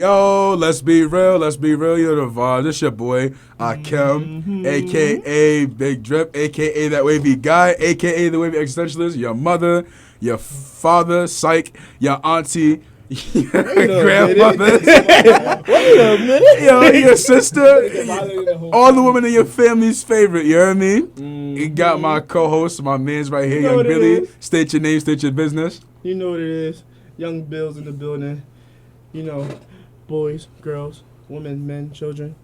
Yo, let's be real, you're the vibe. This your boy, Akem, a.k.a. Big Drip, a.k.a. That Wavy Guy, a.k.a. The Wavy Existentialist, your mother, your father, psych, your auntie, your grandmother, Wait a minute. yo, your sister, all the women in your family's favorite, you hear me? You got my co-host, my man's right here, Young Billy. State your name, state your business. You know what it is. Young Bill's in the building. You know, boys, girls, women, men, children,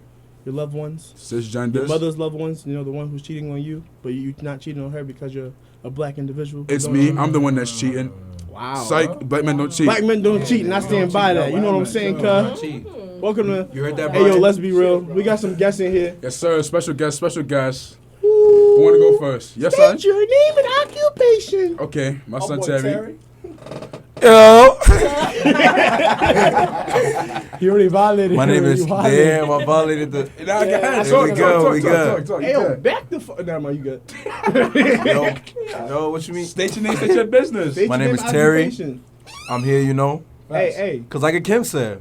your loved ones, Cisgenders. your mother's loved ones, you know, the one who's cheating on you, but you're not cheating on her because you're a black individual. It's me. I'm the one that's cheating. Wow. Psych, black men don't cheat. Black men don't cheat, and I stand by that. You know what I'm saying, cuz? Welcome to. You heard that, Hey, yo, Brian? let's be real. We got some guests in here. Yes, sir. Special guest, special guest. Who want to go first? Yes, son? State your name and occupation. Okay, my son Terry. Yo. He already violated. My name is violated. Damn. I violated the. We good. Hey, yo, back the fuck. Nah, man, you good. Yo, what you mean? State your name, state your business. State My your name name is and Terry. occupation. I'm here, you know, Hey. cause like Kim said,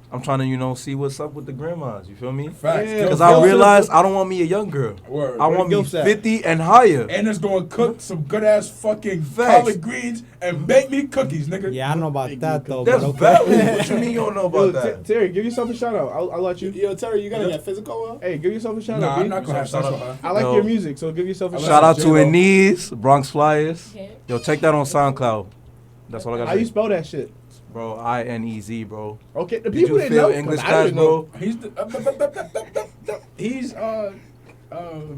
I'm trying to, see what's up with the grandmas. You feel me? Facts. Yeah. Cause I realized I don't want me a young girl. Word. I want me Gilf's at? 50 and higher. And it's going to cook some good ass fucking Facts. collard greens and bake me cookies, nigga. Yeah, I don't know about that though. That's but okay. valid. What you mean you don't know Yo, about that? Terry, give yourself a shout out. I'll let you. Yo, Terry, you gotta get physical, Hey, give yourself a shout Nah, out. I'm B. not going to have sex with her. I like Yo. your music, so give yourself a Shout out to J-Lo. Anise, Bronx Flyers. Yo, check that on SoundCloud. That's all I got How to you say. spell that shit? Bro, INEZ, bro. Okay, the Did people you didn't fail know. English I class, didn't know. bro? He's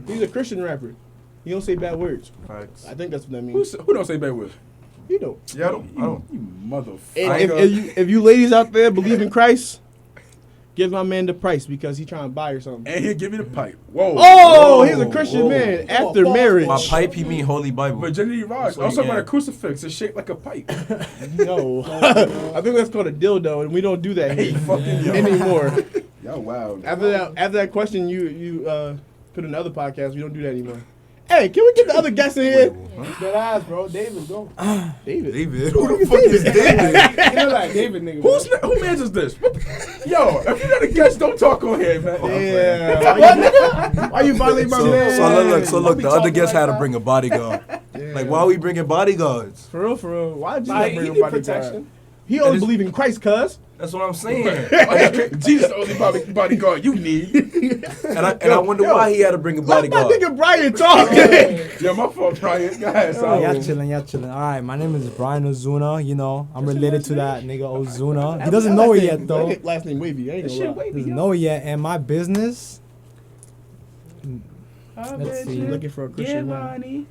He's a Christian rapper. He don't say bad words. Facts. I think that's what that means. who don't say bad words? You know. Yeah, I don't. You motherfucker. And if you ladies out there believe in Christ, give my man the price because he trying to buy or something. And he'll give you the pipe. Whoa. Oh, Whoa, he's a Christian whoa. man after marriage. My pipe, he mean Holy Bible. Virginity rocks. That's what Also he about a get. crucifix. It's shaped like a pipe. No, I think that's called a dildo, and we don't do that Hey, here fucking yo. anymore. Y'all wild. After that question you put in the other podcast, we don't do that anymore. Hey, can we get the other guests in here? Dead ass, bro. David, go. David. David. Who the fuck is David? You know like David, nigga. Who mans is this? Yo, if you're not a guest, don't talk on here, man. Yeah. Why you violating my man? So look, the other guest had to bring a bodyguard. Like, why are we bringing bodyguards? For real. Why'd you Nah, not he bring a need bodyguard? protection. He only it's- believe in Christ, cuz. That's what I'm saying. Jesus the only bodyguard you need. And I wonder why he had to bring a Let my bodyguard. nigga Brian talk. Yo, my fault, Brian. Go ahead, son. Y'all chilling. All right, my name is Brian Ozuna. You know, I'm related to that nigga Ozuna. He doesn't know it yet though. Last name Wavy. I ain't gonna lie. Doesn't know it yet. And my business. Let's see. Looking for a Christian woman.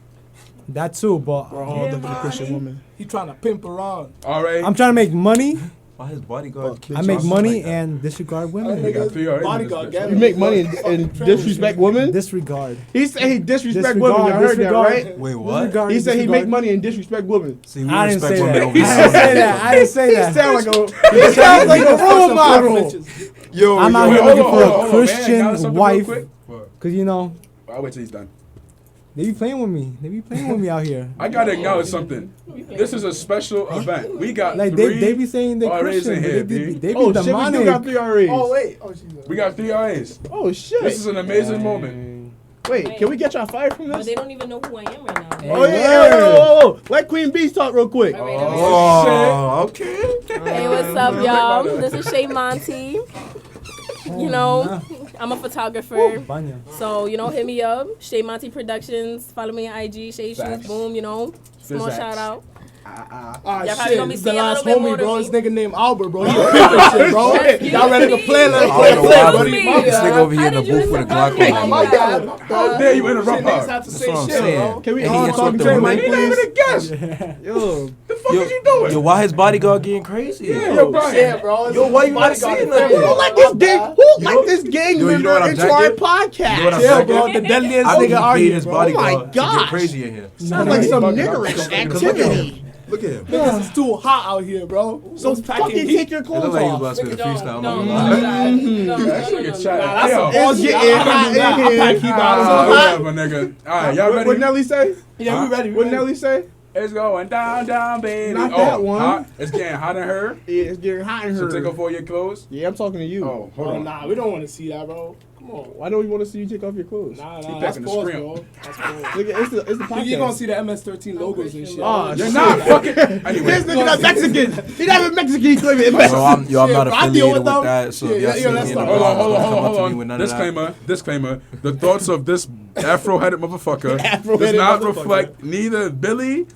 That too, but We're all looking for a Christian woman. He trying to pimp around. All right. I'm trying to make money. Why his bodyguard? I make money and disregard women. They got 3 already. Bodyguard, You make money and disrespect women? Disregard. He said he disrespect women. Y'all heard that, right? Wait, what? Disregard, He said he disregard. make money and disrespect women. See, we I didn't respect say women that. over I didn't say that. I didn't say He that. sound like a role model. Yo, I'm yo, out here hold looking on, for hold a on, man. Christian Got something real wife. quick? Cause you know I'll wait till he's done. they be playing with me. They be playing with me out here. I gotta acknowledge something. This is a special event. We got Like 3 they be saying they RAs Christian, in but here, they B. be Oh shit, we demonic. do got 3 RAs. Oh, wait. Oh, she's We got 3 RAs. Oh shit. This is an amazing moment. Wait, can we get y'all fired from But this? they don't even know who I am right now. Hey, Oh yeah, oh. Let Queen Bee talk real quick. All right, all Oh, okay. Hey, what's up, y'all? This is Shay Monty. You know, nah. I'm a photographer. Banya. So, hit me up. Shay Monty Productions. Follow me on IG. Shay Facts. Shoes. Boom, Small Facts. shout out. Ah, Y'all probably shit. gonna be This is the seeing a last little bit more homie, bro. than This me. nigga named Albert, bro. He a pimpin' shit, bro. Excuse Y'all ready to me? play? Let's I play, don't know play, why, buddy. but this nigga over here in the How did you booth with a interrupt Glock me? on Oh, him. my bad. How dare you Shit, interrupt niggas her? have to That's say what I'm shit, saying. bro. Can we And he all talk interrupted to the women. mic, You're not even please? a guest. Yo, The fuck is you doing? Yo, why his bodyguard getting crazy? Yo, Brian. Shit, bro. Yo, why you not saying nothing? who like this gang? Who like this gang Yo, you know member what I'm into our jacking? podcast? You know what I'm Yeah, jacking? bro. The deadliest I think nigga he out paid here, his bro. bodyguard Oh my to gosh. get crazy in here. Sounds like some Fucking niggerish Cause look at activity. him. Look at him. Niggas is too hot out here, bro. So fucking take your It clothes looked like he was off. about to spit a freestyle. I'm No, not gonna lie. That shit get shot. That's Yo. some It's shit. getting I hot pack in here. key bottles. Whatever, nigga. All right, y'all What ready? Nelly say? Yeah, we ready. What Nelly say? It's going down, down, baby. Not that one. Hot. It's getting hot in her. Yeah, it's getting hot in her. So take off all your clothes. Yeah, I'm talking to you. Oh, hold Oh, on. nah, we don't want to see that, bro. Come on. Why don't we want to see you take off your clothes? Nah, Keep nah, that's packing the pause, scrim. bro. That's pause. Nigga, it's the podcast. You're gonna see the MS-13 logos and shit. Oh, You're shit. not fucking. Anyway. This nigga not Mexican. He not even Mexican. He claiming it Yo, Mexican. I'm not Shit, bro, I deal affiliated with with them. that, so Yeah, if y'all yeah, see yo, me let's in the start. Hold on, vlog, hold on, don't come hold up to me on, with hold none of on. that. Disclaimer. The thoughts of this Afro-headed motherfucker Afro-headed does not motherfucker. reflect neither Billy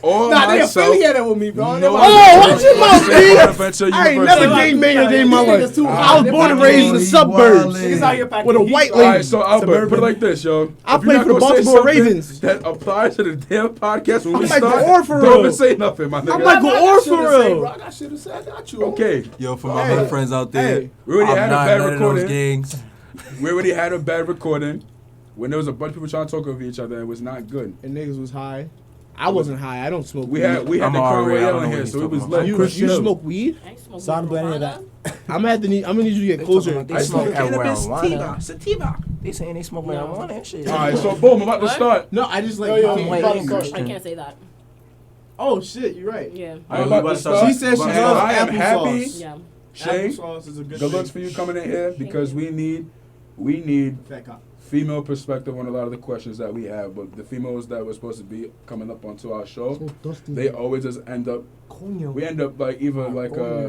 or Nah, they myself. affiliated with me, bro. No, Oh, watch your mouth, Same man. Adventure I ain't University. never gangbanged a day in my These niggas life. too I hot. was born and They raised in the He suburbs wildin'. Niggas out here packing with a heat, white bro. All lady. right, so Albert, Suburban. put it like this, yo. I If play you're not for the gonna say Baltimore something Ravens. that applies to the damn podcast when we I'm Michael start, Orr for don't real. even say nothing, my I'm nigga. Michael Orr for real. I got shit to say. I got you. Okay, Yo, for my Hey. hood friends out there, Hey. we already I'm had a not bad none of those recording. gangs. We already had a bad recording when there was a bunch of people trying to talk over each other. It was not good. And niggas was high. I wasn't high. I don't smoke We weed. had the I'm Crown already- I don't Royale know in what here, he's so it talking was about. lit. You smoke weed? I ain't smoking So I don't do any of that. marijuana. I'm gonna need you to get closer. They I smoke smoke marijuana. Sativa. They saying they smoke marijuana and shit. All right, so boom, I'm about to What? start. No, I just like. Yo, yo, you wait, can't- wait, sorry. I can't say that. Oh shit, you're right. Yeah. I'm about to start. She said she And loves I am happy, applesauce. Yeah. Shay. Applesauce is a good Good thing. looks for you coming in here because we need Fat cop. female perspective on a lot of the questions that we have. But the females that were supposed to be coming up onto our show, they always just end up. We end up like either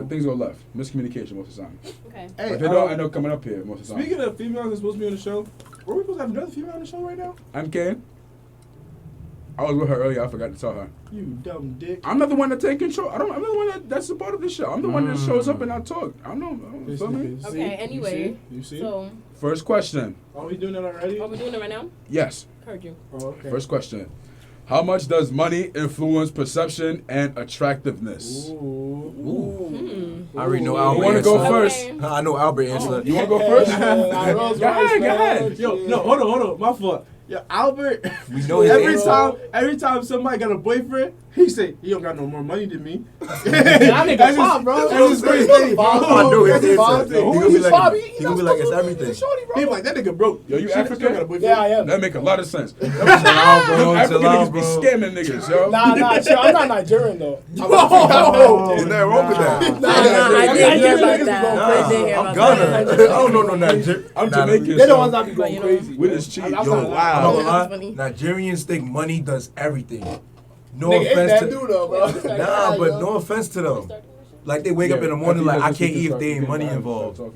things go left, miscommunication most of the time. Okay. Hey, But they don't end up coming up here most of the time. speaking of females that's supposed to be on the show, were we supposed to have another female on the show right now? I'm Ken. I was with her earlier. I forgot to tell her. You dumb dick. I'm not the one that take control. I'm not the one that's a part of the show. I'm the one that shows up and I talk. I'm no. This Feel me? nigga, Okay, see? anyway, You see? So, First question. Are we doing that already? are we doing it right now? Yes. Heard you. Oh, okay. First question. How much does money influence perception and attractiveness? Ooh. I already know You Albert want to go answer. first? Okay. I know Albert answer. You want to go first? Go ahead. Yo, no, hold on. My fault. Yo, Albert. We know his answer. Every time somebody got a boyfriend, he say he don't got no more money than me. That nigga pop, bro. That's his first thing, bro. I know his That's his answer. thing. He gonna be like, He he gonna be like, it's everything. He be like, that nigga broke. Yo, you She still African? got a boyfriend. Yeah, I am. That make a lot of sense. Them Chill out, bro. African Chill out, niggas be bro. scamming niggas, yo. Nah, chill. I'm not Nigerian though. There's nothing wrong with that. I did hear about niggas that. going I did hear I'm about Ghana. that. I don't know no Nigerian. I'm Jamaican. They're the so ones that be going But, you know, crazy. we just cheat. I'm Yo, not- I'm not That's gonna lie. funny. Nigerians think money does everything. No Nigga, it's offense that to dude though, bro. Nah, but no offense to them. Like they wake up in the morning like I can't eat if there ain't money involved. All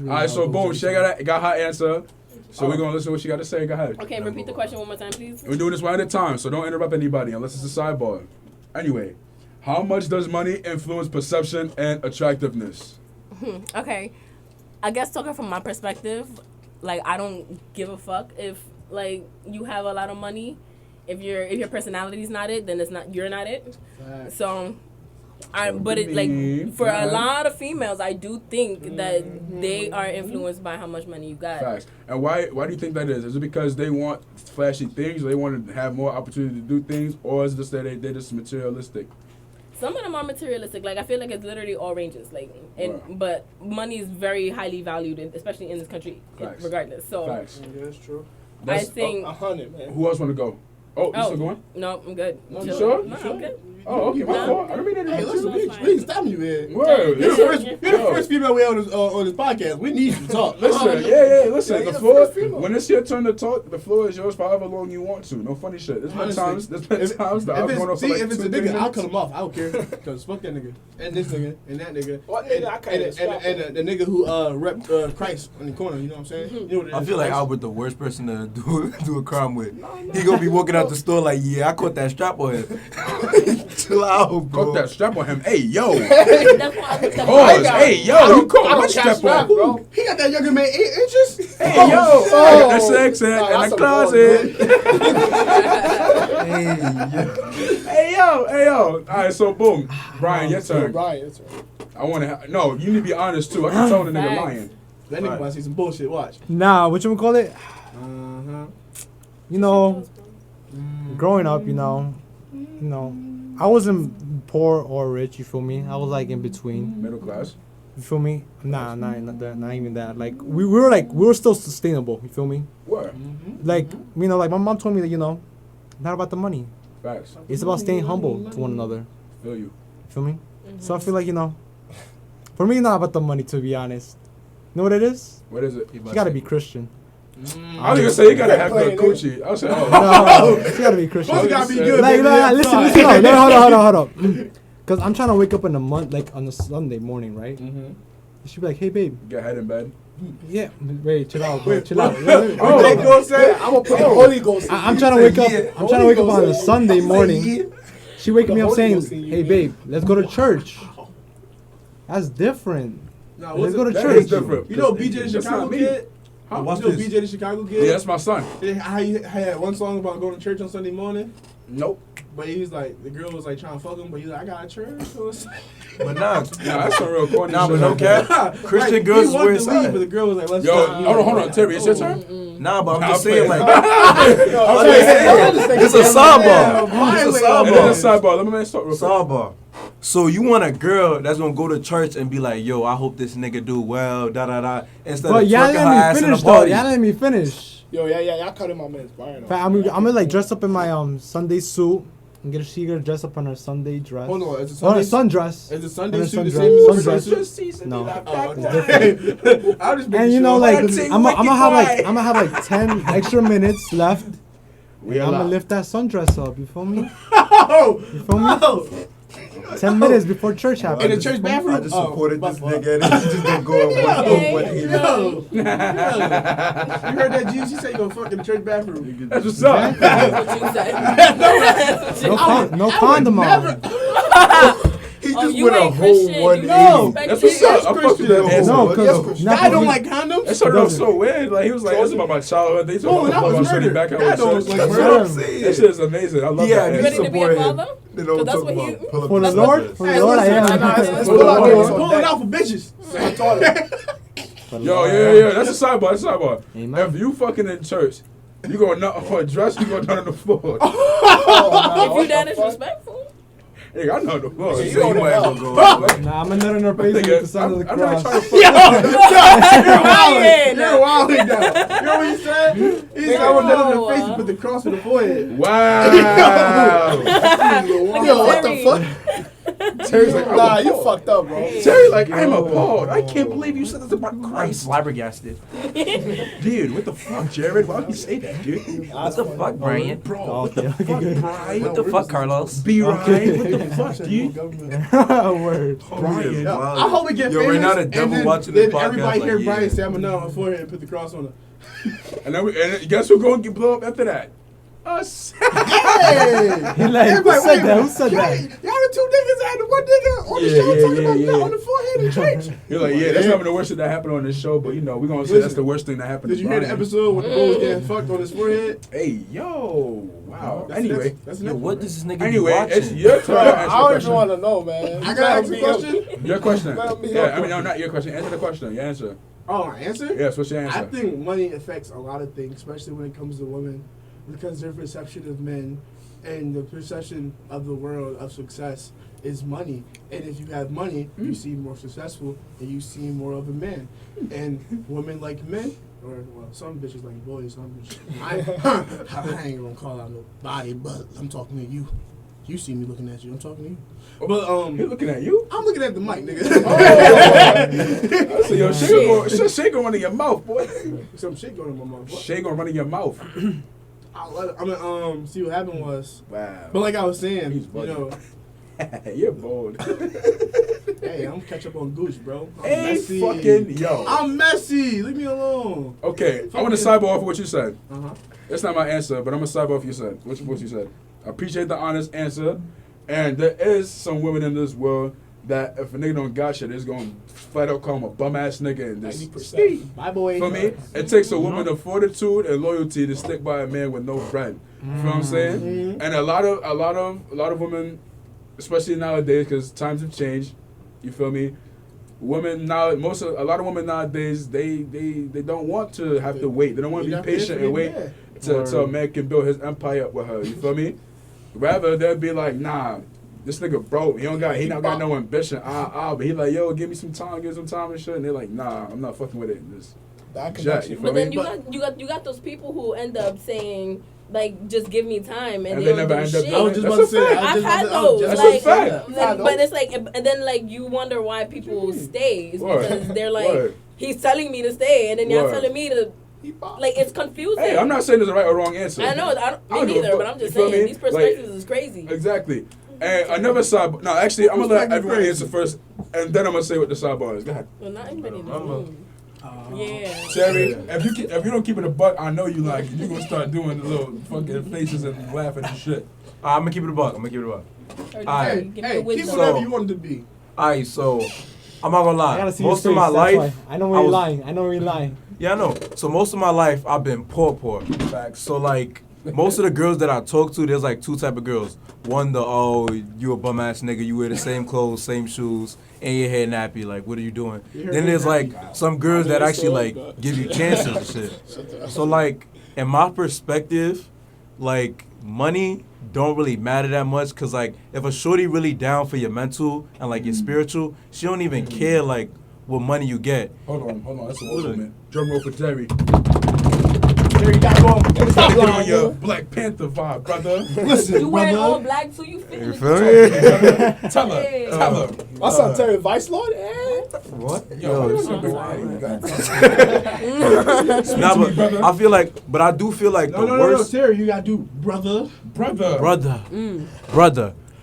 right, so boom, she got her answer. So we're gonna listen to what she got to say. Go ahead. Okay, repeat the question one more time, please. We're doing this one at a time, so don't interrupt anybody unless it's a sidebar. Anyway, how much does money influence perception and attractiveness? Okay, I guess talking from my perspective, like I don't give a fuck if like you have a lot of money. If your personality's not it, then you're not it. So, but it like for a lot of females, I do think that they are influenced by how much money you got. Facts. And why do you think that is? Is it because they want flashy things, or they want to have more opportunity to do things, or is it just that they're just materialistic? Some of them are materialistic. Like I feel like it's literally all ranges. Like, Wow. but money is very highly valued, especially in this country, Facts. regardless. So Facts. Yeah, that's true. I think. 100, man. Who else want to go? Oh, you still going? No, I'm good. You Chill. sure? No, You sure? I'm good. Oh, okay, my No. fault. I don't mean that. Hey, listen, No, we it's fine. ain't stopping you here. Word. You're the first, Yo. you're the first female we have on this podcast. We need you to talk. Listen, listen. Yeah, The you're floor. the female. When it's your turn to talk, the floor is yours for however long you want to. No funny shit. There's been Honestly. times. There's been times that I've If gone on it's, for see, like if it's 2 a nigga, I'll minutes. cut him off. I don't care. Because fuck that nigga. And this nigga. And that nigga. What And, nigga? I can't and, stop and, him. the nigga who rep Christ in the corner. You know what I'm saying? You know what it I is, feel like Christ. Albert the worst person to do a crime with. He gonna be walking out the store like, yeah, I caught that strap on him. Chill out, bro. Fuck that strap on him. Hey, yo. That's why I looked at Pause. my Hey, yo. You caught what strap on? bro. He got that younger man 8 inches. Hey, yo. I got that sex in Nah, the that's a closet. Hey, yeah. Hey, yo. All right, so boom. Brian, your turn. Right, that's right. I want to. No, you need to be honest too. I can tell the nigga Facts. lying. That nigga about to see some bullshit. Watch. Nah, what you call it? Uh-huh. You know, growing up, you know, I wasn't poor or rich. You feel me? I was like in between. Middle class. You feel me? Nah, not that, not even that. Like we were still sustainable. You feel me? Where? Like you know, like my mom told me that not about the money. Facts. It's about staying humble to one another. Feel you. Feel me? So I feel like, for me, it's not about the money, to be honest. You know what it is? What is it? She gotta be Christian. I was gonna say you gotta have good coochie. I was saying, No, she gotta be Christian. Both gotta be good. Like, baby. listen up. No, hold up. Because I'm trying to wake up in a month, like on a Sunday morning, right? Mm-hmm. She'd be like, hey, babe. Get head in bed. Yeah. Wait, chill out, bro. Chill out. Holy Ghost said, I'm gonna put the Holy Ghost. I'm trying to wake up. Yeah. I'm trying to wake up on a Sunday Yeah. morning. She waking me up Holy saying, Ghost in you, hey, man. babe, let's go to church. That's different. Nah, Let's go to That church. is different. You know BJ the That's Chicago not me. kid? Huh? Watch You know this. BJ the Chicago kid? Yeah, that's my son. How he had one song about going to church on Sunday morning, Nope. but he was like, the girl was like trying to fuck him, but he's like, I got a church. But nah, Nah, that's some real corny nah, shit. but no cap. Christian girls he wear wanted to leave, side. but the girl was like, let's Yo, stop. hold on, Terry, it's your turn? Nah, but I'm Nah, just I'm saying, playing. like, it's a sidebar. It's a And then sidebar. the sidebar. Let me start real quick. Sidebar. So you want a girl that's gonna go to church and be like, yo, I hope this nigga do well, da da da, instead But of y'all twerking her let ass me in finish, the though. party. Y'all let me finish. Yo, y'all cutting my man's fire. But I'm gonna like dress up in my Sunday suit and get a she gonna dress up on her Sunday dress. Hold on, is it On Sunday? her sundress. Is the Sunday On her suit the sundress. same as the Sundress. season? No. Oh, It's okay. different. I'll just make And you sure. know, like That's it, I'm wicked boy. gonna have like 10 extra minutes left. We I'm gonna allowed. lift that sundress up. You feel me? Oh, You feel me? oh. 10 minutes before church happens. In the church bathroom? I just Oh, supported my this fault. nigga and he's just gonna go on Okay. one Yo, yo. You heard that, G? She said you gonna fuck in the church bathroom. That's what's up. That's what you said. No condom on. He Oh, just you went a ain't whole Christian. 180. No. That's what's up. I fucked with that Christian. answer. No, because I don't like condoms. That started off so weird. Like he was like, "This is about my childhood." They Oh, talking that about was my murder. back out That with was church. like That's murder. what I'm saying. That shit is amazing. I love Yeah, that. You ready to be a father? They don't So that's talk what about he- pull up For the his Lord? business. For the Lord, I am. That's Pull what I do. it out for bitches. I taught him. Yo, that's a sidebar. That's a sidebar. Amen. If you fucking in church, you gonna nut on a dress, you gonna nut on the floor. If you that disrespectful. Hey, I know the floor. So you you go to might as well hell. go out. Nah, I'm gonna nut in her face with the sign of the I'm not cross. trying to fuck. You're Lying. wilding now. You know what he said? He said, I would never in the face and put the cross in the forehead. Wow. Yo, what the fuck? Terry's like, Nah, I'm you appalled. fucked up, bro. Terry, like, I'm appalled. I can't believe you said this about I'm Christ. flabbergasted. Dude, what the fuck, Jared? Why would you say that, dude? What the fuck, Brian? Bro, Oh, what the okay, fuck, good. Brian? What the fuck, Carlos? B. Ryan? What the fuck, dude? Word. Brian. I hope we get Yo, famous. right now the and devil then, watching this then podcast. everybody like, hear yeah. Brian say, I'm gonna nut on her forehead and put the cross on her. And then guess who gonna get blow up after that? Us. Hey! He like, who Everybody, said wait, that? Who said y'all that? the two niggas had the one nigga on the Yeah, show yeah, talking yeah, about yeah. nut on the forehead in church. You're like, yeah, that's not the worst thing that happened on this show, but you know, we're gonna say that's the worst thing that happened. Did to you hear the Brian. episode when the boy was getting fucked on his forehead? Hey, yo, wow. That's Anyway, that's Yo, what does this nigga anyway, be watching? it's your turn Bro, to I answer don't the even question. want to know, man. I gotta ask a question. Your question. Let me Yeah, know. I mean, no, not your question. Answer the question. Your answer. Oh, my answer? Yes, what's your answer? I think money affects a lot of things, especially when it comes to women, because their perception of men and the perception of the world of success is money. And if you have money, you seem more successful and you seem more of a man. And women like men, or well, some bitches like boys. Some bitches, I ain't gonna call out nobody, but I'm talking to you. You see me looking at you. I'm talking to you. But He looking at you? I'm looking at the mic, nigga. Oh, so your shake gonna run in your mouth, boy. Some shit going in my mouth. What? Shake gonna run in your mouth. I'm gonna see what happened was. Wow. But like I was saying, He's you know, You're bold. hey, I'm catch up on Gooch, bro. I'm Hey, messy. fucking yo. I'm messy. Leave me alone. Okay, I want to sidebar off of what you said. Uh huh. That's not my answer, but I'm gonna sidebar off you said. What you said. I appreciate the honest answer, and there is some women in this world that if a nigga don't got shit, it's gonna flat out call him a bum ass nigga and just 90%. Bye, boy. For me, it takes a woman of fortitude and loyalty to stick by a man with no bread. You know what I'm saying? Mhm. And a lot of women, especially nowadays, because times have changed. You feel me? Women now, a lot of women nowadays, they don't want to have to wait. They don't want to be patient and wait till a man can build his empire up with her. You feel me? Rather, they'll be like, nah, this nigga broke. He not got no ambition. But he like, yo, give me some time and shit. And they're like, nah, I'm not fucking with it. Just That Jack, connection. you feel But then me? you got those people who end up saying like just give me time, and And they they don't never do end up shit. doing I was it. just That's about to a say. fact. I've had those. That's a Like, fact. but it's like, and then like you wonder why people stay. It's Word. because they're like, Word. he's telling me to stay, and then y'all Word. telling me to. Like it's confusing. Hey, I'm not saying there's a right or wrong answer. I know. I Me don't give a neither. fuck. But I'm just You feel saying me? these perspectives is crazy. Exactly. And another side. No, actually, I'm gonna let Perspective everyone crazy. answer first, and then I'm gonna say what the sidebar is. Go ahead. Well, not everybody in the I'm a- room. Yeah. Terry, if you don't keep it a buck, I know you like it. You gonna start doing the little fucking faces and laughing and shit. I'm gonna keep it a buck. Alright. Give me Hey, the keep wisdom. whatever So- you want to be. Alright, so I'm not gonna I gotta lie. see Most your of my face, that's life, why. I know where I you're was- lying. I know where you're lying. Yeah, I know. So most of my life, I've been poor. So like, most of the girls that I talk to, there's like two type of girls. One, you a bum ass nigga. You wear the same clothes, same shoes, and your hair nappy. Like, what are you doing? Then there's like some girls that actually like give you chances and shit. So like, in my perspective, like money don't really matter that much. Cause like, if a shorty really down for your mental and like your spiritual, she don't even care like what money you get. Hold on. That's a little moment. Drum roll for Terry. There you gotta go. Stop Get on lying, your bro. Black Panther vibe, brother. Listen, You wearing all brother. black, so you fit. You feel me? Tell her. Hey. Tell her. My son Terry Vice Lord. What? Yo, Yo, this I'm nigga- sorry. you got- Nah, to me, but brother. I feel like, but I do feel like No, the no, no, no, worst, Terry, you gotta do, brother. brother.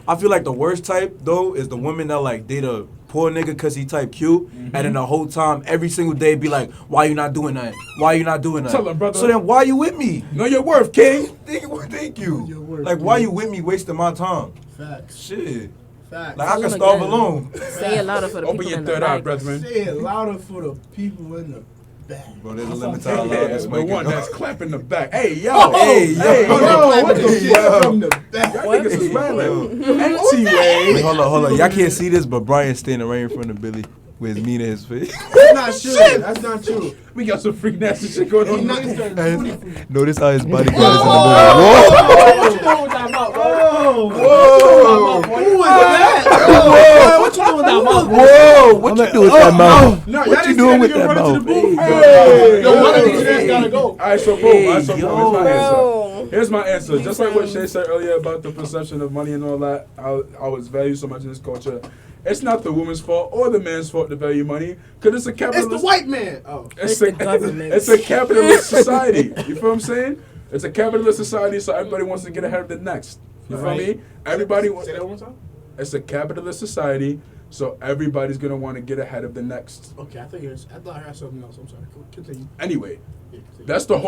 I feel like the worst type though is the women that like date a poor nigga cause he type cute, and then the whole time, every single day, be like, "Why you not doing that? Why you not doing that?" Tell him, brother. So then, why you with me? Know your worth, King. Thank you. Your worth, Like, why King. you with me wasting my time? Facts. Shit. Facts. Like I Tell can him starve again. alone. Say it louder for the Open people your in the third eye, back. brethren. Say it louder for the people in the back. Bro, there's a limit to how loud Yeah, this the mic one can go. that's clapping the back. Hey, yo. Hey, yo. Hey, Yo, yo. what the shit yo. from the back? Y'all niggas is Yo. smiling. Wait, Anyway. hold on. Y'all can't see this, but Brian's standing right in front of Billy with his meat in his face. That's not true. That's not true. We got some freak nasty shit going He on. not started. Notice how his bodyguard is What you doing with that mouth, bro? Whoa! Who was that? Whoa! What you doing with that mouth? Whoa! What you doing with that mouth? No, What you doing with that mouth? Hey. Yo, one of these days gotta go. Alright, so boom. Alright, so boom. Here's my answer. Bro. Here's my answer. Just like what Shay said earlier about the perception of money and all that, I was valued so much in this culture. It's not the woman's fault or the man's fault to value money, because it's a It's capitalist. the white man. Oh. It's the government. It's a capitalist society. You feel what I'm saying? It's a capitalist society, so everybody wants to get ahead of the next. You feel me? Everybody wants. Say that one more time. It's a capitalist society, so everybody's gonna want to get ahead of the next. Okay, I thought I heard something else. I'm sorry. Continue. Anyway, Yeah, continue. that's the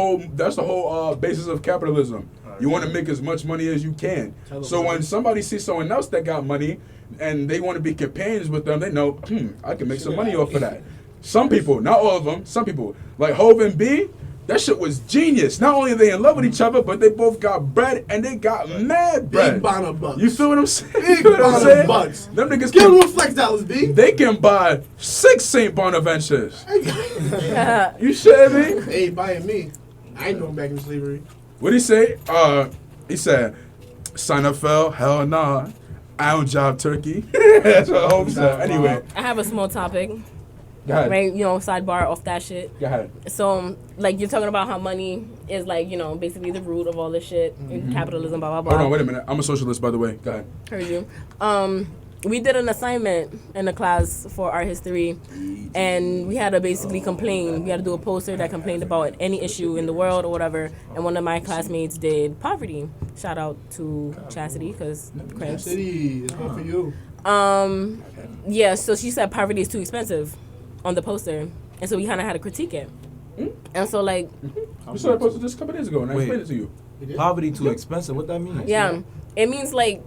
whole basis of capitalism. You want to make as much money as you can. Tell them So what. when somebody sees someone else that got money and they want to be companions with them, they know, I can make some money off of that. Some people, not all of them, some people, like Hov and B, that shit was genius. Not only are they in love with each other, but they both got bread and they got mad bread. Big Bonner bucks. You feel what I'm saying? Big You know what I'm Bonner saying? bucks. Them niggas Give can, them flex dollars, B. they can buy 6 St. Bonaventures. You shit me? Hey, buying me. I ain't going back into slavery. What'd he say? He said, Seinfeld, hell nah. I don't job turkey. That's what Hov said. Anyway, I have a small topic, go ahead. right? You know, sidebar off that shit. Go ahead. So, like, you're talking about how money is, like, you know, basically the root of all this shit, capitalism, blah, blah, blah. Hold on, wait a minute. I'm a socialist, by the way. Go ahead. Heard you. We did an assignment in the class for art history, and we had to basically complain. We had to do a poster that complained about any issue in the world or whatever. And one of my classmates did poverty. Shout out to Chastity, because cramps. City, it's good for you. Yeah, so she said poverty is too expensive on the poster, and so we kind of had to critique it. And so, like, You saw that poster just a couple days ago, and I Wait. explained it to you. Poverty too expensive. What that mean? yeah, it means like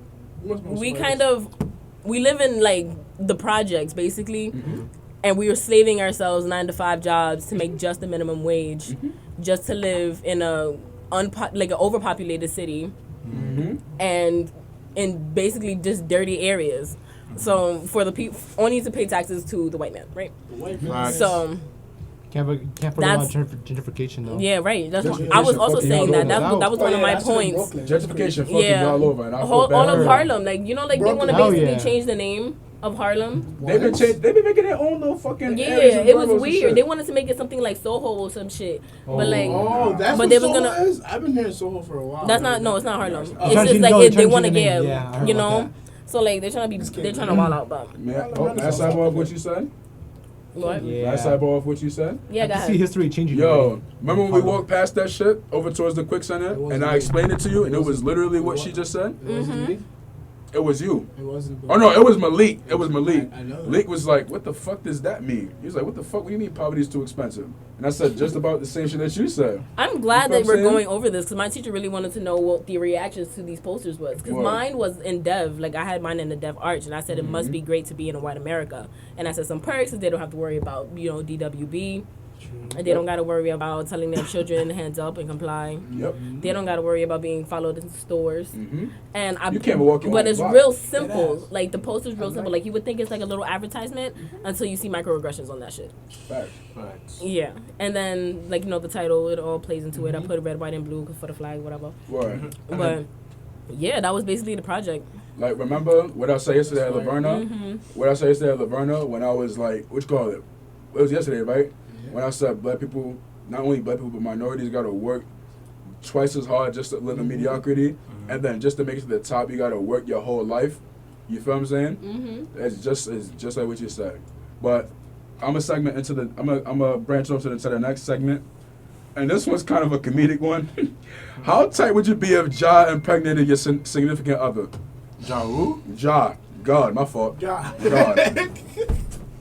we live in like the projects basically, and we were slaving ourselves 9-to-5 jobs to make just the minimum wage, just to live in a an overpopulated city, and in basically just dirty areas. So for the people, only to pay taxes to the white man, right? Facts. So Can't forget about gentrification though. yeah, right. That's what, Gentrification I was also fucking saying all that. That was one of my points. Gentrification fucking Yeah, all over, and I feel all bad. of Harlem, like you know, like they want to Brooklyn. basically Hell yeah. change the name of Harlem. They've been making their own little fucking. Yeah, areas and it was boroughs and weird. shit. They wanted to make it something like Soho or some shit, but like, Oh, that's but what they was Soho gonna. is? I've been hearing Soho for a while. That's not. No, it's not Harlem. Oh. It's just like they want to give. Yeah, I heard You about know. So like they're trying to wild out, but May I sidebar off what you said? what? May I sidebar off what you said? Yeah, go I see ahead. history changing. Yo, remember when we walked past that shit over towards the Quick Center and I explained it to you and it was literally what she just said? It wasn't me. It was you. It wasn't. Oh no, it was Malik. It was Malik. I know that. Malik was like, "What the fuck does that mean?" He was like, "What the fuck? What do you mean poverty is too expensive?" And I said just about the same shit that you said. I'm glad You know that what I'm we're saying? going over this because my teacher really wanted to know what the reactions to these posters was. Because What? mine was in Dev, like I had mine in the Dev Arch, and I said it must Mm-hmm. be great to be in a white America. And I said some perks is they don't have to worry about DWB, and they don't got to worry about telling their children hands up and comply. Yep. They don't got to worry about being followed in stores. Mm-hmm. And I, You can't even walk your but own it's block. real simple. Like the poster's real simple. Like you would think it's like a little advertisement until you see microaggressions on that shit. Facts. Yeah, and then like the title, it all plays into it. I put red, white, and blue for the flag, whatever. Word. But yeah, that was basically the project. Like, remember what I said yesterday at Laverna? Mm-hmm. What I said yesterday at Laverna when I was like, what you call it? It was yesterday, right? When I said black people, not only black people, but minorities got to work twice as hard just to live in mediocrity. And then just to make it to the top, you got to work your whole life. You feel what I'm saying? Mm-hmm. It's just like what you said. But I'm a branch off to the next segment. And this one's kind of a comedic one. How tight would you be if Ja impregnated your significant other? Ja who? Ja. God, my fault. God. God.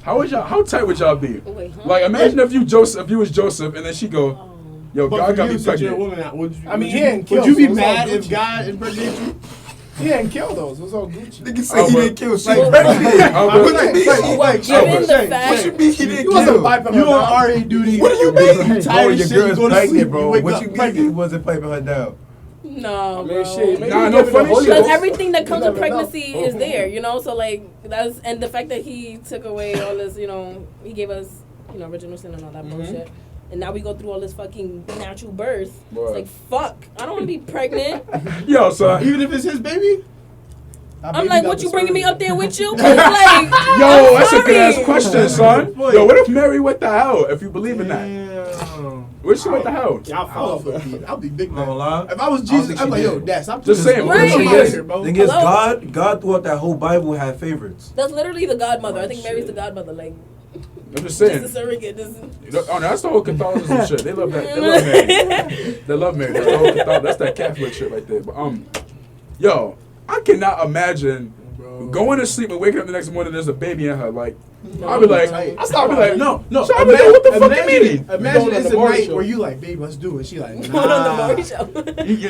How tight would y'all be? Wait, huh? Like, imagine if you was Joseph, and then she go, Oh. yo, But God for got you, me since you're a pregnant. woman, would you? I mean, would he you, didn't kill, would you so be it's all mad if Gucci. God impregnated you? He didn't kill those. It was all Gucci. Nigga said he didn't kill. Like, Given the fact, He wasn't piping You her on down. RA duty. What do you mean? You tired your of shit, you girl's go to pregnant, sleep, bro. you wake What up you mean pregnant. he wasn't piping her down? no, I mean, bro. shit. Maybe Nah, he no gave it a funny Holy shit. Because Ghost. everything that comes You with never know. pregnancy is there, so like and the fact that he took away all this, he gave us, original sin and all that bullshit. And now we go through all this fucking natural birth. Right. It's like, fuck, I don't want to be pregnant. Yo, son. Even if it's his baby? I'm like, what, you bringing me up there with you? 'Cause, like, Yo, that's a good ass sorry. question, son. Yo, what if Mary went to hell, if you believe in that? What if she went to hell? Y'all fall off with me. I'll be big I'm not man. gonna lie. If I was I don't Jesus, think I'm she like, yo, did. Dad, stop Just doing saying, this. Right. Get Thing out of is- here, bro. Thing is, Hello? God thought that whole Bible had favorites. That's literally the godmother. I think Mary's the godmother. Like, I'm just just a saying. surrogate. Oh, no, that's the whole Catholicism shit. They love that. They love Mary. They love Mary. That's the whole that's that Catholic shit right there. But yo, I cannot imagine going to sleep and waking up the next morning. There's a baby in her. Like, I'll be like, I'll be like, no. So I'll be like, what the fuck you mean? Imagine Going on it's the a Maury night show. where you like, babe, let's do it. She like, Going on the nah. Maury show.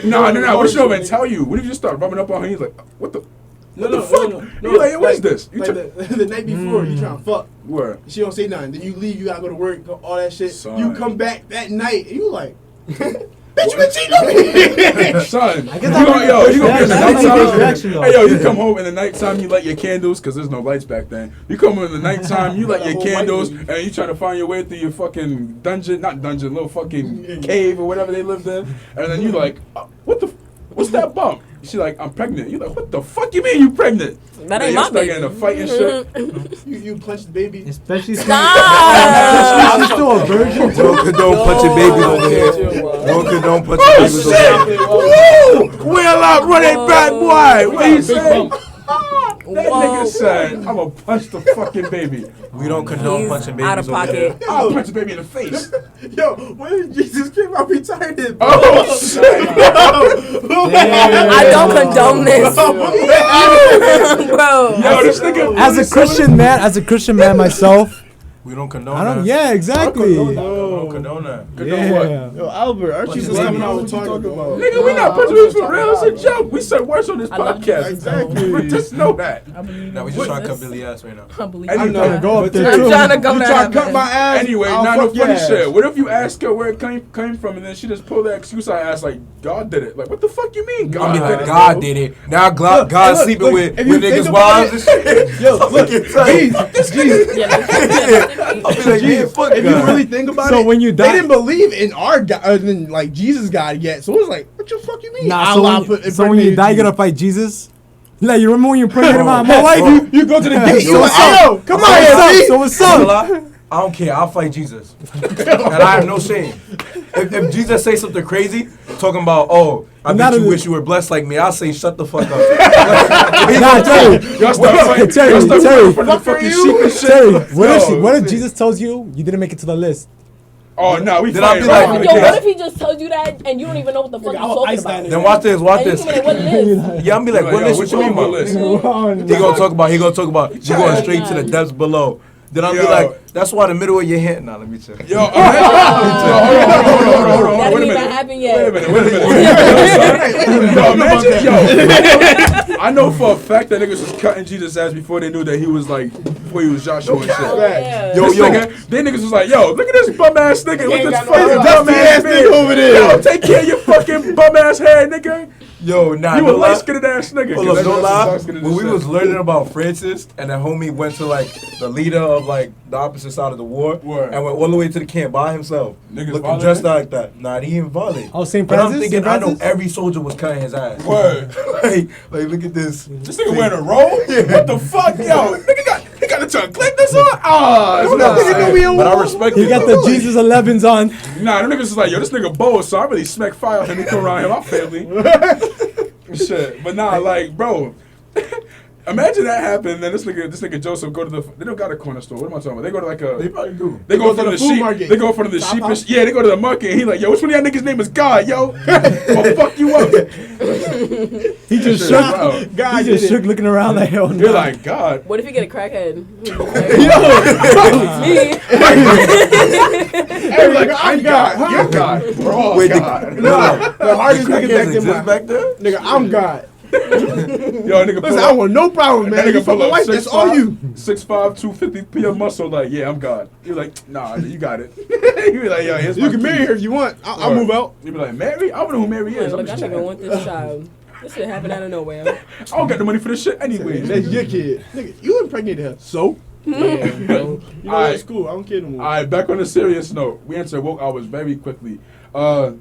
No. What she don't even tell you? What if you start rubbing up on her? He's like, what the? No, the fuck? You like, what is this? You Like took- the night before, you trying to fuck. Where? She don't say nothing. Then you leave, you gotta go to work, all that shit. Son. You come back that night, and you like, bitch, you been cheating on me. Son, I you guess gonna be in the that's a good nighttime. reaction, though. Hey, yo, you come home in the nighttime, you light your candles, because there's no lights back then. You come home in the nighttime, you light your Whole candles, white and you trying to find your way through your fucking little fucking cave or whatever they lived in. And then you like, what's that bump? She like, I'm pregnant. You like, what the fuck you mean you pregnant? That Then ain't you my start baby. getting a fight and shit. You punched the baby. Especially since Stop. she's still a virgin. Don't condone punching babies over here. Don't condone punching babies over here. Woo! Wheel up, run it back, boy. What you Big say? bump. That nigga said, I'm gonna punch the fucking baby. We don't condone He's punching babies out of over here. pocket. I'll punch the baby in the face. Yo, when Jesus came out retarded, bro. Oh, shit. I don't condone this, bro. Yo, this nigga. As a Christian man myself, We don't condone I don't. that. Yeah, exactly. We don't condone that. Yeah. Yo, Albert, aren't you Punching just coming babies. out What with you talking talking about? Nigga, we not punching babies for real. It's a joke. We said worse on this I love podcast. Exactly. Just know that. Now we just trying to cut Billy ass right now. I believe I it. know. Trying to go up there I'm too. trying to go You to try to cut heaven. my ass? Anyway, I'll not no fuck your funny ass. shit. What if you ask her where it came from and then she just pulled that excuse I asked like God did it? Like what the fuck you mean God I mean, did like it? God did it. Now God's look, sleeping look, with if you niggas' think about wives and shit. Yo, look, Jesus. Yeah, I'll be like, man, fuck If you God. really think about So it, when you they die- didn't believe in our God, in like Jesus God yet. So it was like, what the fuck you mean? Nah, Allah so when you die, you impregnated gotta fight Jesus. Like, you remember when you impregnated my wife? You go to the gate. So You what's like, up? yo, come So on what's up? here, So what's I'm up? gonna lie, I don't care. I'll fight Jesus, and I have no shame. If Jesus say something crazy, talking about, oh, I bet you wish you were blessed like me, I'll say shut the fuck up. Nah, Terry. Y'all start fighting. Terry, Y'all start Terry. fighting in front of the fucking sheep and shit. Terry, Yo, what if Jesus tells you didn't make it to the list? Oh no, we Then I'll fighting be right like, from the Yo, what gate. if he just told you that and you don't even know what the fuck Nigga, he's I'll talking ice that about? nigga. Then watch this, watch And you this. can be like, what it is? Yeah, I'm be like, Yo, what list what you you mean, talking what about? list? He gonna talk about straight to the depths below. Then I'll be Yo. like, that's why the middle of your hand. Nah, let me check. Yo, hold on, That wait a didn't even minute. happen Wait a yet. minute, wait a minute. Yo, imagine, yo, I know for a fact that niggas was cutting Jesus' ass before they knew that he was like, before he was Joshua and shit. Oh, yeah. Yo, This yo. nigga, they niggas was like, yo, look at this bum ass nigga with ain't this got no fucking hair. bum ass Dusty ass nigga over there. Yo, take care of your fucking bum ass hair, nigga. Yo, nah, You a no lie. light skinned ass nigga. Hold up, 'cause no that's lie. dark-skinned When as we shit. was learning about Francis, and the homie went to like the leader of like the opposite side of the war, Word. and went all the way to the camp by himself, Niggas looking violated? dressed like that. Nah, he ain't violent. Oh, St. But I'm Francis? thinking, St. I know Francis? every soldier was cutting his ass. Word. like, look at this. This nigga wearing a robe? What the fuck? Yo, nigga he got the tongue clip this on? Ah, it's not saying. But I respect He it. got the Jesus 11s on. Nah, the niggas is like, yo, this nigga bold, so I really smack fire on him. He come around here, my family. Shit. But nah, like, bro. Imagine that happened, then this nigga Joseph go to the. They don't got a corner store. What am I talking about? They go to like a. They probably do. They go in to front the of the food sheep. market. They go in front of the Chop sheep. house? Yeah, they go to the market. And he like, yo, which one of y'all niggas name is God, yo? I'll fuck you up. He just Shit, shook. wow. God He did just it. shook looking around like, hell no. You're like, God. What if you get a crackhead? You're like, I'm God. You're God. We're all Wait, God. The hardest nigga back in exist my back there? nigga, I'm God. Yo, nigga, pull Listen, I up. want no problem, That man. You nigga fuck pull my up wife, that's all you. 6'5", 250 pure muscle. Like, yeah, I'm God. You're like, nah, you got it. You be like, yo, here's You my can marry keys. her if you want. I'll Word. move out. You be like, Mary? I don't know who Mary is. I'm Look, that just nigga checking. want this child. This shit happened out of nowhere. I don't got the money for this shit anyways. That's your kid. Nigga, you impregnated her. So? Yeah, bro. You know, Alright. that's cool. I don't care no more. All right, back on a serious note. We enter woke hours very quickly. How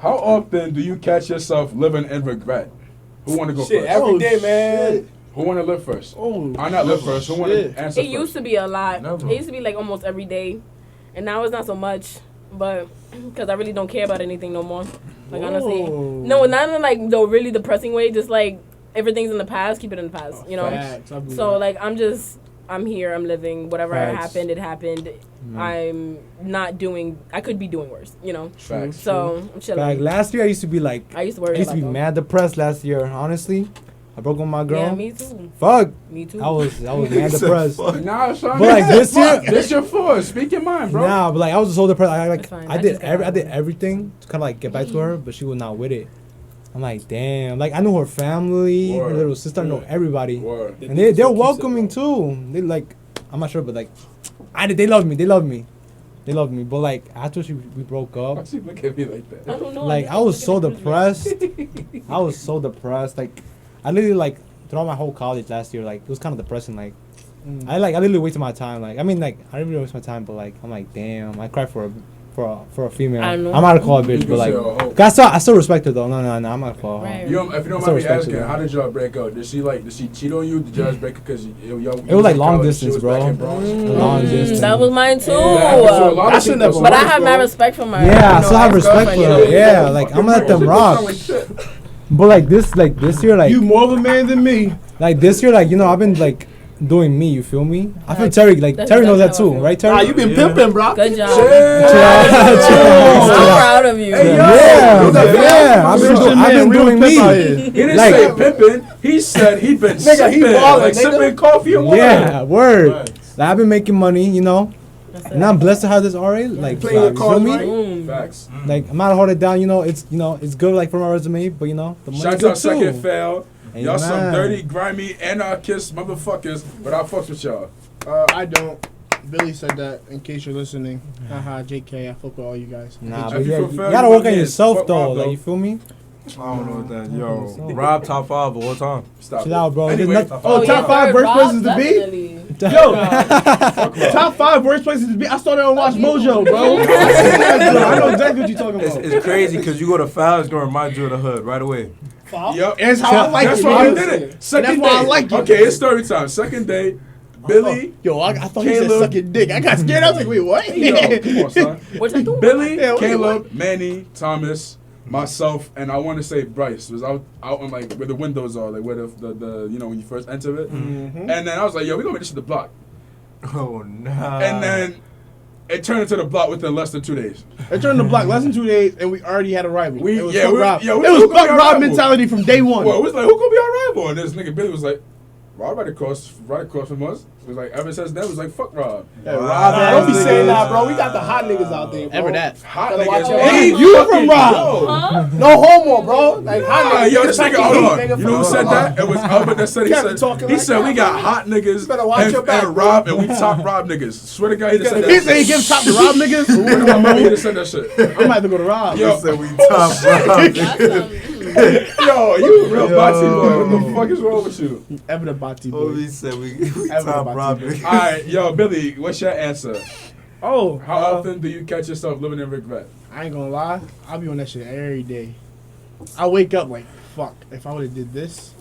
often do you catch yourself living in regret? Who want to go Shit, first? every Oh, day, man. shit. Who want to live first? Oh, I not live first. Who want shit. to answer It first? used to be a lot. Never. It used to be like almost every day, and now it's not so much. But because I really don't care about anything no more. Like honestly, Whoa. no, not in like the really depressing way. Just like everything's in the past, keep it in the past. You know. Facts, I believe So that. like I'm here. I'm living. Whatever Facts. happened, it happened. I'm not doing. I could be doing worse. You know. Facts. So I'm chilling. Like, last year I used to be like, I used to I worry used to about be them. mad depressed last year, honestly. I broke up with my girl. Yeah, me too. Fuck. Me too. I was mad depressed. Nah, son. But like this year, This your fault. Speak your mind, bro. nah, but like I was so depressed. It's fine. I I did just got I did over it. everything to kind of like get back to her, but she was not with it. I'm like, damn. Like I know her family, her Word. little sister, I know everybody, Word. and they're welcoming too. They like, I'm not sure, but like, they love me. They love me. They love me. But like after we broke Why up, she look at me like that? I don't know. like I was so depressed. I was so depressed. Like I literally like throughout my whole college last year, like it was kind of depressing. Like I literally wasted my time. Like I mean, like I didn't really waste my time, but like I'm like, damn, I cried for a female. I know. I'm not gonna call her a bitch, You but can like, say a hoe. 'cause I still respect her though. No, I'm not gonna call her. Right. You don't, if you don't So mind me respectful, asking, though. how did y'all break up? Did she cheat on you? Did you guys break up because It was like long distance, bro. Long distance. That was mine too. I should never But I work, have bro. mad respect for my. Yeah, I you know, still have respect ex-girlfriend, for you her. know. Yeah, like I'm gonna let them rock. But like this year, like You more of a man than me. this year, like you know, I've been like doing me. You feel me? I feel Terry That's Terry knows that exactly how I too, feel. right, Terry? Nah, you been pimping, bro. Good job. Chill I'm out. proud of you. Hey, yo. Yeah. I've been doing me. He didn't Like- say pimping. He said he'd been Nigga, he sipping, ballin', like nigga. sipping coffee and water. Yeah, word. Right. Like, I've been making money, you know. And I'm blessed to have this RA. Like, Playing you your feel cards me? right. Boom. Facts. Like, I'm not holding it down. You know, it's good like for my resume, but you know, the money Shout good out Second too. Fail. Y'all some Amen. dirty, grimy, anarchist motherfuckers, but I fucks with y'all. I don't. Billy said that in case you're listening. Haha, JK, I fuck with all you guys. Nah, If but you yeah, feel you fair, gotta you work fuck on it. yourself Fuck though. Rob, Like, though. you feel me? I don't know what that. So- Yo, Rob top 5 of all time. Stop. Chill out, bro. There's Anyway, nothing- Oh, top 5 worst places to be? Definitely. Top 5 worst places to be. I started on Watch Mojo, bro. I know exactly what you're talking It's, about. it's crazy because you go to foul, it's gonna remind you of the hood right away. foul. Yep. That's how I like That's it. why I nigga. did it. Second That's day. why I like it. Okay, it's story time. Second day, Billy. Yo, I thought he said Caleb. sucking dick. I got scared. I was like, wait, what? Yo, come on, son. What you doing? Billy, Yeah, what you Caleb, Manny, Thomas, myself, and I want to say Bryce was out on like where the windows are, like where the you know when you first enter it. Mhm. And then I was like, yo, we gonna make this to the block. Oh nah. And then it turned into the block within less than 2 days. It turned the block less than 2 days, and we already had a rival. We- it was yeah, fuck we- Rob. yeah, we- it was who gonna fuck be our Rob rival? mentality from day one. Well, it was like, who gonna be our rival? And this nigga Billy was like, Rob right across from us. It was like ever since then it was like fuck Rob. Yeah, Wow. Rob Nah, don't be niggas. saying that, bro. We got the hot niggas out there, bro. Ever that. Hot Gotta watch niggas. your Hey, mouth. You fucking from Rob. yo. Huh? No homo, bro. Like hot Nah, niggas. yo, this nigga, hold on. You know who said that? that? It was Albert that said. He Can't be said, talking he like said that, we got bro. hot niggas You better watch and, your back, and bro. Rob, and we top Rob niggas. Swear to God, he just said that. He said he gives top to Rob niggas. Swear to God, he just said that shit. I might have to go to Rob. Yo. He said we top Rob. That's Yo, you a real Yo. boxy boy. What the fuck is wrong with you? Ever the Bati Oh, boy. he said we Ever top about Rob. to. All right, yo, Billy, what's your answer? Oh, How often do you catch yourself living in regret? I ain't gonna lie. I'll be on that shit every day. I wake up like, fuck. If I would have did this,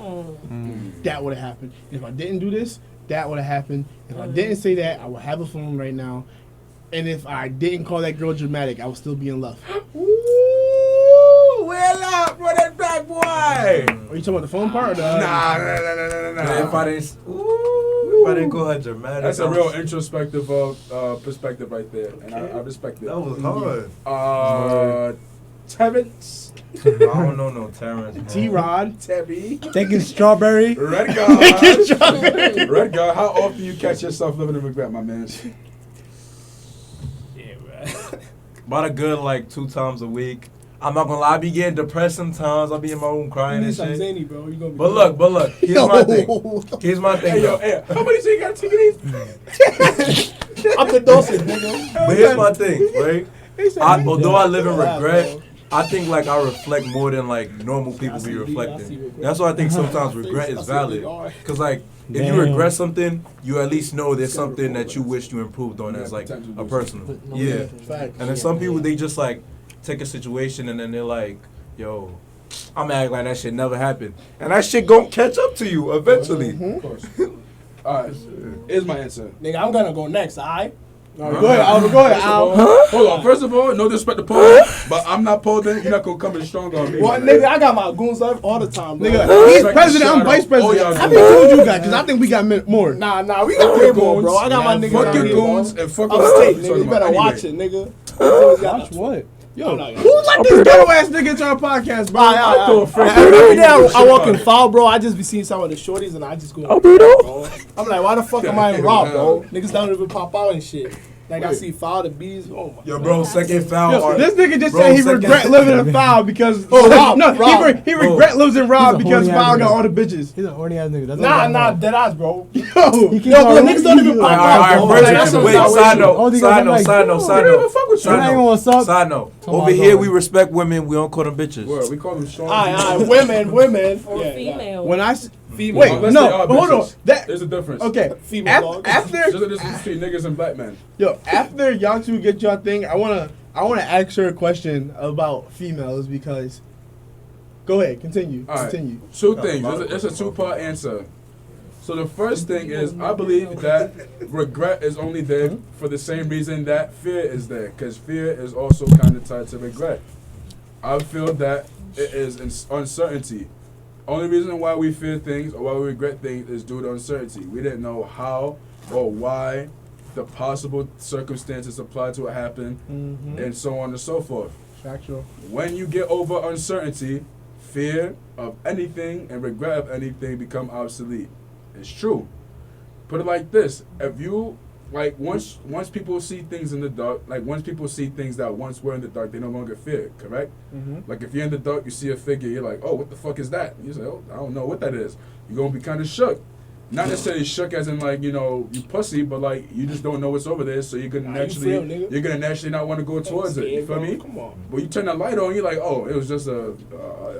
that would have happened. If I didn't do this, that would have happened. If I didn't say that, I would have a phone right now. And if I didn't call that girl dramatic, I would still be in love. Ooh, well up for that black boy. Are you talking about the phone part or the Nah, if I didn't go her dramatic, That's a real introspective perspective right there, and I respect it. That was hard. Terrence, I don't know no Terrence. man. T-Rod? Terry, Taking strawberry. Red God, Red God. How often you catch yourself living in regret, my man? About a good like 2 times a week. I'm not gonna lie, I be getting depressed sometimes. I be in my room crying and shit. zany, bro. You gonna be But look, here's my thing. Here's my thing. Hey yo, though. hey, how many say you got tickets? I'm the dosage, nigga. But here's my thing, right? Although I live in Yeah, regret, bro. I think like I reflect more than like normal people be reflecting. That's why I think sometimes regret is valid. Cause like if you Damn. regret something, you at least know there's something that you wish you improved on as like a personal. Yeah. Facts. And then some people they just like take a situation and then they're like, yo, I'm acting like that shit never happened. And that shit gon' catch up to you eventually. Of course. All right, here's my answer. Nigga, I'm gonna go next, alright? Go Go ahead, Al. Go ahead, First of Al. all, hold on. First of all, no disrespect to Paul, but I'm not Paul. Then you're not gonna come in strong on me. Well, my nigga, I got my goons up all the time, bro. Nigga, Respect he's the president, I'm shout vice out. president. Oh, yeah, How many goons you got? Because I think we got more. Nah, we got way more, bro. I got my niggas Fuck out your here, goons bro. and fuck Upstate, what nigga. You better watch it, nigga. Watch what? Yo, who let this ghetto ass nigga into our podcast, bro? I throw a friend. Every day I walk in foul, bro. I just be seeing some of the shorties and I just go, bro. I'm like, why the fuck am I in rob, bro? Niggas don't even pop out and shit. Like I see foul, the bees. Oh my. Yo, bro, second foul. Yo, this nigga just Bro, said he second- regret living in foul because Rob, no, Rob. he regret lives in Rob He's a because horny foul ass got nigga. all the bitches. He's a horny ass nigga. That's Nah, dead ass, bro. Yo, keeps bro, on- niggas don't even All pop right, out, all bro. right, Like, first, that's wait, some side shit. note, Oh, because side I'm note, like, side note, yo, side we don't even note. fuck with you. When I ain't gonna suck. Side note. Come Over on, here, dog. we respect women. We don't call them bitches. Word, we call them strong. Alright, women. or Yeah, female. When I female. wait, Unless no, they are but hold on. bitches. That There's a difference. okay. Female dog. After There's a difference between niggas and black men. yo, after y'all two get your thing, I wanna ask her a question about females because. Go ahead, continue. All right. Continue. Two things. It's a two-part answer. So the first thing is, I believe that regret is only there for the same reason that fear is there, because fear is also kind of tied to regret. I feel that it is uncertainty. Only reason why we fear things or why we regret things is due to uncertainty. We didn't know how or why the possible circumstances apply to what happened, and so on and so forth. Factual. When you get over uncertainty, fear of anything and regret of anything become obsolete. It's true. Put it like this: if you like once people see things in the dark, like once people see things that once were in the dark, they no longer fear. Correct? Like if you're in the dark, you see a figure, you're like, oh, what the fuck is that? You say, oh, I don't know what that is. You're gonna be kind of shook. Not necessarily shook as in like, you know, you pussy, but like you just don't know what's over there, so you're gonna you're gonna naturally not want to go towards it. You feel me? Come on. But you turn the light on, you're like, oh, it was just a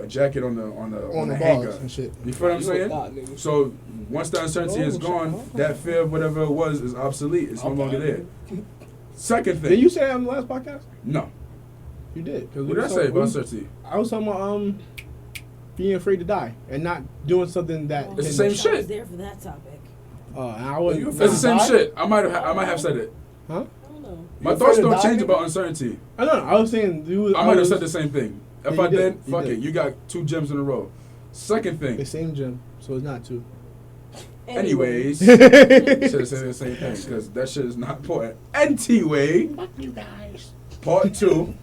jacket on the On the hanger. balls and shit. You feel what I'm saying? So once the uncertainty is gone, that fear of whatever it was is obsolete. It's no longer there. Second thing. Did you say that on the last podcast? No. You did. What did I say about uncertainty? I was talking about being afraid to die and not doing something that. It's the same I shit. was there for that topic. I wouldn't. It's the same shit. I might have said it. Huh? I don't know. My You thoughts afraid to don't die, change nigga? about uncertainty. I don't know. I was saying I might have said the same thing. If Yeah, I you did, did. You fuck did. it. You got 2 gems in a row. Second the thing. same gym, so it's not two. Anyways, should have said the same thing because that shit is not important. Anyway, Fuck you guys. part 2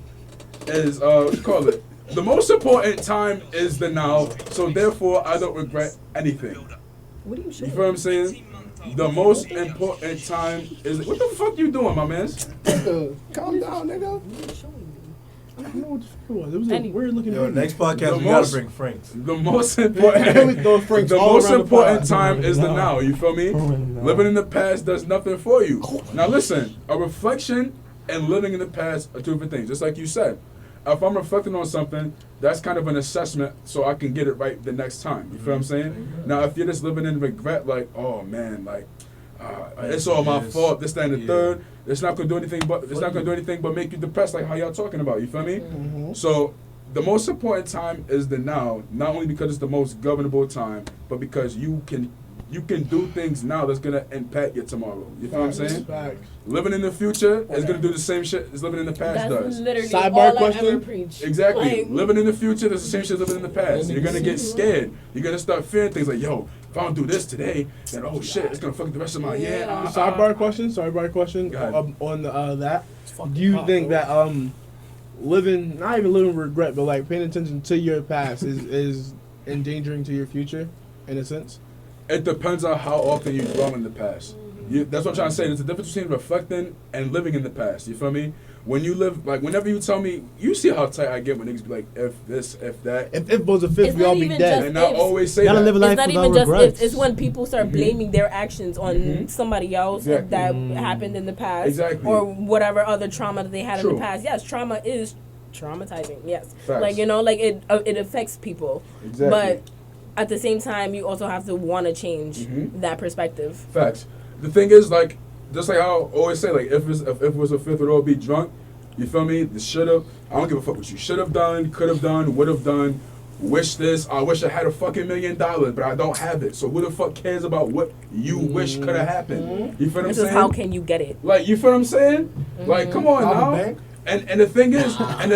is what you call it. The most important time is the now, so therefore I don't regret anything. What are you You showing? feel what I'm saying? The most important time is what the fuck you doing, my man? Calm down, nigga. What are you showing me? I don't know what the fuck it was. It was a Anyway. weird looking. Yo, movie. next podcast The we most- gotta bring Franks. The most We important. throw Franks The all most around the important pod. time is the No. now. You feel me? No. Living in the past does nothing for you. Now listen, a reflection and living in the past are 2 different things. Just like you said, if I'm reflecting on something, that's kind of an assessment, so I can get it right the next time. You feel what I'm saying? Now, if you're just living in regret, like, oh man, like. It's all my fault. This, that, and the third. It's not gonna do anything, but make you depressed, like how y'all talking about. You feel me? Mhm. So the most important time is the now, not only because it's the most governable time, but because you can do things now that's gonna impact your tomorrow. You feel what I'm saying? Facts. Living in the future is gonna do the same shit as living in the past That's does. literally Sidebar all I question? ever preach. Exactly. Like, Living in the future is the same shit as living in the past. You're gonna get scared. You're gonna start fearing things like, yo, if I don't do this today, then oh shit, it's gonna fuck the rest of my year. Yeah. Sidebar question. Sidebar question. Go ahead. On that. Do you think that living, not even living with regret, but like paying attention to your past is endangering to your future, in a sense? It depends on how often you dwell in the past. That's what I'm trying to say. There's a difference between reflecting and living in the past. You feel me? When you live, like, whenever you tell me, you see how tight I get when niggas be like, if this, if that. If was a fifth, It's we not all be even dead. just- And I ifs. always say You gotta that. live a life it's not without even just regrets. ifs. It's when people start blaming their actions on somebody else Exactly. that happened in the past, Exactly. or whatever other trauma that they had in True. the past. Yes, trauma is traumatizing. Yes, Facts. like like it affects people. Exactly. But at the same time, you also have to want to change Mhm. that perspective. Facts. The thing is, like, just like how I always say, like, if it was a fifth, we'd all be drunk. You feel me? The should have. I don't give a fuck what you should have done, could have done, would have done. Wish this. I wish I had a fucking $1 million, but I don't have it. So who the fuck cares about what you wish could have happened? You feel what I'm This is saying? how can you get it? Like, you feel what I'm saying? Like, come on Rob a now. bank? And the thing is, like,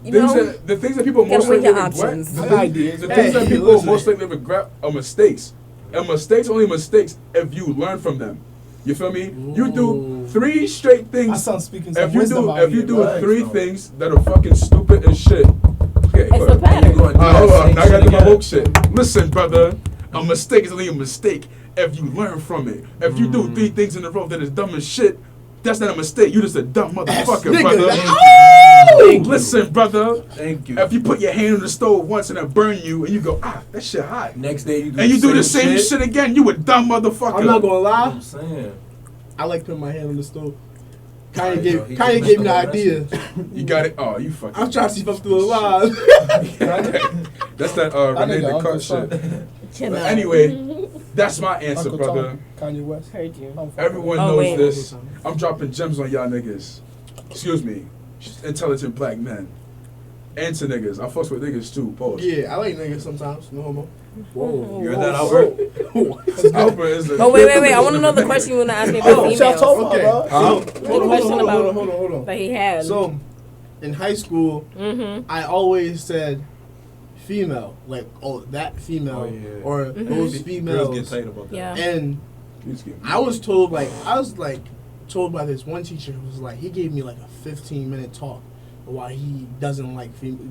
You things know, that the things that people gotta most weigh likely your regret, options. the My things, ideas. the things that Hey, people listen. most likely regret are mistakes. And mistakes only mistakes if you learn from them. You feel me? You do 3 straight My things. son's speaking some If you wisdom do out here, do bro. 3 things that are fucking stupid as shit. Okay, it's go a ahead. pattern. Go and do Hold that on, same now I gotta shit do my again. woke shit. Listen, brother, a mistake is only a mistake if you learn from it. If you do 3 things in a row that is dumb as shit, that's not a mistake. You just a dumb motherfucker, nigga, brother. that- Listen, brother. Thank you. If you put your hand on the stove once and it burn you, and you go, that shit hot, Next day you do and you do the same shit again, you a dumb motherfucker. I'm not gonna You know what lie. I'm saying. I like putting my hand on the stove. Alright, Kanye yo, he gave just me the messed up idea. You got it. Oh, you fucking. I'm trying to see if I'm still alive. That's that That Renee nigga the Uncle cut Son. shit. But anyway, that's my answer, Uncle brother. Tom, Kanye West. Heard you. Everyone Oh, knows wait. this. I'm dropping gems on y'all niggas. Excuse me, intelligent black men. And to niggas. I fucks with niggas too. Pause. Yeah, I like niggas sometimes. No homo. Whoa, you heard that, Albert? Albert is a- Oh wait! I want to know the question you want to ask me about What y'all females. talking Okay. about, bro? Huh? Hold on. That he had. So, in high school, I always said female, like, oh, that female, Oh, yeah. or those Girls get females. tight about that. Yeah. And Please give me- I was told by this one teacher who was like, he gave me like a 15-minute talk of why he doesn't like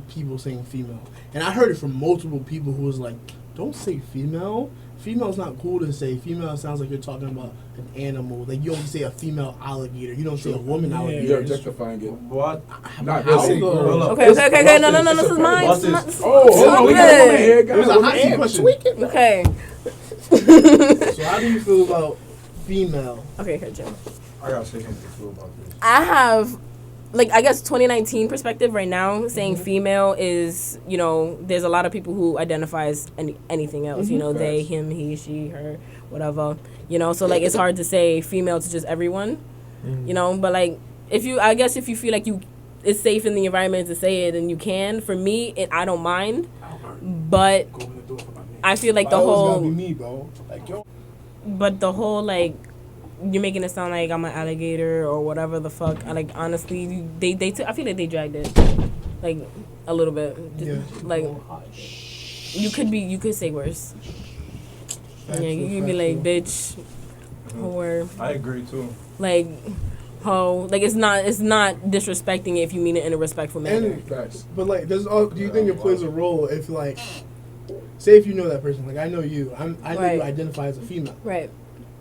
people saying female. And I heard it from multiple people who was like, don't say female. Female's not cool to say. Female sounds like you're talking about an animal. Like, you only say a female alligator. You don't say a woman alligator. You're objectifying it. What? Not How really. though? Hold up. Okay. No. This is mine. What's This is this? mine. This is Oh, hold on. We got a woman good. here. It was a hot seat question. Okay. So how do you feel about female? Okay, here, Jim. I gotta say something too about this. I have, like, I guess 2019 perspective right now, saying female is, there's a lot of people who identify as anything else. They, Facts. him, he, she, her, whatever. So, like, it's hard to say female to just everyone. But, like, if you feel like you it's safe in the environment to say it, and you can. For me, I don't mind, but I feel like the Why always gotta whole, be me, bro. Like, yo. but the whole like, you're making it sound like I'm an alligator or whatever the fuck. I, like honestly, I feel like they dragged it, like a little bit. Yeah. Like you could say worse. Yeah, you could be like bitch, or I agree too. like ho. Like it's not disrespecting it if you mean it in a respectful manner. And, but like, do you think it plays a role if like, say if you know that person, like I know you, I know Right. you identify as a female. Right.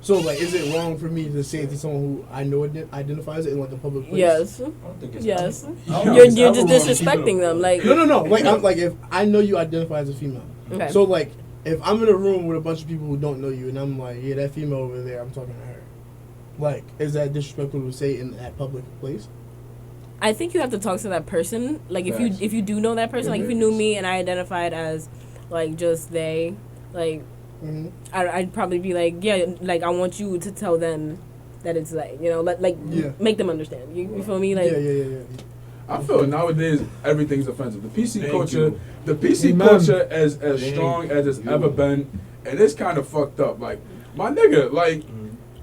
So like, is it wrong for me to say it to someone who I know identifies it in like a public place? Yes. I don't think it's Yes. Yeah. You're It's just never wrong to keep it disrespecting a- them. Like No. Like I'm like if I know you identify as a female. okay. So like, if I'm in a room with a bunch of people who don't know you, and I'm like, yeah, that female over there, I'm talking to her. Like, is that disrespectful to say in that public place? I think you have to talk to that person. Like if Facts. you do know that person, like if you knew me and I identified as like just they, like Mm-hmm. I'd probably be like, yeah, like I want you to tell them that it's like, you know, like Yeah. make them understand. You feel me? Like Yeah. I feel nowadays everything's offensive. The PC Thank culture, you. the PC Amen. culture as Thank strong as it's you. ever been, and it's kind of fucked up. Like my nigga, like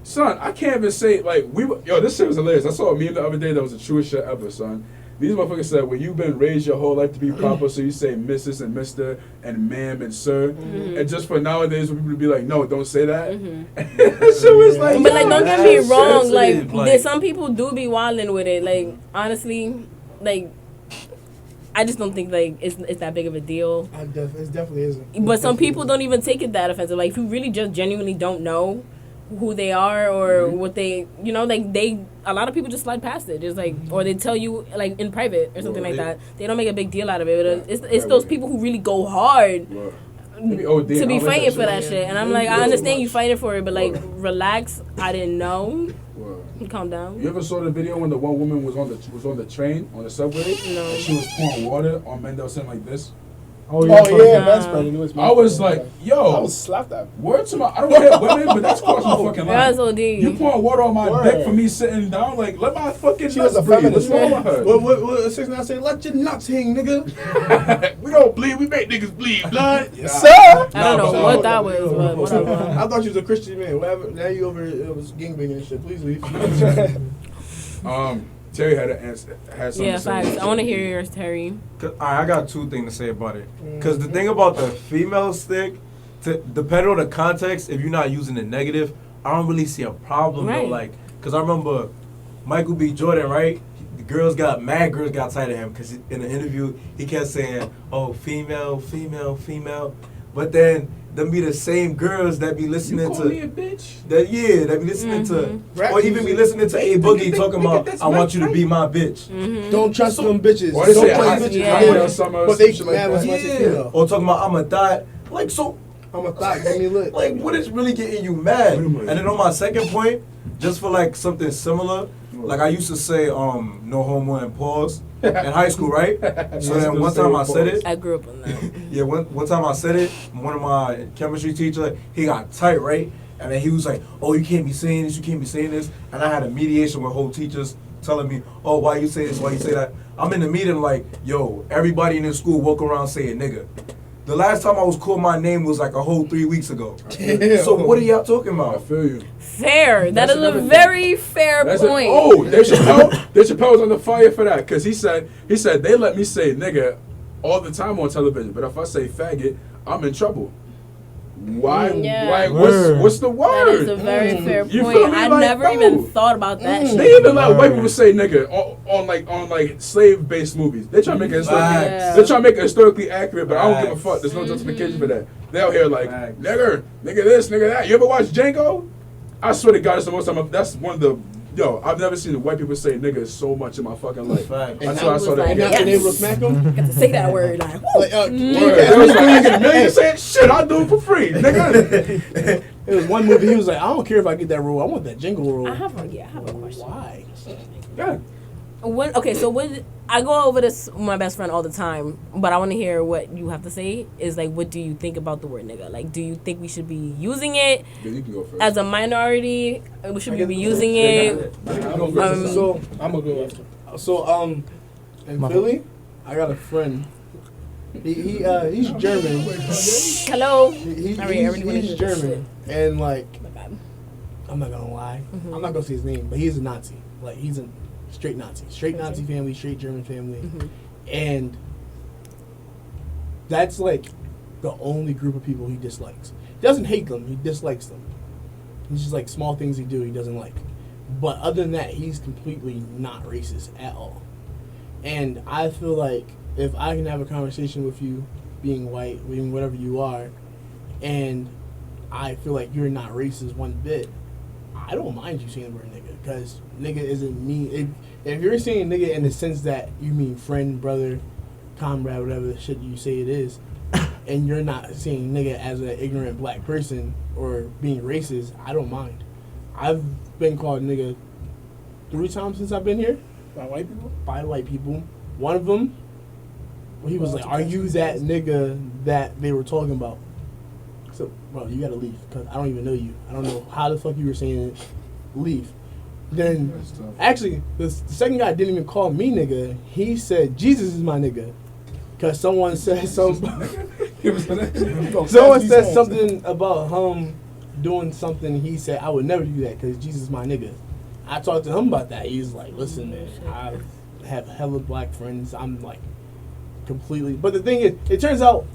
son, I can't even say like this shit was hilarious. I saw a meme the other day that was the truest shit ever, son. These motherfuckers said when you've been raised your whole life to be proper, so you say Mrs. and Mr. and ma'am and sir, and just for nowadays for people to be like, no, don't say that. That shit was like, but like yo, don't get me that's wrong, like sensitive, like- there's some people do be wilding with it. Like honestly, like I just don't think like it's that big of a deal. It definitely isn't. But some people don't even take it that offensive. Like if you really just genuinely don't know who they are or what they, you know, like a lot of people just slide past it. Just like, or they tell you like in private or something like that. They don't make a big deal out of it. But it's those people who really go hard to be fighting for that shit. And I'm like, I understand you fighting for it, but like relax. I didn't know. Calm down. You ever saw the video when the one woman was on the train on the subway? No. And she was pouring water on men that was saying like this. Oh yeah, that's funny. I was like, yo, I was slapped at. word to my, I don't hit women, but that's crossing the fucking line. That's OD. You pouring water on my Word. dick for me sitting down? Like, let my fucking She was nuts a breathe. feminist. What's wrong with her? What 6ix9ine say? Let your nuts hang, nigga. We don't bleed. We make niggas bleed blood. Sir. I don't Nah, know but- what that was, but whatever. I thought you was a Christian man. Whatever. Now you over it was gangbanging and shit. Please leave. Terry had an answer. Had something Yeah, to say. facts. I want to hear yours, Terry. I got two things to say about it. Because the thing about the female stick, depending on the context, if you're not using the negative, I don't really see a problem though. Right. Like, because I remember Michael B. Jordan, right? The girls got tired of him because in the interview he kept saying, "Oh, female, female, female," but then them be the same girls that be listening You call to me a bitch? that be listening to, Rap or even be music. listening to A Boogie talking about, that's "I want you to right. be my bitch," Don't trust them bitches. Why they Don't say play hot, bitches. yeah. hot girl summer, But they shit like mad that. when somebody say female. or talking about, "I'm a thot." Like, so I'm a thought. Get me lit. like, what is really getting you mad? And then on my second point, just for like something similar, like I used to say, no homo and pause in high school, right? So then one time I said it. I grew up on that. Yeah, one time I said it. One of my chemistry teacher, he got tight, right? And then he was like, "Oh, you can't be saying this. You can't be saying this." And I had a mediation with whole teachers telling me, "Oh, why you say this? Why you say that?" I'm in the meeting like, "Yo, everybody in this school walk around saying nigga." The last time I was called my name was like a whole 3 weeks ago. So what are y'all talking I about? feel you. Fair. That That's is a another thing. very fair That's point. Dave Chappelle was on the fire for that because he said they let me say nigga all the time on television, but if I say faggot, I'm in trouble. Why? Yeah. Why? Word. What's the That is a word? very fair You point. feel me? I Like, never no. even thought about that shit. They even let white people say nigga on like slave based movies. They try to make it historically. Facts. They try to make it historically accurate, but I don't give a Facts. fuck. There's no justification for that. They out here like Facts. nigga this, nigga that. You ever watch Django? I swear to God, that's the most time. That's one of the. Yo, I've never seen the white people say nigga so much in my fucking life. Facts. Until I saw that. And not Yes. been able to smack them. Got to say that word. Like, woo. Like, Word. They was like, I get a million saying shit. I'll do it for free, nigga. It was one movie. He was like, I don't care if I get that role. I want that jingle role. I have a question. Why? Yeah. When I go over this with my best friend all the time, but I want to hear what you have to say. Is like, what do you think about the word nigga? Like, do you think we should be using it Yeah, you can go first. as a minority? Should we be using Yeah, it? go first. So I'm gonna go after. So In My- Philly, I got a friend. He's German. Hello. He's Everybody wanna hear this German, and like shit. My bad. I'm not gonna lie, Mhm. I'm not gonna say his name, but he's a Nazi. Like he's a straight Nazi, Nazi family, straight German family, Mhm. and that's like the only group of people he dislikes. He doesn't hate them, he dislikes them. It's just like small things he do he doesn't like. But other than that, he's completely not racist at all. And I feel like if I can have a conversation with you, being white, being whatever you are, and I feel like you're not racist one bit, I don't mind you saying the word nigga, because nigga isn't mean. If you're saying nigga in the sense that you mean friend, brother, comrade, whatever the shit you say it is, and you're not saying nigga as an ignorant black person or being racist, I don't mind. I've been called nigga 3 times since I've been here By white people? by white people. One of them, he was like, "Are you that nigga that they were talking about?" So, bro, you gotta leave because I don't even know you. I don't know how the fuck you were saying it. Leave. Then, That's tough. actually, the second guy didn't even call me nigga. He said Jesus is my nigga because someone said someone said something about him doing something. He said I would never do that because Jesus is my nigga. I talked to him about that. He's like, "Listen, man, I have hella black friends. I'm like completely." But the thing is, it turns out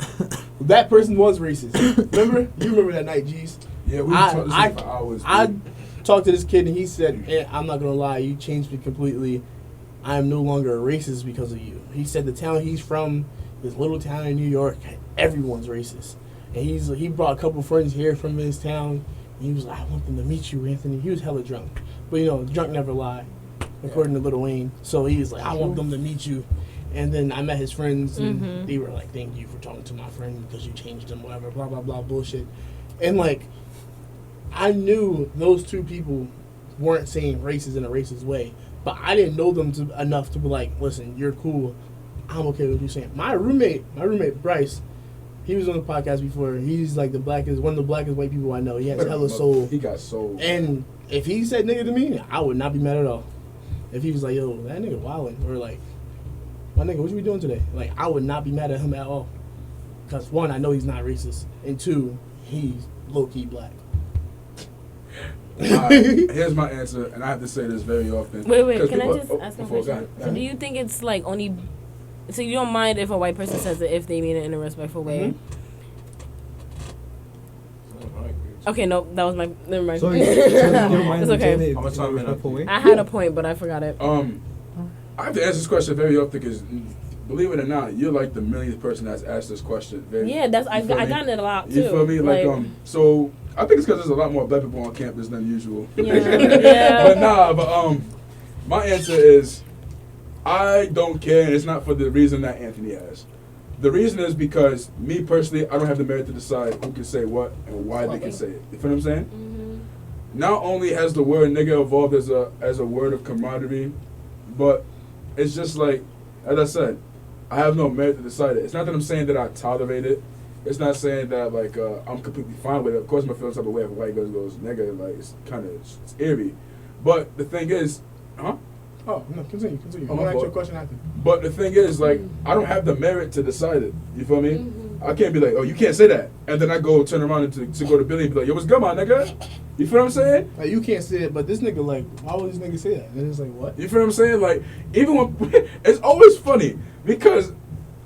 that person was racist. Remember? You remember that night, G's? Yeah, we I- talked this I- shit for hours. I dude. talked to this kid and he said, "I'm not gonna lie, you changed me completely. I am no longer a racist because of you." He said the town he's from, this little town in New York, everyone's racist. And he brought a couple friends here from his town. And he was like, "I want them to meet you, Anthony." He was hella drunk, but you know, drunk never lie, according to Lil Wayne. So he was like, "I want them to meet you." And then I met his friends, and they were like, "Thank you for talking to my friend because you changed him, whatever, blah blah blah bullshit." And like, I knew those two people weren't saying racist in a racist way, but I didn't know them enough to be like, "Listen, you're cool. I'm okay with you saying." My roommate Bryce, he was on the podcast before. He's like one of the blackest white people I know. He has hella soul. He got soul. And if he said nigga to me, I would not be mad at all. If he was like, "Yo, that nigga wildin'," or like, "My nigga, what you be doing today?" Like, I would not be mad at him at all. Because one, I know he's not racist, and two, he's low key black. Here's my answer, and I have to say this very often. Wait, 'Cause can I people- just ask a before, go question? ahead. So do you think it's like only, so you don't mind if a white person says it if they mean it in a respectful way? Okay, no, that was my, never mind. So you don't mind It's okay. saying it How much in a time in respectful way? I had a point, but I forgot it. I have to answer this question very often because, believe it or not, you're like the millionth person that's asked this question. Yeah, that's I You feel me? gotten it a lot too. You feel me? So I think it's because there's a lot more black people on campus than usual. Yeah. But nah, my answer is I don't care, and it's not for the reason that Anthony has. The reason is because me personally, I don't have the merit to decide who can say what and why they can say it. You feel what I'm saying? Not only has the word nigga evolved as a word of camaraderie, but it's just like, as I said, I have no merit to decide it. It's not that I'm saying that I tolerate it. It's not saying that like I'm completely fine with it. Of course, my feelings type of way if a white girl goes nigga, like it's kind of it's eerie. But the thing is, huh? Oh, no, continue. Oh, I'm my going to ask you a fault. question after. But the thing is, like, I don't have the merit to decide it. You feel me? I can't be like, oh, you can't say that. And then I go turn around to go to Billy and be like, yo, what's good, my nigga? You feel what I'm saying? Like, you can't say it, but this nigga, like, why would this nigga say that? And it's like, what? You feel what I'm saying? Like, even when, it's always funny because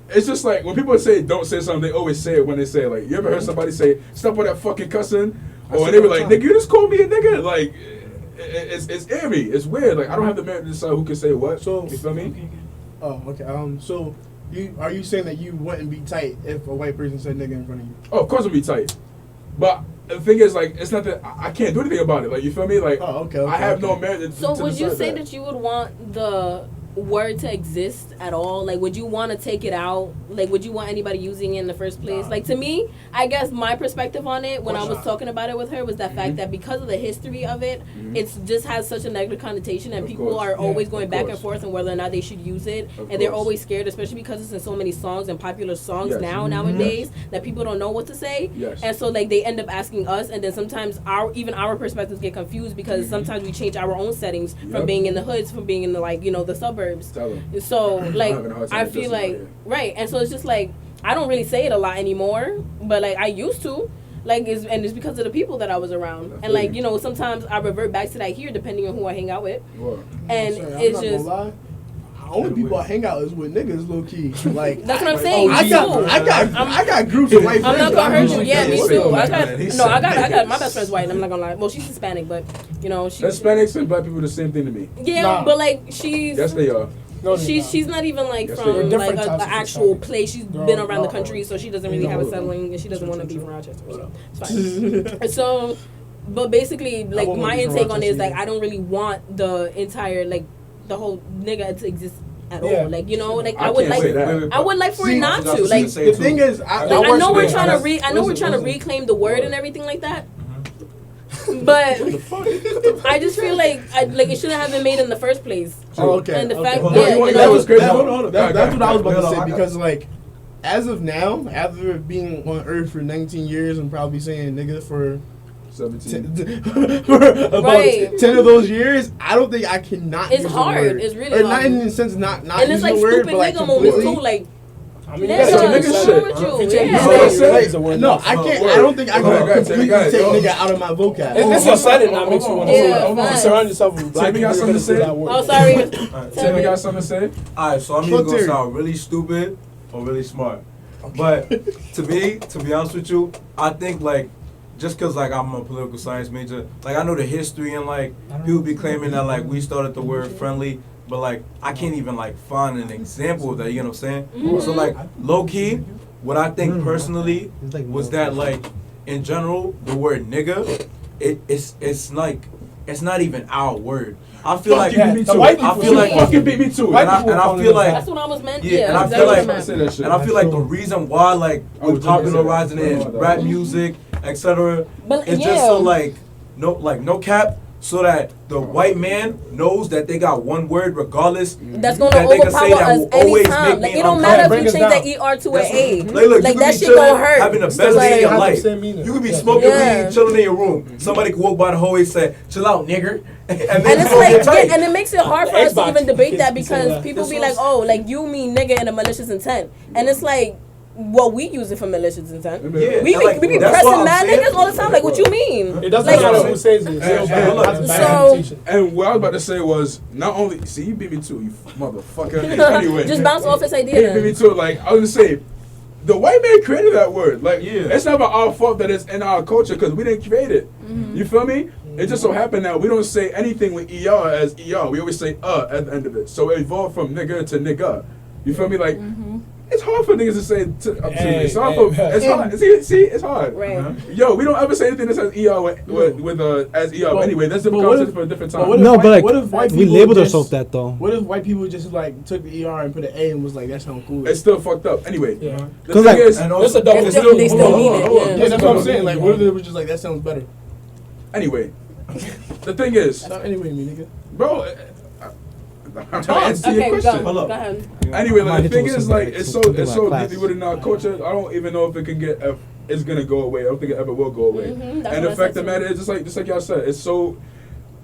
it's just like when people say don't say something, they always say it when they say it. Like, you ever heard somebody say, stop with that fucking cussing? Or they were like, nigga, you just called me a nigga? Like, it's eerie. It's weird. Like, I don't have the merit to decide who can say what. So, you feel me? Oh, okay. So, are you saying that you wouldn't be tight if a white person said nigga in front of you? Oh, of course I'll be tight. But the thing is, like, it's not that I can't do anything about it. Like, you feel me? Like, Oh, okay. I have no merit to So to would you decide say that you would want the word to exist at all? Like, would you want to take it out? Like, would you want anybody using it in the first place? Nah. Like, to me, I guess my perspective on it when I was Nah. talking about it with her was the fact that because of the history of it, it's just has such a negative connotation, and Of people course. are always Yeah, going of back and course. forth on whether or not they should use it, Of and they're course. always scared, especially because it's in so many songs and popular songs Yes. nowadays that people don't know what to say, Yes. and so like they end up asking us, and then sometimes our perspectives get confused because sometimes we change our own settings from Yep. being in the hoods, from being in the the suburbs. verbs. Tell him. So like having a hard time I with feel this like one, right, and so it's just like I don't really say it a lot anymore, but like I used to. Like it's because of the people that I was around, and like you know sometimes I revert back to that here depending on who I hang out with, and it's just only people I hang out is with niggas, low key. Like that's what I'm saying. I got groups of white friends. I'm not gonna hurt you. Yeah, me too. I Man, got my best friend's white. I'm not gonna lie. Well, she's Hispanic, but you know she's Hispanics and black people are the same thing to me. yeah, Nah. but like she's Yes, they are. No, they're not. she's not even like Yes, from they are. like Different an types of actual Hispanics. place. She's They're been all- around the no. country, so she doesn't really have a No. settling, and she doesn't want to be from Rochester. So it's fine. So, but basically, like won't my be from intake on it is Rochester like I don't really want the entire like the whole nigga to exist at Yeah. all. Like you know, like I I would can't like say that. I would like for See, it not I was to just like. gonna say The too. thing is, Like, I know we're trying to I know we're trying to Listen. reclaim the word and everything like that. But I just feel like it shouldn't have been made in the first place. Oh, okay. And the okay. fact Hold that, on, you that know, was crazy. Hold on. That's what I was about to Hold say on, because like, as of now, after being on Earth for 19 years and probably saying nigga for 17. for about Right. 10 of those years, I don't think I cannot. It's use the hard. word. It's really or not hard. in the sense not and it's using like the word, stupid but like nigga moments completely. too. Like, I mean, nigga, some nigga what's shit. wrong with you? You know what I'm Yeah. saying? No, I can't. I don't think I Go ahead, can completely go take ahead. nigga out of my vocab. It's your son and that makes you want to Yeah, say that. fine. You surround yourself with black Timmy got people, you're something gonna to say say? that word. Oh, sorry. Timmy got something to say? Alright, so I'm either gonna sound really stupid or really smart. But to me, to be honest with you, I think like just cause like I'm a political science major, like I know the history and like people be claiming that like we started the word friendly, but like I can't even like find an example of that, you know what I'm saying? So like low key, what I think personally was that like in general the word nigga, it's like it's not even our word. I feel like yeah, beat me the too. white I people feel like fucking beat me too. White And I people feel like That's what I was meant. Yeah, Yeah, and I exactly feel like- what I say meant. that shit. and I feel like the reason why like Oh, we're just say that. popularizing it Oh, in no. rap music, etc. But It's yeah. just so like no cap, so that the white man knows that they got one word regardless. That's gonna that they can say overpower that us will always anytime. make Like me it don't uncomfortable. matter if Bring you us change down. that ER to an A. Like, look, Like you that could be shit gonna chilling, hurt. having the best Still day of your have the life. same meaning. You could be Yeah. smoking Yeah. weed, chilling in your room. Somebody could walk by the hallway and say, "Chill out, nigger," and then And you it's gonna like, get tight. yeah, and it makes it hard for us to Xbox even debate kids that can say because that. people That's be what like, oh, like you mean nigga in a malicious intent, and it's like, well, we use it for malicious intent. Yeah, We and, like, be that's pressing what I'm mad saying. niggas all the time. Like, what you mean? It doesn't Like, matter who says it. It's still And- bad. and look, That's bad so- reputation. And what I was about to say was not only see you beat me too, you motherfucker. Anyway, Just bounce off this idea. He beat me Then. too. Like I was gonna say, the white man created that word. Like Yeah. it's never our fault that it's in our culture because we didn't create it. You feel me? It just so happened that we don't say anything with er as er. We always say at the end of it. So it evolved from nigga to nigga. You feel me? Like. It's hard for niggas to say. It's hard. It's hard. See, it's hard. Right. Yo, we don't ever say anything that says er with as er. But- Anyway, that's a but what conversation if- for a different but time. what if No, white- but like what if white we people labeled just- ourselves that though. What if white people just like took the ER and put an A and was like, that sounds cool? It's still fucked up. Anyway, Yeah. the 'Cause, thing like- is, And That's a double. They still mean it, Yeah, that's what I'm saying. Like, what if they they were just like, that sounds better? anyway, the thing is, Stop anyway, me nigga. bro. I'm trying to answer your Okay, question. go ahead. Anyway, I might like, the hit thing you with is, something like, like it's something so like class. deeply within our culture. I don't even know if it can get, it's gonna go away. I don't think it ever will go away. Mhm, that's And what the I fact said of the too. matter is, just like y'all said,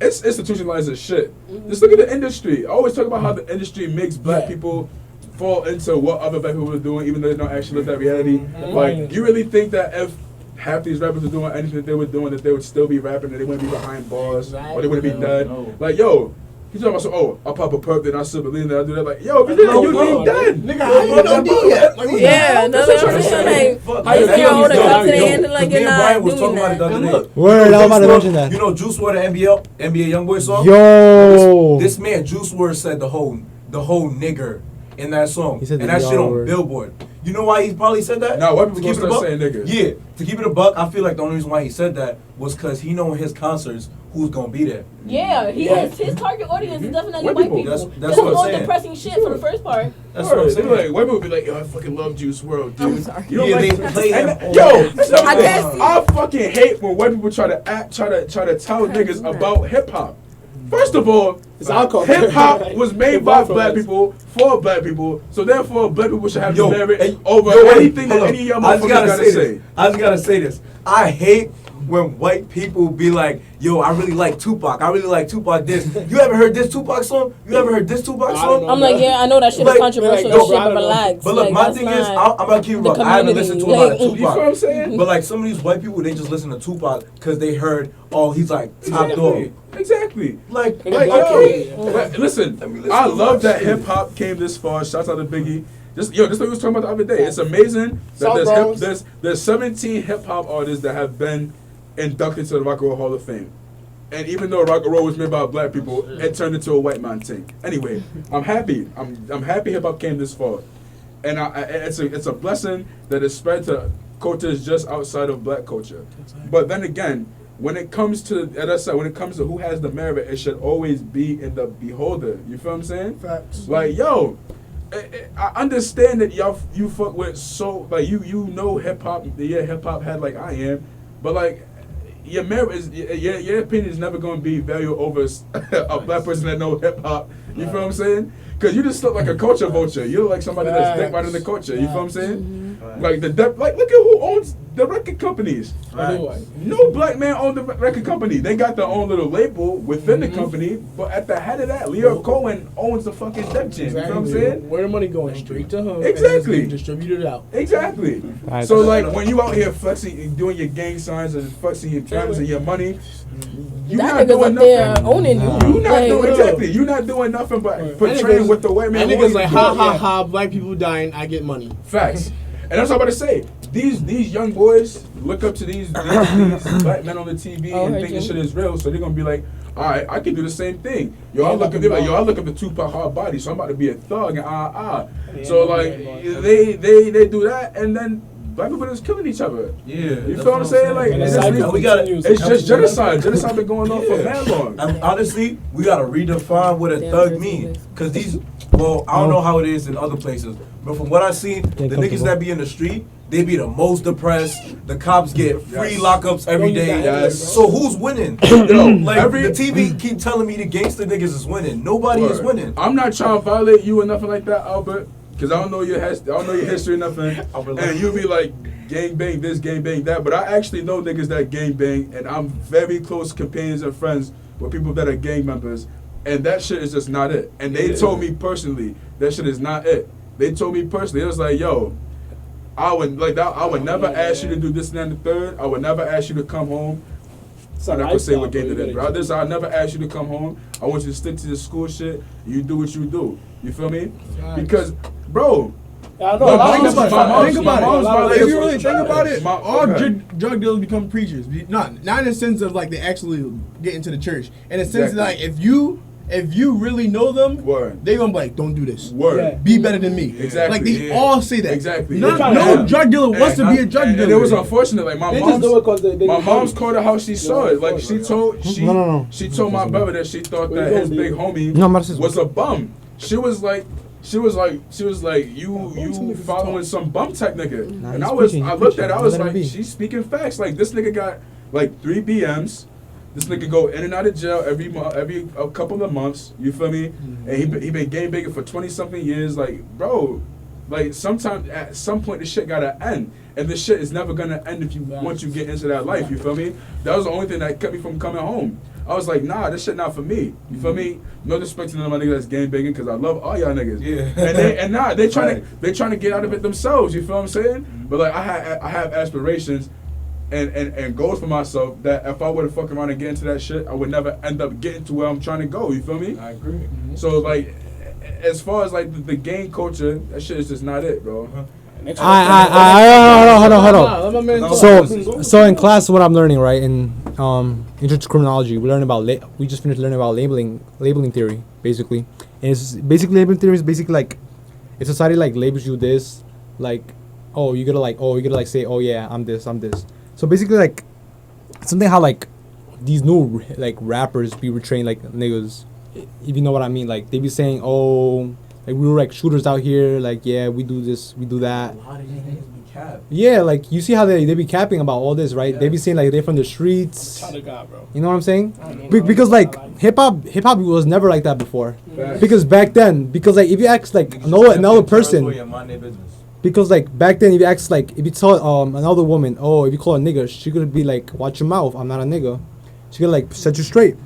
it's institutionalized as shit. Just look at the industry. I always talk about how the industry makes black people fall into what other black people are doing, even though they don't actually live that reality. Like, you really think that if half these rappers were doing anything that they were doing, that they would still be rapping, and they wouldn't be behind bars, or they wouldn't be dead? Like, yo. He's talking about so, oh, I'll pop a perk, then I'll still believe that I'll do that. Like, yo, if you did it, you'd be dead. Nigga, how you know D yet? Like, what the Yeah, hell? no, That's what I'm that's trying what to I'm Fuck, saying. It's yo, your older yo, cup to the yo, end, like me you're and not Brian was doing talking about it the that. other day. Look, Word, I was about to mention that. You know Juice WRLD, the NBA YoungBoy song? Yo. This man, Juice WRLD, said the whole nigger in that song. He said and the that shit on word. Billboard. You know why he probably said that? Nah, white people To keep gonna it a start buck? saying nigga. Yeah, to keep it a buck, I feel like the only reason why he said that was because he know in his concerts who's gonna be there. Yeah, his target audience is definitely White white people. people. That's That's what I'm all saying. depressing shit for the first part. That's what I'm They saying. be like, white people be like, yo, I fucking love Juice WRLD, dude. I'm sorry. You don't Yeah, like they play him and, all yo, the I can't see. I fucking hate when white people try to tell niggas do that. about hip hop. First of all, It's our culture. hip hop was made It by evolved from black us. people for black people, so therefore black people should have Yo, the merit hey, over yo, wait, anything that hold any of up. y'all I just motherfuckers gotta gotta say say. this. I just gotta say this. I hate when white people be like, yo, I really like Tupac. I really like Tupac this. You ever heard this Tupac song? You ever heard this Tupac song? I'm like, yeah, I know that shit Like- is controversial like, and shit, I but don't know. relax. But look, like, my that's thing is, not I'm gonna keep it the real. I haven't community. listened to a lot of Like- You feel what I'm Tupac. saying? But like some of these white people, they just listen to Tupac because they heard, oh, he's like top dog. Exactly. Like, Like, okay. yo, like, listen, Let me listen I to love my that shit. hip hop came this far. Shouts out to Biggie. Just this thing we was talking about the other day. It's amazing that South there's 17 hip hop artists that have been inducted to the Rock and Roll Hall of Fame. And even though rock and roll was made by black people, it turned into a white man thing. Anyway, I'm happy. I'm happy hip hop came this far, and it's a blessing that it spread to cultures just outside of black culture. But then again, when it comes to, as I said, when it comes to who has the merit, it should always be in the beholder. You feel what I'm saying? Facts. Like, yo, I understand that you fuck with you know hip hop. Yeah, hip hop had like I am, but like your merit is your opinion is never going to be valued over a black person that know hip hop. You feel what I'm saying? Because you just look like a culture vulture. You look like somebody that's dick right in the culture. You feel what I'm saying? Like look at who owns the record companies. No black man owns the record company. They got their own little label within the company, but at the head of that, Leo Cohen owns the fucking Def Jam. You know what I'm saying? Where the money going? Straight to him. Exactly. And distributed out. Exactly. Right. So like when you out here flexing and doing your gang signs and flexing your drums and your money, you That not nigga's doing up there nothing. owning you. You not Like, doing exactly. You not doing nothing but portraying what the white man And niggas wants like, you to ha do. ha ha, black people dying, I get money. Facts. And that's what I'm about to say. These young boys look up to these black men on the TV Oh, and heard think you. this shit is real, so they're gonna be like, all right, I can do the same thing. Yo, I look up the Tupac hard body, so I'm about to be a thug and So like they do that, and then black people just killing each other. Yeah. You feel what I'm saying? Like And it's the just- cycle we gotta- continues. it's just genocide. Genocide been going on for Yeah. mad long. And honestly, we gotta redefine what a Damn, thug that's means. nice. Cause these, well, I don't know how it is in other places, but from what I see, the niggas comfortable. that be in the street, they be the most depressed. The cops get free Yes. lockups every Don't get day. that Yes. So who's winning? Yo, Like every the TV keep telling me the gangster niggas is winning. Nobody is Word. winning. I'm not trying to violate you or nothing like that, Albert, because I don't know your history or nothing. And you be like gang bang this, gang bang that, but I actually know niggas that gang bang, and I'm very close companions and friends with people that are gang members, and that shit is just not it. And they told me personally that shit is not it. They told me personally, it was like, yo, I would never ask you to do this and that and the third. I would never ask you to come home. I'm not gonna say what game it is, bro. I'll never ask you to come home. I want you to stick to the school shit. You do what you do. You feel me? Because, bro, I My mom's- think my mom's- about my mom's it. violated If you really social think about it, My- all okay. drug dealers become preachers. Not in the sense of like they actually get into the church. In the sense Exactly. that like if you really know them, Word. they gonna be like, don't do this. Word. Yeah. Be better than me. Exactly. Like they Yeah. all say that. Exactly. No, They tryna no have- drug dealer wants to be a drug and dealer. it was unfortunate. Like my They just do it 'cause they my get mom's money. called it how she saw it. Like she told No. she told my brother that she thought Where that you his going, big dude? homie No, I'm about to say was a bum. She was like, you niggas following talk. some bum type nigga. Nah, And he's I preaching, looked at it, I was let him like, be. she's speaking facts. Like this nigga got like 3 BMs. This nigga go in and out of jail every a couple of months. You feel me? And he been game banging for 20 something years. Like, bro, like sometimes at some point this shit gotta end, and this shit is never gonna end if you once you get into that life. You feel me? That was the only thing that kept me from coming home. I was like, nah, this shit not for me. You feel me? No disrespect to none of my niggas that's game banging, because I love all y'all niggas. Yeah. And they trying to get out of it themselves. You feel what I'm saying? But like I have aspirations and goals for myself that if I would have fucked around and get into that shit, I would never end up getting to where I'm trying to go. You feel me? I agree. So like, as far as like the gang culture, that shit is just not it, bro. Hold on. Let my man talk. So in class, what I'm learning, right, in intro to criminology, we learn about we just finished learning about labeling theory, basically. And it's basically labeling theory is basically like, if society like labels you this, like, you gotta say, oh yeah, I'm this. So basically like, something how like these new like rappers be portraying like niggas, if you know what I mean. Like they be saying, like we were like shooters out here, like yeah, we do this, we do that. A lot of these niggas be capped. Yeah, like you see how they be capping about all this, right? They be saying like they're from the streets. Child of God, bro. You know what I'm saying? I don't know. Because like hip hop was never like that before. Facts. Because back then, because like if you ask like another person, Mind their business. Because like back then, if you ask like if you tell another woman, oh, if you call her a nigga, she could be like, watch your mouth, I'm not a nigga. She could like set you straight.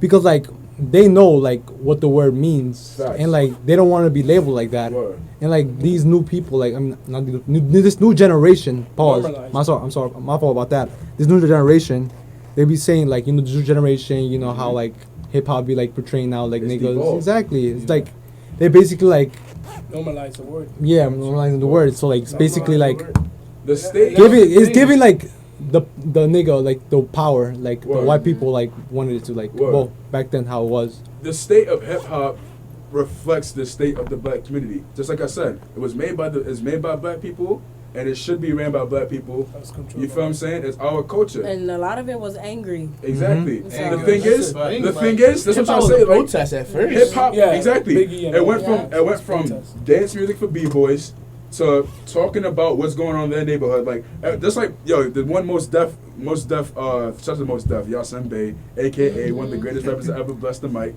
Because like they know like what the word means, Facts. and like they don't want to be labeled like that. Word. And like these new people, like I'm not this new generation. Pause. Normalize. I'm sorry. My fault about that. This new generation, they be saying like, you know, this new generation, you know how like hip hop be like portraying now like It's niggas. devolved. Exactly. It's like they basically like Normalize the word. normalizing the word. So like it's basically like The state. it's giving like the nigga like the power like the Word. white people like wanted it to like Word. well back then how it was. The state of hip hop reflects the state of the black community. Just like I said, it's made by black people, and it should be ran by black people. You feel what I'm saying? It's our culture. And a lot of it was angry. Exactly. Mhm. And the So- thing is, that's what I'm trying to say. Like, protest at first. hip hop, Yeah, exactly. Biggie and It went all from that. it went from Protest. dance music for b-boys to talking about what's going on in their neighborhood. Like just like the one most deaf such as most deaf Yasin Bey, aka one of the greatest rappers to ever bless the mic.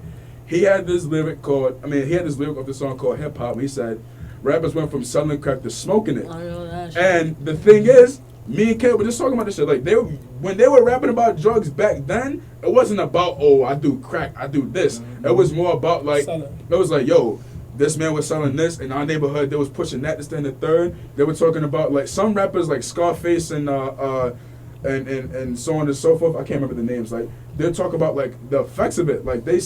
He had this lyric of the song called Hip Hop. He said, rappers went from selling crack to smoking it. I know that shit. And the thing is, me and Kay were just talking about this shit. Like when they were rapping about drugs back then, it wasn't about, oh, I do crack, I do this. It was more about like, Selling. it was like, yo, this man was selling this in our neighborhood. They was pushing that, this, and the third. They were talking about like some rappers like Scarface and so on and so forth. I can't remember the names. Like they'll talk about like the effects of it. Like they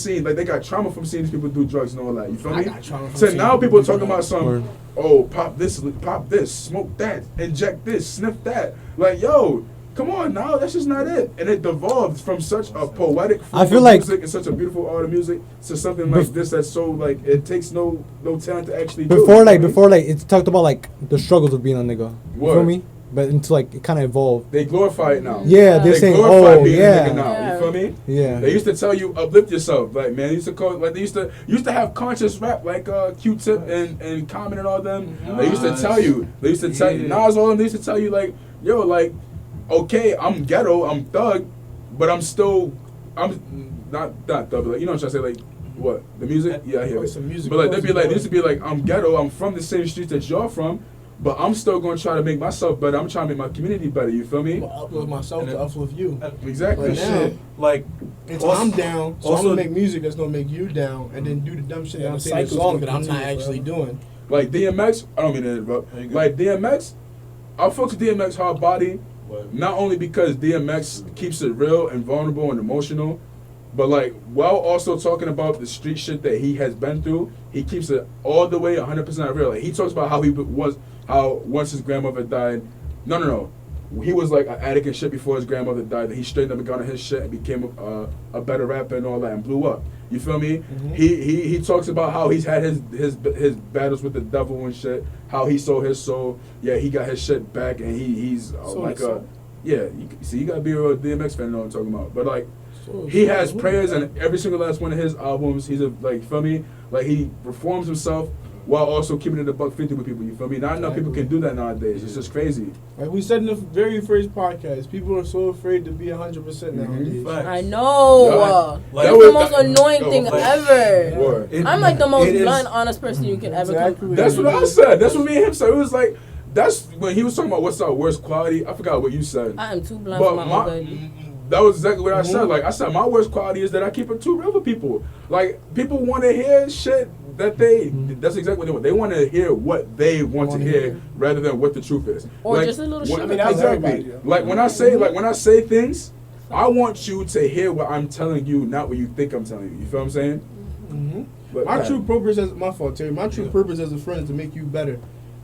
got trauma from seeing these people do drugs and all that. You feel I me? got trauma from So seeing now people people are do talking about drugs. some. Word. Oh, pop this, smoke that, inject this, sniff that. Like, yo, come on now, that's just not it. And it devolved from such a poetic form I feel of like- music and such a beautiful art of music to something like this that's so like it takes no talent to actually do. Before You like know what I mean? before like it's talked about like the struggles of being a nigga. You feel Word. me? But until like it kind of evolved. They glorify it now. Yeah, they're They saying, glorify oh being a yeah, nigga now. Yeah. You feel me? yeah. They used to tell you uplift yourself, like man. They used to call like they used to have conscious rap like Q-Tip and Common and all them. They used to tell you. They used to tell you Nas all them. They used to tell you like yo like okay I'm ghetto I'm thug, but I'm not thug but like you know what I'm trying to say like what the music yeah I hear Oh, it. some music. But like they used to be like I'm ghetto I'm from the same streets that you're from. But I'm still gonna try to make myself better. I'm trying to make my community better. You feel I'm me? gonna uplift myself to uplift you. Exactly. But now, Shit, like it's also- I'm down, so I'm also- gonna make music that's gonna make you down, and then do the dumb shit Yeah, that I'm the saying in the cycle's song gonna that I'm not continue actually forever. doing. Like DMX, I don't mean to interrupt. There you go. Like DMX, I fuck with DMX hard body, not only because DMX keeps it real and vulnerable and emotional, but like while also talking about the street shit that he has been through, he keeps it all the way 100% real. Like he talks about how how once his grandmother died, no, he was like an addict and shit before his grandmother died. That he straightened up and got on his shit and became a better rapper and all that and blew up. You feel me? Mm-hmm. He talks about how he's had his battles with the devil and shit. How he sold his soul. Yeah, he got his shit back and he's Sold like his a soul? yeah. You gotta be a real DMX fan to know what I'm talking about. But like So, he has prayers in every single last one of his albums. He's like feel me? Like he performs himself while also keeping it a $150 with people. You feel me? Not enough people can do that nowadays. It's just crazy. Like we said in the very first podcast, people are so afraid to be 100% Mm-hmm. nowadays. Facts. I know. Like- It's That the was- most annoying thing like- ever. Word. I'm like the most It is- blunt, honest person you can ever Exactly. come. That's what I said. That's what me and him said. It was like that's when he was talking about what's our worst quality. I forgot what you said. I am too blunt But for my own good. that was exactly what I said. Like I said, my worst quality is that I keep it too real with people. Like people want to hear shit that that's exactly what they want. They want to hear what they want to hear rather than what the truth is. Or Like, just a little when- shit. I mean, that's exactly. everybody, yeah. Like when I say things, I want you to hear what I'm telling you, not what you think I'm telling you. You feel what I'm saying? Mm-hmm. But, My yeah. true purpose as my fault, Terry. My true purpose as a friend is to make you better,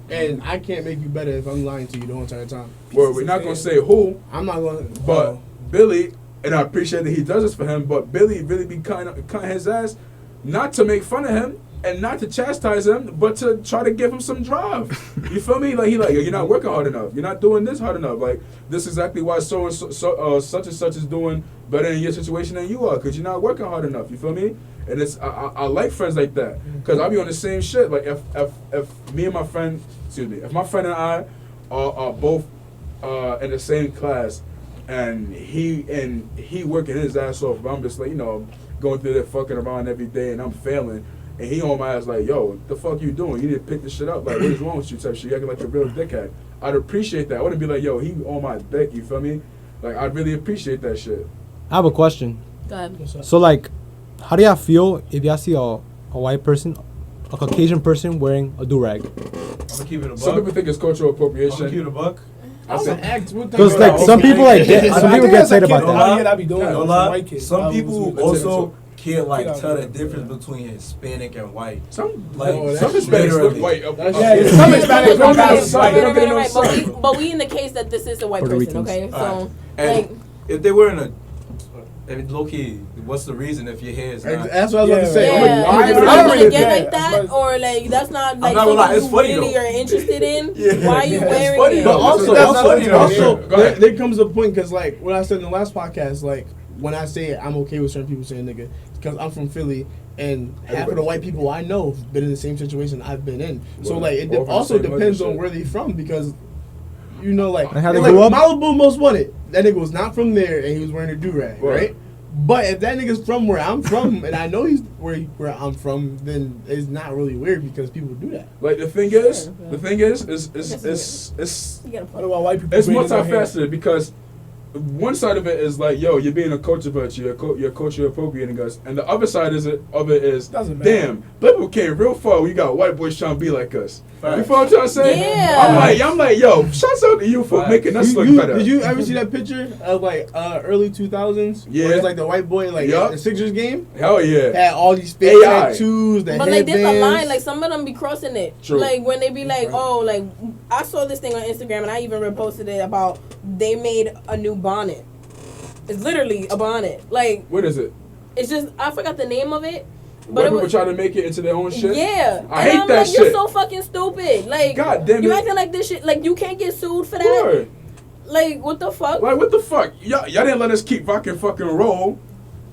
and I can't make you better if I'm lying to you the whole entire time. Well, we're not gonna say who, I'm not gonna. but Billy, and I appreciate that he does this for him, but Billy really be cutting his ass, not to make fun of him and not to chastise him, but to try to give him some drive. You feel me? Like you're not working hard enough. You're not doing this hard enough. Like this is exactly why so such and such is doing better in your situation than you are, because you're not working hard enough. You feel me? And it's I like friends like that, because I be on the same shit. Like if me and my friend, if my friend and I are both in the same class, and he working his ass off, but I'm just like going through there fucking around every day, and I'm failing. and he on my ass like, yo, what the fuck you doing? You need to pick this shit up. Like, what is wrong with you? Type shit. You acting like a real dickhead. I'd appreciate that. I wouldn't be like, yo, he on my dick. You feel me? Like, I'd really appreciate that shit. I have a question. Go ahead. So like, how do y'all feel if y'all see a white person, a Caucasian person wearing a do-rag? I'm gonna keep it a Some buck. people think it's cultural I'm gonna keep it appropriation. a buck. I was asked what Because like some people like get, some people get excited about No that. lie, I be doing no it. lie. White kids. Some I was people with- also can't like Yeah. tell the difference between Hispanic and white. Some Like, some Hispanics look literally. white. Yeah, some Hispanics don't have sight. They don't get no Right. sight. But we in the case that this is a white Puerto person, Ricans. okay? So, Alright. And like, if they were in a, I mean, low key, what's the reason if your hair is not? That's what I was about to say. yeah, I'm like, if why- it's I not don't gonna really get care. like that, or like that's not like not gonna lie, something it's you funny really though. are interested in. Yeah. Why are you Yeah, it's wearing funny it? though. But also, That's also, funny though. also Go ahead. there comes a point because, like, what I said in the last podcast, like, when I say it, I'm okay with certain people saying nigga, because I'm from Philly, and half of the white people I know have been in the same situation I've been in. So, Well, like, it all from the also same depends hood on and where they from, because, you know, like, And how they like grew up? Malibu Most Wanted, that nigga was not from there, and he was wearing a do-rag, Right. right? But if that nigga's from where I'm from, and I know he's where I'm from, then it's not really weird because people do that. Like the thing is, Sure, yeah. the thing is You gotta What put about white people? it's braiding their hair? multifaceted because one side of it is like, yo, you're being a culture vulture, you're culture appropriating us, and the other side of it is, Doesn't matter. damn, black people came real far. We got white boys trying to be like us. You Facts. feel what I'm trying to say? Yeah. I'm like, yo, shouts out to you for Facts. making us look better. Did you ever see that picture of like early 2000s? Yeah. Where it's like the white boy like Yup. at the Sixers game Hell yeah. had all these fake AI. tattoos. The But they did the headbands. line, like some of them be crossing it. True. Like when they be like, oh, like I saw this thing on Instagram and I even reposted it about they made a new bonnet. It's literally a bonnet. Like What is it? it's just I forgot the name of it. But White it people was, trying to make it into their own shit? yeah, I and hate I'm that like, shit. you're so fucking stupid. Like, God damn you it. acting like this shit. Like, you can't get sued for that. Word. Like, what the fuck? Like, what the fuck? Y'all didn't let us keep fucking roll.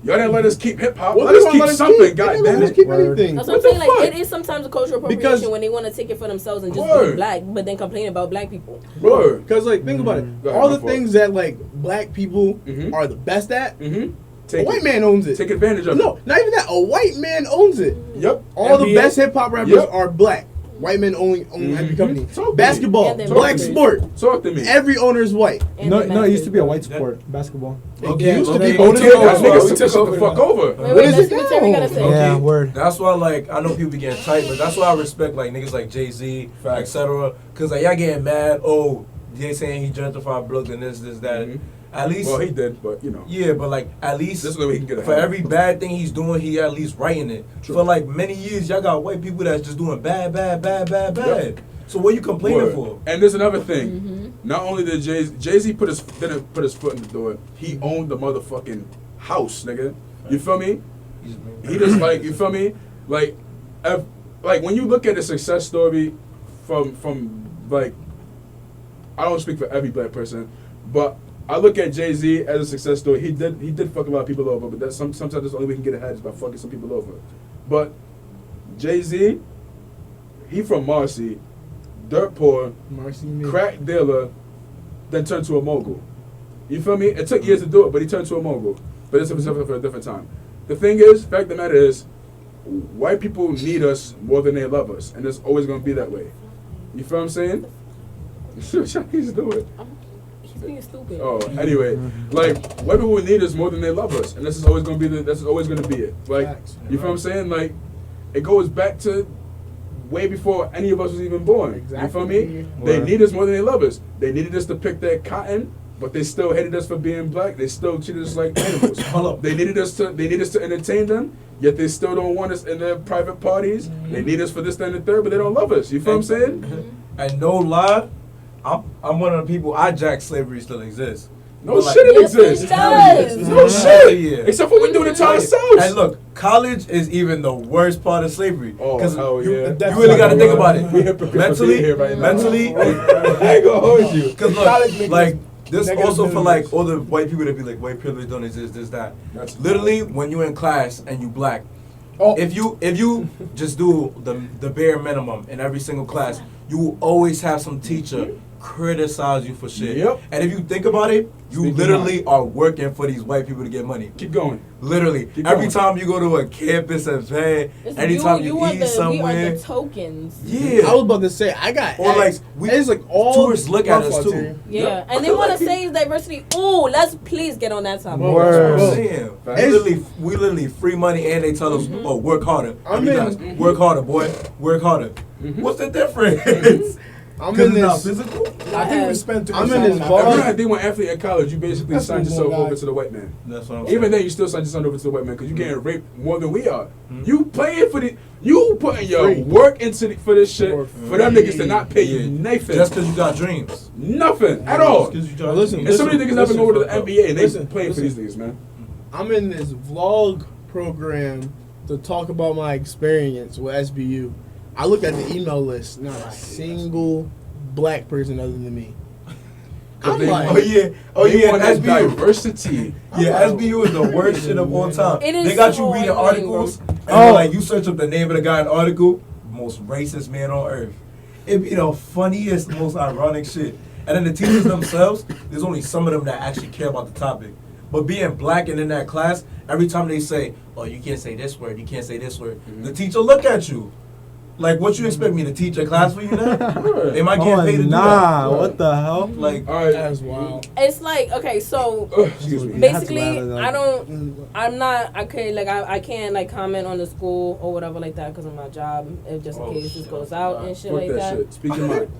Y'all didn't let us keep hip hop. What Let they us wanna keep let us something, keep? They god didn't let damn us it. keep Word. anything. That's What what I'm saying. the Like, fuck? it is sometimes a cultural Because- appropriation when they want to take it for themselves and just Word. be black, but then complain about black people. Word. Because like think about it, Go ahead, all my the fault. things that like black people Mhm. are the best at, Mm-hmm. a white man owns it. Take advantage of No, not even that. A white man owns it. it. Yep. All the NBA? best hip hop rappers Yep. are black. White men only own every Mhm. company. Talk to me. Basketball, And then black rappers. sport. Talk to me. Every owner is white. And No, their no, it used to be a white Yeah. sport, basketball. Okay, used to okay. be, Oh, but take took that over. nigga We took took the over fuck now. over. Wait, What wait, is let's it see what Terry now? gotta say. Okay. Yeah, word. That's why, like, I know people be getting tight, but that's why I respect, like, niggas like Jay-Z, Facts. etc. Because, like, y'all getting mad, oh, they saying he gentrified Brooklyn, this, that. Mhm. At least, Well, he did, but you know. yeah, but, like, at least, This is the way he can get ahead. for every bad thing he's doing, he at least writing it. True. For, like, many years, y'all got white people that's just doing bad. Yep. So what you complaining Word. for? And there's another thing. Mm-hmm. Not only did Jay-Z didn't put his foot in the door, he owned the motherfucking house, nigga. You feel me? He just like, you feel me? Like, like when you look at a success story from like, I don't speak for every black person, but I look at Jay-Z as a success story. He did fuck a lot of people over, but that's sometimes that's the only way he can get ahead is by fucking some people over. But Jay-Z, he from Marcy, dirt poor, Marcy me. crack dealer, then turned to a mogul. You feel me? It took years to do it, but he turned to a mogul. But it's a for a different time. The thing is, fact of the matter is, white people need us more than they love us, and it's always gonna be that way. You feel what I'm saying? He's doing. He's being stupid. Oh, anyway, like white people need us more than they love us, and this is always gonna be it. Like, Facts. you feel what I'm saying? Like, it goes back to way before any of us was even born. You feel me? Exactly. They Word. need us more than they love us. They needed us to pick their cotton, but they still hated us for being black. They still treated us like animals. Hold up. They need us to entertain them, yet they still don't want us in their private parties. They need us for this, that, and the third, but they don't love us. You feel what I'm saying? And no lie, I'm one of the people. I jack slavery still exists. No But, like, shit, it Yes, it exists. does. No Hell shit. yeah. Except for we doing it to ourselves. And look, college is even the worst part of slavery. Oh, hell you, yeah. you really got to think about it. We hypocrites for Mentally, being here right now. mentally. I ain't gonna hold you. Because College look, makes like this negative also for like memories. all the white people that be like white privilege don't exist, this that. That's Literally, when you in class and you black, Oh. if you just do the bare minimum in every single class, you will always have some teacher criticize you for shit. Yep. And if you think about it, you Speak your literally mind. are working for these white people to get money. Keep going. Literally. Keep Every going. time you go to a campus event, It's anytime you, are eat the, somewhere. We are the tokens. Yeah. I was about to say I got Or like asked. we, It's like all tourists look at us profile too. team. Yeah, Yep. and they want to save diversity. Ooh, let's please get on that topic. Whoa. Word. That's what I'm saying. It's- We literally free money and they tell us, oh, work harder. I'm Every in- time, work harder, boy. Work harder. What's the difference? I'm Because in it's not this. physical? I think we spent too I'm much in time this on bar. that. If you're not D1 athlete in college, you basically That's signed one yourself more guy. over to the white man. That's what I'm saying. Even then, you still signed yourself over to the white man because you getting raped more than we are. You paying for the, you putting your Free. work into for this shit For for them niggas to not pay you Yeah. nothing. Just because you got dreams. Nothing at all. Just 'cause you Well, got listen, And so many niggas never go to the NBA and they listen, playing for listen. these niggas, man. I'm in this vlog program to talk about my experience with SBU. I look at the email list, not a single black person other than me. I'm they like, Oh yeah, They want that SBU. diversity. Yeah, SBU is the worst shit of all time. It is They got so you reading annoying, articles, and Oh. like you search up the name of the guy in the article, most racist man on earth. It be the funniest, most ironic shit. And then the teachers themselves, there's only some of them that actually care about the topic. But being black and in that class, every time they say, "Oh, you can't say this word, you can't say this word," the teacher look at you. Like, what you expect me to teach a class for you now? They might get Oh, paid to do nah, that. what the hell? Like, All right. that's wild. It's like, okay, so Excuse me. basically, That's loud, I don't, I'm not, okay, like, I can't, like, comment on the school or whatever like that because of my job, if just in Oh, case this shit. goes out and shit Fuck like that that. shit. Speak your mind.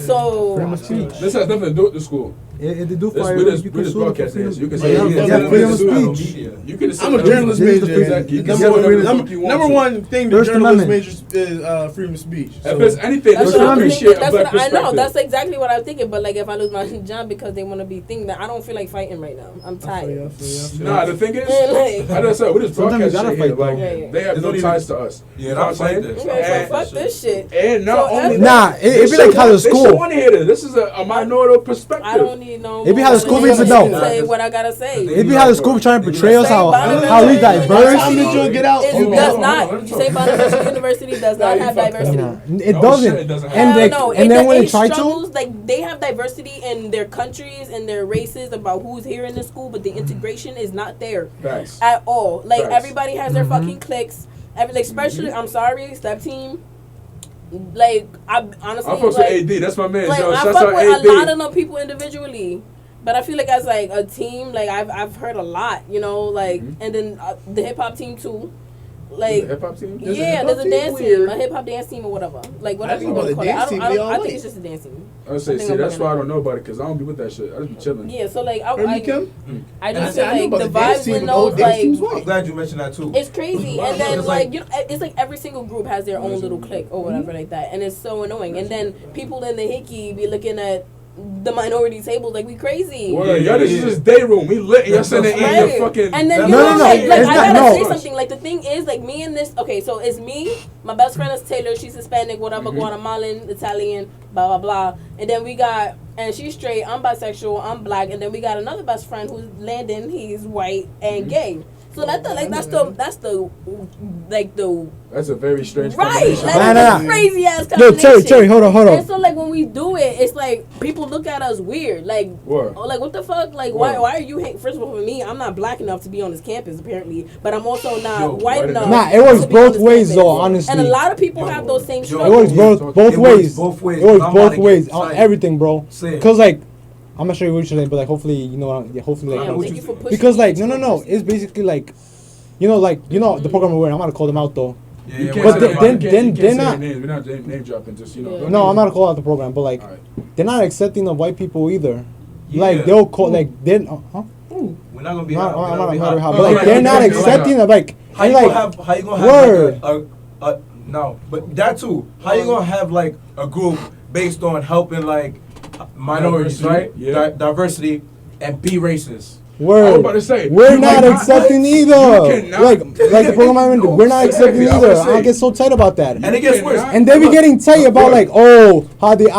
So, Freedom of speech. This has nothing to do with the school. It do This, fire. we just, You we can just sue them for broadcasting freedom. this. You can Yeah, say yeah, anything. yeah, freedom of media. speech. You can say I'm a whatever- journalist This is the major. Exactly. You can This say is whatever the freedom- fuck you want Number to. one thing the First journalist Amendment. majors is freedom of speech. If So- it's anything, that's let's what I'm appreciate thinking. a That's black what I know. perspective. That's exactly what I'm thinking. But like, if I lose my job because they want to be thinking that I don't feel like fighting right now. I'm I feel tired. you, I feel you. Nah, the thing is, And, like, I just said we just Sometimes you broadcast gotta shit here. fight, Like, though. Yeah, yeah. they have There's no only- ties to us. Yeah, You know what I'm not fight saying? this. okay, And- so fuck this shit. And not So only if- Nah, that, it be like how the they school. should want to hear this. This is a minority perspective. I don't need no. It be how the school more needs to than know. Say what I gotta say. It be how the school be trying to portray us how we Say diverse. Bonaventure You'll get out. It Hold on, does hold on, not. hold on. Say Bonaventure University does not you have fucked up. diversity. Nah, it No doesn't. shit, it doesn't have. And Hell they, no. and then when they it try to, struggles, like they have diversity in their countries and their races about who's here in the school, but the integration is not there Facts. at all. Like Facts. everybody has their fucking cliques. Like, especially, I'm sorry, step team. Like I honestly, I fuck with like, AD. That's my man. like Yo, I shouts fuck out with AD. a lot of them people individually, but I feel like as like a team, like I've heard a lot, you know, like and then the hip hop team too, like hip hop team. There's a yeah, hip-hop there's a team? dance team, Weird. a hip hop dance team or whatever, like whatever you think want to about call the it. dance team, we all I think like. it's just a dance team. I would say, I think see, I'm that's bugging why I out. don't know about it because I don't be with that shit. I just be chilling. Yeah, so like Heard me, I Kim? just I feel knew like about the the dance vibes team, in but all those dance teams like white. I'm glad you mentioned that too. it's crazy, and then It's like like- you know, it's like every single group has their own little clique or whatever like that, and it's so annoying. And then people in the hickey be looking at the minority tables like we crazy. Word, y'all, this is just day room. We lit. Y'all sitting in your Right. fucking. And then you No, know, no, no, like it's I not- gotta no. say something. Like the thing is, like me and this. Okay, so it's me. My best friend is Taylor. She's Hispanic, whatever, Guatemalan, Italian, blah blah blah. And then we got, and she's straight. I'm bisexual. I'm black. And then we got another best friend who's Landon. He's white and gay. So that's the That's a very strange right. combination. Like, Nah, that's nah. a crazy ass Yo, combination. Terry, hold on. And so like when we do it, it's like people look at us weird. Like, Word. oh, like what the fuck? Like Word. why are you? First of all, for me, I'm not black enough to be on this campus apparently, but I'm also not Yo, white right enough. Nah, it works to be on both this ways campus. though, honestly. And a lot of people Yo, have those same yo, It struggles. works both It ways. works both ways. It works I'm both about to ways get on excited. everything, bro. Say it. Cause like, I'm not sure what you're saying, but like hopefully you know, hopefully Damn, like, thank you for pushing because me like to no, this. it's basically like, the program we're wearing. I'm gonna call them out though. Yeah, You yeah, can't But say whatever. that. then- You can't- then you can't they're say not- their names. We're not name dropping. Just Yeah. go No, ahead. I'm not gonna call out the program, but like, Alright. they're not accepting of white people either. Yeah. Like they'll call like they're huh? We're not gonna be No, hot. We're I'm not not gonna be gonna hot. but like they're not accepting of like How and you like gonna have? How you gonna word. have like no? But that too. How you gonna have like a group based on helping like minorities, Diversity, right? yeah. Diversity and be racist. I was word. about to say, We're you not like accepting not- either. you cannot- Like the program I'm in, No, we're not accepting exactly, I was either. gonna I don't say. get so tight about that. And it gets worse. cannot- And they be Look, getting tight about look. like, oh, how the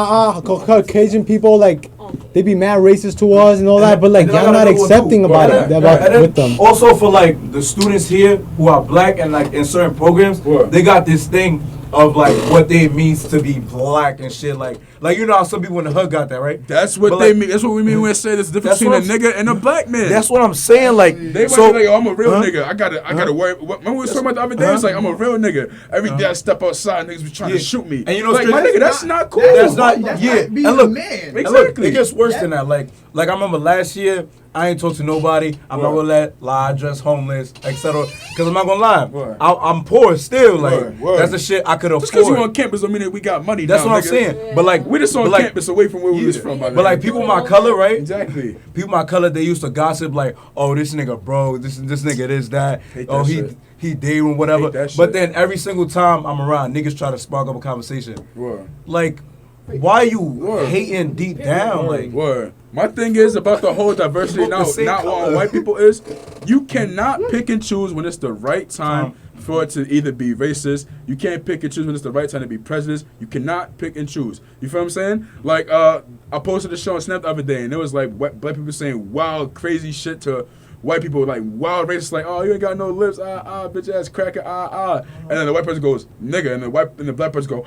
Caucasian people like they be mad racist to us and all that, but like And then I y'all gotta not know what accepting to do. about And it then- and then with them. Also for like the students here who are black and like in certain programs, What? they got this thing of like what they means to be black and shit. Like you know how some people in the hood got that, right? That's what But, they like, mean. That's what we mean when we say there's a difference That's between a what nigga and a black man. That's what I'm saying. Like They might so, be like, oh, I'm a real huh? nigga. I gotta worry. Remember we was talking about the other day? It's like, I'm a real nigga. Every day I step outside, niggas be trying to shoot me. And you know, like, my nigga, that's not cool. That's not. That's Yeah. not being And look, a man. and look, Exactly. it gets worse than that. Like I remember last year, I ain't talked to nobody. I'm not gonna lie, dress homeless, etc. Because I'm not gonna lie, Word. I'm poor still. Like Word. that's the shit I could Just because you on afford. campus don't mean that we got money. That's now, what I'm nigga. saying. But like We just on but, like, campus away from where we was from. But like people my color, right? Exactly. People my color, they used to gossip like, oh, this nigga bro, this nigga this that. Hate Oh, that he shit. he dating whatever. Hate that shit. But then every single time I'm around, niggas try to spark up a conversation. Word. Like, why you Word. hating deep down? Like, Word. My thing is about the whole diversity Both the now, same not color. on white people is you cannot pick and choose when it's the right time for it to either be racist. You can't pick and choose when it's the right time to be prejudiced. You cannot pick and choose. You feel what I'm saying? Like I posted a show on Snap the other day and it was like black people saying wild crazy shit to white people, like wild racist, like, oh, you ain't got no lips, bitch ass cracker, and then the white person goes nigga, and the black person go,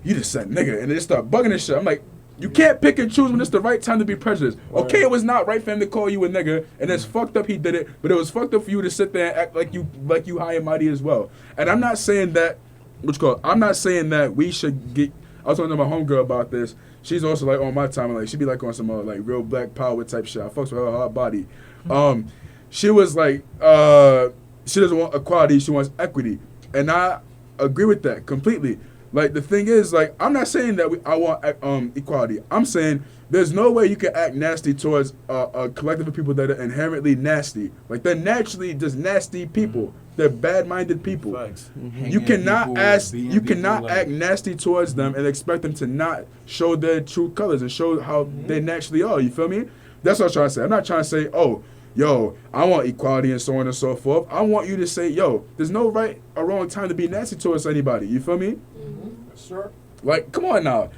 you just said nigga, and they start bugging this shit. I'm like, you can't pick and choose when it's the right time to be prejudiced. Okay, it was not right for him to call you a nigga, and it's fucked up he did it, but it was fucked up for you to sit there and act like you high and mighty as well. And I'm not saying that, I'm not saying that we should get. I was talking to my homegirl about this. She's also like on my time, like she be like on some like real black power type shit. I fucks with her hard body. She was like, she doesn't want equality, she wants equity, and I agree with that completely. Like the thing is, like I'm not saying that I want equality. I'm saying there's no way you can act nasty towards a collective of people that are inherently nasty. Like they're naturally just nasty people. They're bad-minded people. You cannot act nasty towards them and expect them to not show their true colors and show how they naturally are. You feel me? That's what I'm trying to say. I'm not trying to say, oh, yo, I want equality and so on and so forth. I want you to say, yo, there's no right or wrong time to be nasty towards anybody. You feel me? Sure. Like, come on now.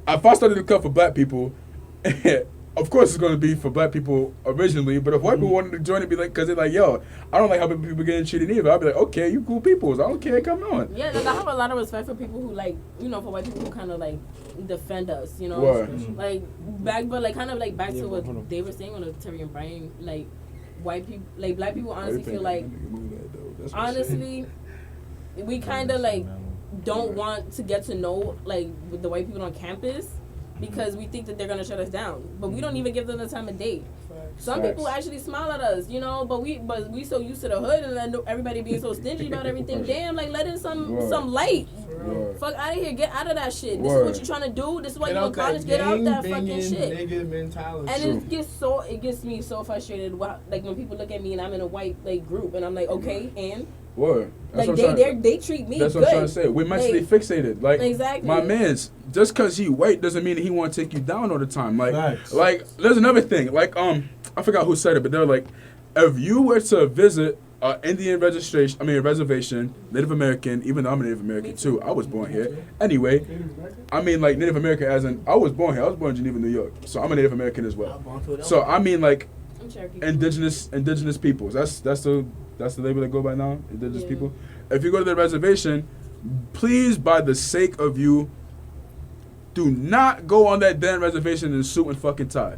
If I started to cut for black people, of course it's going to be for black people originally, but if white people wanted to join it, be like, because they're like, yo, I don't like how people getting treated either. I'll be like, okay, you cool peoples. I don't care. Come on. Yeah, like, I have a lot of respect for people who, like, you know, for white people who kind of, like, defend us, you know? Word. Like, back to what they were saying on the Terry and Brian, like, white people, like, black people honestly feel like, honestly, we kind of, like, don't want to get to know, like, with the white people on campus because we think that they're going to shut us down. But we don't even give them the time of day. Some people actually smile at us, you know, but we so used to the hood and then everybody being so stingy about everything. Damn, like, let in some light. Fuck out of here. Get out of that shit. This is what you're trying to do. This is why you're in college. Get out that fucking shit. Nigga mentality. And it gets me so frustrated. Like when people look at me and I'm in a white like group and I'm like, okay, and Word. That's like what they treat me That's good. what I'm trying to say. We're mentally fixated. Like, exactly. my man's, just because he white doesn't mean that he want to take you down all the time. Like, Facts. like, there's another thing. Like, I forgot who said it, but they're like, if you were to visit Indian reservation, Native American, even though I'm a Native American too, I was born here. Anyway, I mean, like, Native American as in, I was born here. I was born in Geneva, New York. So I'm a Native American as well. So, I mean, like, I'm Cherokee. indigenous peoples. That's the label they go by now. Indigenous Yeah. people. If you go to the reservation, please, by the sake of you, do not go on that damn reservation in a suit and fucking tie.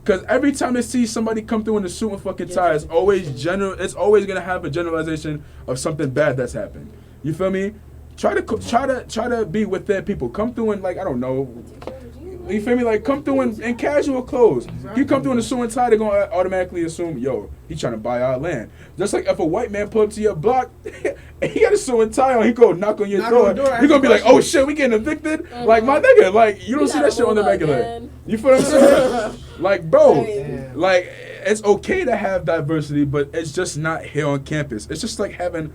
Cause every time they see somebody come through in a suit and fucking tie, it's always gonna have a generalization of something bad that's happened. You feel me? Try to be with their people. Come through in, like, I don't know. You feel me? Like, come through in casual clothes. You come through in a suit and tie, they're gonna automatically assume, yo, he trying to buy our land. Just like if a white man pull up to your block and he got a suit and tie on, he go knock on your door. You're gonna be like, oh shit, we getting evicted? Like, my nigga, like, you don't see that shit on the regular. You feel what I'm saying? Like, bro, like, it's okay to have diversity, but it's just not here on campus. It's just like having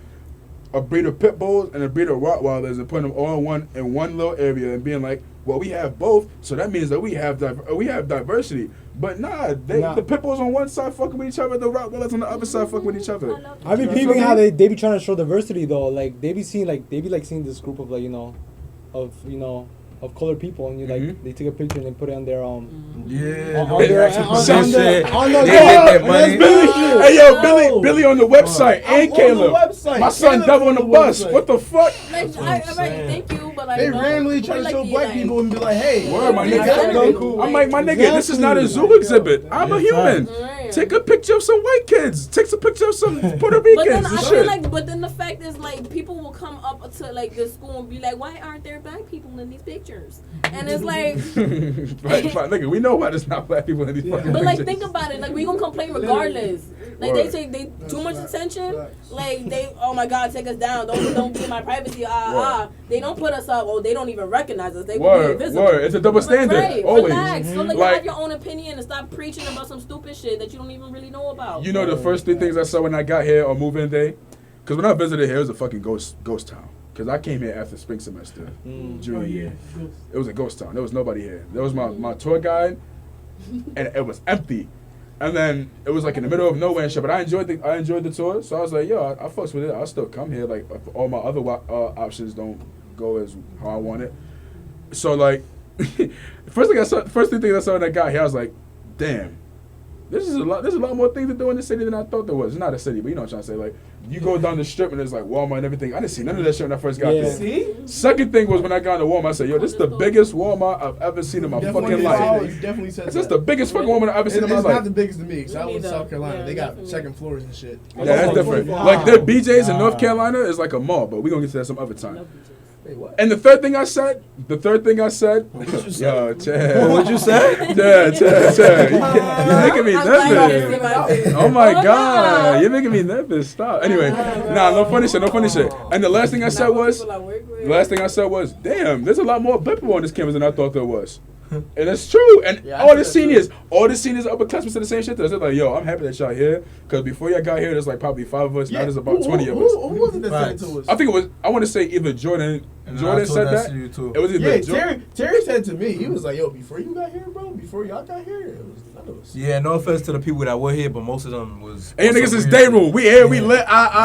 a breed of pit bulls and a breed of Rottweilers and putting them all in one little area and being like, well, we have both, so that means that we have diversity. But the pit bulls on one side fucking with each other, the Rottweilers on the other side fucking with each other. I be peeping how they be trying to show diversity though. Like they be seeing seeing this group of of colored people, and you like Mhm. they take a picture and they put it on their Yeah. on their Some shit. on the They get their that's money. bullshit. Hey yo, No. Billy on the website I'm and on the Caleb. website. My son Caleb's Devil on the bus. website. What the fuck? Like, what I'm I saying. thank you, but like, They no, randomly try to like show the, black like, people and be like, hey, Word, my Yeah, nigga. exactly. I'm like, my nigga, this is not a zoo Exactly. exhibit. I'm a human. Right. Take a picture of some white kids. Take a picture of some Puerto But then Ricans and I feel shit. like, but then the fact is, like, people will come up to like the school and be like, "Why aren't there black people in these pictures?" And it's like, Right, nigga, we know why there's not black people in these fucking but like, pictures. think about it. Like, we gonna complain regardless. Like, Word. they too much Facts. attention. Facts. Like, oh my God, take us down. Don't be in my privacy. They don't put us up. Or they don't even recognize us. They will be Word, invisible. word. It's a double standard. Right, Always. relax. So like, Like- have your own opinion and stop preaching about some stupid shit that you don't even really know about. You know the first three things I saw when I got here on move-in day? Because when I visited here, it was a fucking ghost town. Because I came here after spring semester, junior year. It was a ghost town. There was nobody here. There was my tour guide, and it was empty. And then it was like in the middle of nowhere and shit. But I enjoyed the tour, so I was like, yo, I fucks with it. I'll still come here. Like if all my other options don't go as how I want it. So like, first three things I saw when I got here, I was like, damn. There's a lot more things to do in the city than I thought there was. It's not a city, but you know what I'm trying to say. Like, you go down the strip and there's like Walmart and everything. I didn't see none of that shit when I first got Yeah. there. See? Second thing was when I got into Walmart, I said, yo, this is the biggest Walmart I've ever seen in my fucking life. You definitely said It's that. just the biggest fucking Walmart I've ever seen in my It's not life. the biggest to me, because I Me was in neither. South Carolina. Yeah, They got definitely. second floors and shit. Yeah, that's different. Wow. Like, their BJ's in North Wow. Carolina is like a mall, but we're going to get to that some other time. Wait, what? And the third thing I said, yo, Chad. What you say? Chad. You're making me I'm glad you nervous. didn't see my face. Oh my Oh, God, no. you're making me nervous. Stop. Anyway, no funny shit. And the last thing I said Not was, people I work with. damn, there's a lot more black people on this campus than I thought there was. And it's true. And Yeah, I all think the that's seniors, upperclassmen said the same shit to us. They're like, yo, I'm happy that y'all here. Because before y'all got here, there's like probably 5 of us. Now there's about 20 of us. Who was it that said it to us? I think it was, I want to say either Jordan said that. To you too. It was either Yeah, Jordan. Terry said it to me. He was like, yo, before you got here, bro, before y'all got here, it was none of us. Yeah, no offense to the people that were here, but most of them was. And niggas also is weird. day room. We here, we Yeah.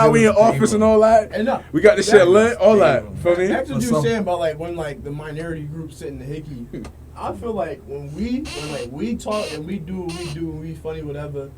lit, we in It was office day and all that. And no, We got the shit lit, all that. Feel me? That's what For you were some- saying about like when like the minority group sit in the hickey. I feel like when we talk and we do what we do and we funny whatever,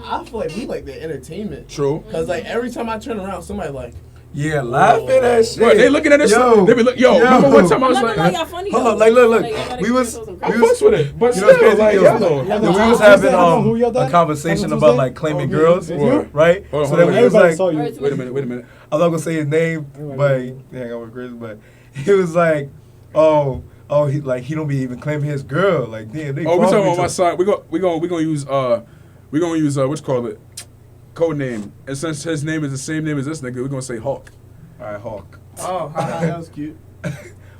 I feel like we like the entertainment. True. Cause like every time I turn around, somebody like, Yeah, laughing at shit. Bro, they looking at us. Yo, They be look. Yo, remember one time I I'm was not like, gonna lie, y'all funny. hold though. up, like, look. y'all We gotta was- give yourselves some I we credit. fucks with it, but You know what's still, crazy? like, Yo, yo. Yeah, we no, was I having understand who yelled a that? conversation On about Tuesday? like claiming Oh, girls, me? Word. right? Hold on, So hold then on, we was Everybody like, saw you. Alright, Wait a minute. I'm not gonna say his name, but yeah, I got crazy. But he was like, oh, he like he don't be even claiming his girl. Like, damn, they. Oh, we fuck talking each about my other. son. We gonna use what you call it, code name. And since his name is the same name as this nigga, we're gonna say Hawk. All right, Hawk. oh, that was cute.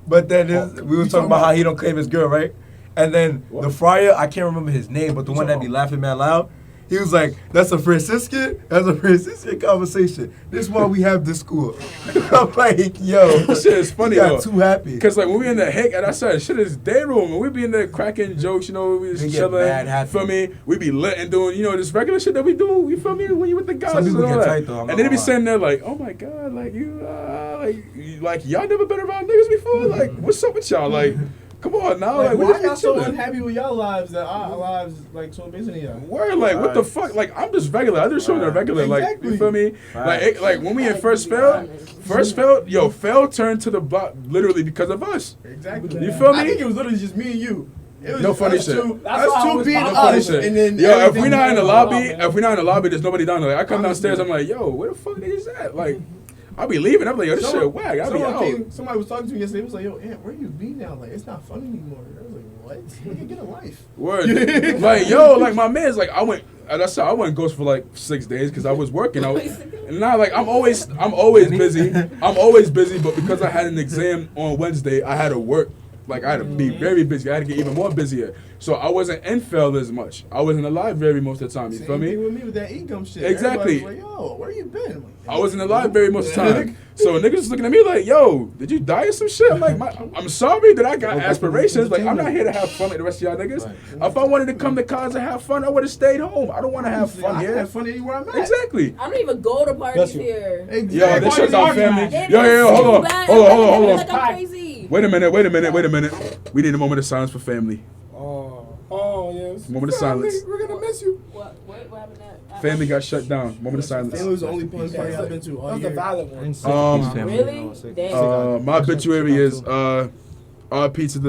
But then we was talking about how he don't claim his girl, right? And then What? the friar, I can't remember his name, but the one that be laughing mad loud, he was like, "That's a Franciscan. That's a Franciscan conversation. This is why we have this school." I'm like, "Yo, This shit is funny he got though. too happy." Cause like when we in the hick, and I said shit is day room, and we be in there cracking jokes, you know, we They just get mad chilling. happy. Feel me? We be lit and doing, you know, this regular shit that we do. You feel me? When you with the guys Some and people all get that. tight, though, I'm And not then they be gonna sitting there like, oh my god, like like y'all never been around niggas before. Like, what's up with y'all? Like, come on now, Like, like, we why just y'all be so chilling. unhappy with y'all lives that our lives like so amazing to y'all? Word, like, what the fuck? Like, I'm just regular. I just show them regular. Like, Exactly. you feel me? Like when we in first failed, yo, fail turned to the block literally because of us. Exactly. You feel I me? think it was literally just me and you. It was No just funny us shit. two. That's why I Us two always being follow No funny us, shit. and then Yo, if everything we not in the was lobby, wrong, man. if we not in the lobby, there's nobody down there. Like, I come downstairs, I'm like, yo, where the fuck niggas at? Like, I'll be leaving. I'm like, yo, this shit whack. I'll be out. Somebody was talking to me yesterday. He was like, "Yo, Aunt, where you be now? Like, it's not fun anymore." I was like, "What? Nigga, get a life." Word. Like, yo, like my man's like, I went. As I said, I went ghost for like 6 days because I was working. And now, like, I'm always busy. I'm always busy, but because I had an exam on Wednesday, I had to work. Like, I had to be very busy. I had to get even more busier. So I wasn't in field as much. I wasn't in the library most of the time. You Same feel me? thing with me with that income shit. Exactly. Everybody was like, "Yo, where you been?" I'm like, I was in the library most of the time. So niggas was looking at me like, yo, did you die or some shit? I'm like, I'm sorry that I got aspirations. Like, I'm not here to have fun like the rest of y'all niggas. If I wanted to come to college and have fun, I would have stayed home. I don't want to have fun I here. have fun anywhere I'm at. Exactly. I don't even go to parties Bless you. here. Exactly. Yo, this shit's our family. It Yo, is hold so on. bad. Hold on. Like I'm crazy. Wait a minute. We need a moment of silence for family. Oh yes. Moment of silence. We're gonna miss you. What happened there? Family got shut down. Moment of silence. It was the only party I've been to all That was year. the violent one. Really? Damn. My obituary is RP to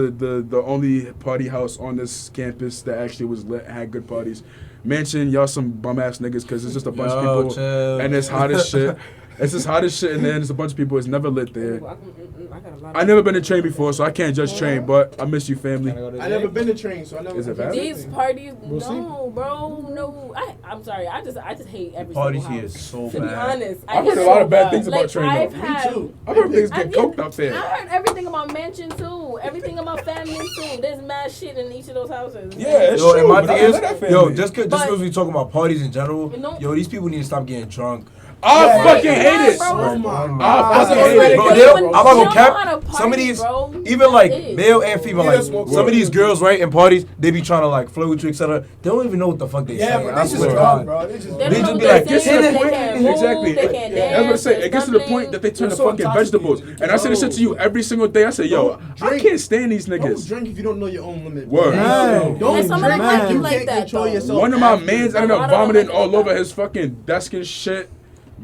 the only party house on this campus that actually was lit, had good parties. Mansion, y'all some bum ass niggas because it's just a bunch of people chill. and it's hot as shit. It's just hot as shit in there and it's a bunch of people. It's never lit there. I got a lot I never been to train before, so I can't judge train, but I miss you, family. I never been to train, so I never. Is it I can't valid? say These anything. parties, We'll see. no, bro, no. I'm sorry. I just hate every Parties single here house. is so To be bad. honest, I've get heard a lot so of bad bad. things about Like, train, though. I've Me had, too. I've heard niggas I get get- coked up I there. heard everything about mansion too. Everything about family too. There's mad shit in each of those houses. Yeah, it's Yo, true. and my but I thing love that is, family. yo, just But- because we talking about parties in general, No. yo, these people need to stop getting drunk. I fucking Yeah, hate it. bro. Oh my I god. fucking hate it. Bro, You they don't- don't I'm not gonna know how cap. to Some of party, these, bro. even like It is. male and female, Yeah, like smoke some of good. these girls, right, in parties, they be trying to like flirt with you, etc. They don't even know what the fuck they Yeah, say. but I they just swear. drunk, bro. They just They They don't just know be what like, they're get saying. to the They point. can't move, Exactly. They can't I was gonna dance. say it there's gets to the nothing. point that they turn They're to so fucking vegetables. intoxicated. And I say this shit to you every single day. I say, yo, Don't I drink. can't stand these Don't niggas. drink if you don't know your own limit. Word. Man. Don't And some of them drink like if you you like can't that, control though. yourself. One of my after. mans A ended lot up of them vomiting like all that. over his fucking desk and shit,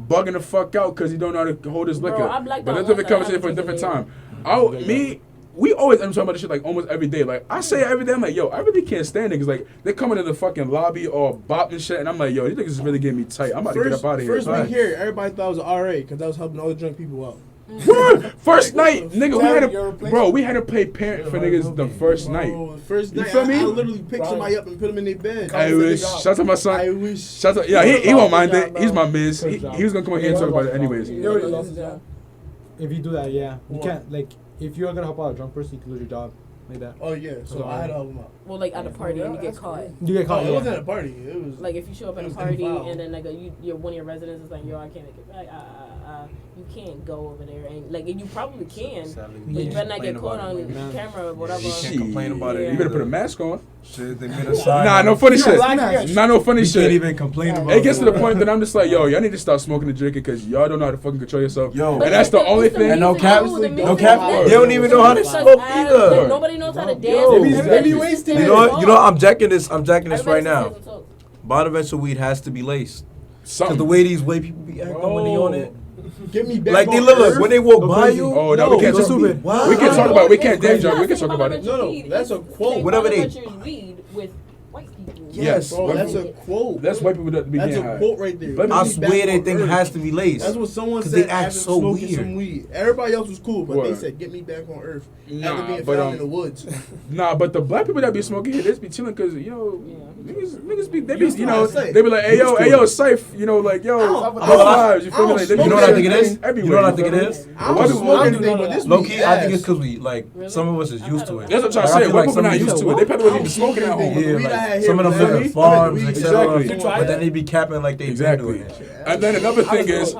bugging the fuck out because he don't know how to hold his Bro, liquor. I blacked But out that's a different once. I conversation for a different haven't time. We always end up talking about this shit like almost every day. Like I say every day, I'm like, yo, I really can't stand niggas. Like they come into the fucking lobby all bopping shit, and I'm like, yo, these niggas is really getting me tight. I'm about to get up out of here. First week here, everybody thought it was RA because I was helping all the drunk people out. Word. First night, nigga, You're we had to play parent for niggas the first night. Bro, first You night, feel me? I literally picked somebody up and put them in their bed. I wish. Shout out to my son. I wish. Shout out. Yeah, he won't mind Good it. job, bro. He's my miss. Good He job. was gonna come in here and talk about it anyways. You already lost his job. If you do that, yeah, you What? can't like if you're gonna help out a drunk person, you can lose your job like that. Oh yeah, so I had to help them out. Well, like at a party and you get That's caught. You get Oh, caught. it Yeah. wasn't at a party. It was Like if you show up at It a was party involved. and then like you're one of your residents is like, yo, I can't make it back. You can't go over there and like you probably can, but you better not get caught on camera or whatever. You can't complain about it. Yeah. You better put a mask on. Shit, they made a sign. Nah, no funny shit. relax. Nah, no funny You shit. can't even complain about It gets to the point that I'm just like, yo, y'all need to stop smoking and drinking because y'all don't know how to fucking control yourself. Yo. And that's the only thing. And no cap, no cap, they don't even know how to smoke either. Like, nobody knows how to dance. Yo. Everybody's Maybe wasted. You know what? I'm jacking this right now. Everybody's Bonaventure weed has to be laced. Cause Something. the way these white people be acting when they on it, Get me back. like they on look earth. when they walk Go by crazy. you. Oh, no, we can't go talk. stupid. Wow. We can talk about. We can't damn drunk. We can talk about it. No, that's a quote. Whatever they- weed with white people. Yes. Bro, that's a quote. That's white people that be That's getting a high. quote right there. Let me- I Get me swear back that on thing earth. has to be laced. That's what someone 'Cause said they act after so smoking weird. some weed. Everybody else was cool, but they Word. said, "Get me back on earth." Nah, After being but, found in the woods. Nah, but the black people that be smoking here, they just be chilling because niggas be they be Used to, you know I say. they be like, hey yo, safe, you know, like yo, don't- high fives, you feel me? I Like, don't they be You know what I doing think it is? everywhere, You know what I think feel it me? is? I don't White smoke people- anything, but this Low weed key, I think ass. it's because we like Really? some of us is used to it. That's what I'm trying to Like, I say. feel White like people some not of used these- to it. They probably I wasn't even don't smoking at smoke home. anything. Yeah, weed I had like here some of them was live heavy. in farms, Weed. etc. Exactly. You tried But then it? they be capping like they Exactly. been doing it. And then another thing is,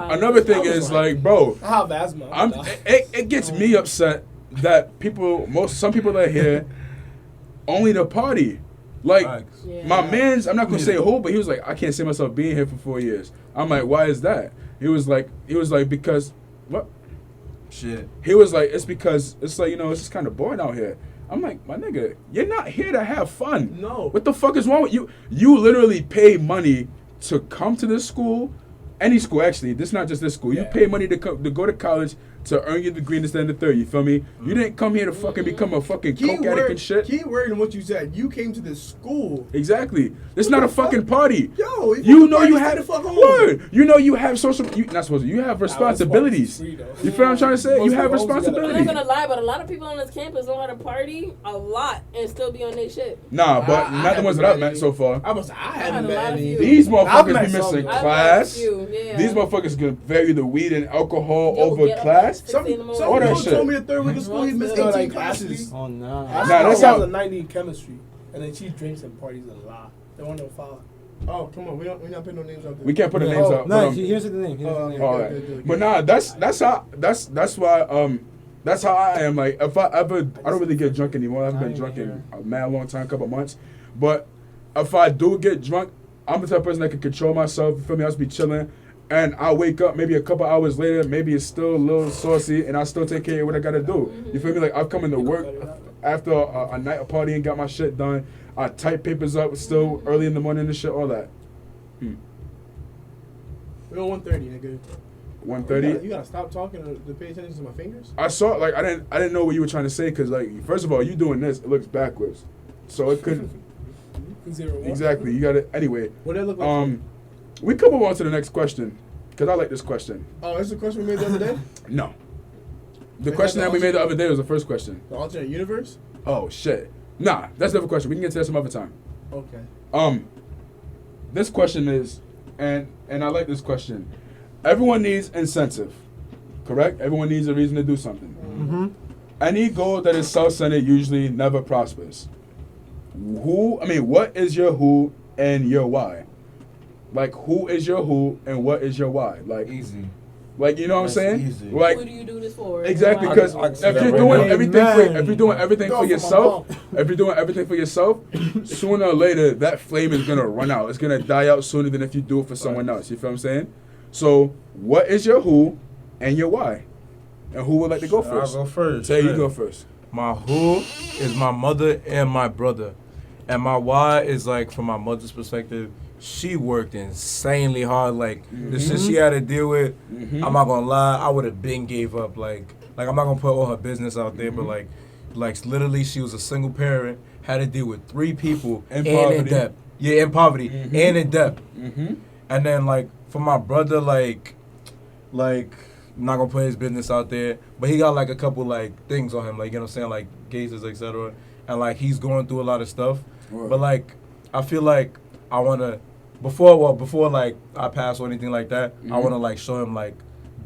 fine. like, bro, I have asthma. it gets me upset that some people that are here only to party. Like, Facts. Yeah. my man's, I'm not gonna say who, but he was like, I can't see myself being here for 4 years. I'm like, why is that? He was like, because, what? Shit. He was like, it's because, it's like, it's just kind of boring out here. I'm like, my nigga, you're not here to have fun. No. What the fuck is wrong with you? You literally pay money to come to this school, any school actually. This is not just this school. You pay money to go to college to earn your degree and stand the third. You feel me? You didn't come here to fucking become a fucking coke addict and shit. Keep word in what you said. You came to this school. Exactly. It's not a fucking party. Yo, if You want know to you party, have stay the fuck home. word. You know you have social. Not supposed to. You have responsibilities. free, though. You feel what I'm trying to say? You have Most of the homes I'm not responsibilities. gonna lie, but a lot of people on this campus know how to party a lot and still be on their shit. Nah, but I not the haven't ones that I've met met any. so far. I had haven't a met lot of any. you. These I've motherfuckers met be some. missing I've class. met you, yeah. These motherfuckers can value the weed and alcohol Yo, over get up class. at 6 in the morning. all that Someone shit. told me a third week of school he missed Still, 18 like, classes. Oh no. Nah, that's She has how. a 90 in chemistry, and then she drinks and parties a lot. They want to follow. Oh, come on. We're not putting no names out there. We can't put the Yeah. names Oh, out. no, but, here's the name. Here's the name. all good, right. good, good. But nah, that's why that's how I am. Like if I don't really get drunk anymore. I haven't been drunk in a mad long time, couple months. But if I do get drunk, I'm the type of person that can control myself. You feel me? I just be chilling. and I wake up maybe a couple hours later, maybe it's still a little saucy, and I still take care of what I gotta do. You feel me? Like I've come into work after a night of party and got my shit done. I type papers up still early in the morning and shit, all that. We're on 1:30, nigga. 1:30. You gotta stop talking to pay attention to my fingers. I saw like I didn't know what you were trying to say because like first of all you doing this it looks backwards, so it could 0 1. exactly you got it anyway. What did it look like? We could move on to the next question because I like this question. Oh, that's the question we made the other day. No, the Wait, question that's that we the made the other day was the first question. The alternate universe. Oh shit, nah, that's a different question. We can get to that some other time. Okay. This question is, and I like this question. Everyone needs incentive, correct? Everyone needs a reason to do something. Mm-hmm. Any goal that is self-centered usually never prospers. What is your who and your why? Like, who is your who and what is your why? Like, Easy. like you know what I'm That's saying? easy. Like, Who do you do this for? exactly Why? because I can if see you're that right doing now. everything for yourself, if you're doing everything for yourself, sooner or later that flame is gonna run out. It's gonna die out sooner than if you do it for someone else. You feel what I'm saying? So, what is your who and your why? And who would like to go first? I'll go first. Tay, you Yeah. go first. My who is my mother and my brother. And my why is like from my mother's perspective, she worked insanely hard. Like the shit she had to deal with, I'm not gonna lie, I would have been gave up. Like I'm not gonna put all her business out there, but like literally she was a single parent, had to deal with 3 people In and poverty. in debt. Yeah, in poverty and in debt. And then like for my brother, like I'm not gonna put his business out there, but he got like a couple like things on him, like you know what I'm saying, like cases, etc. And like he's going through a lot of stuff. Word. But like I feel like I wanna before like I pass or anything like that, I wanna like show him like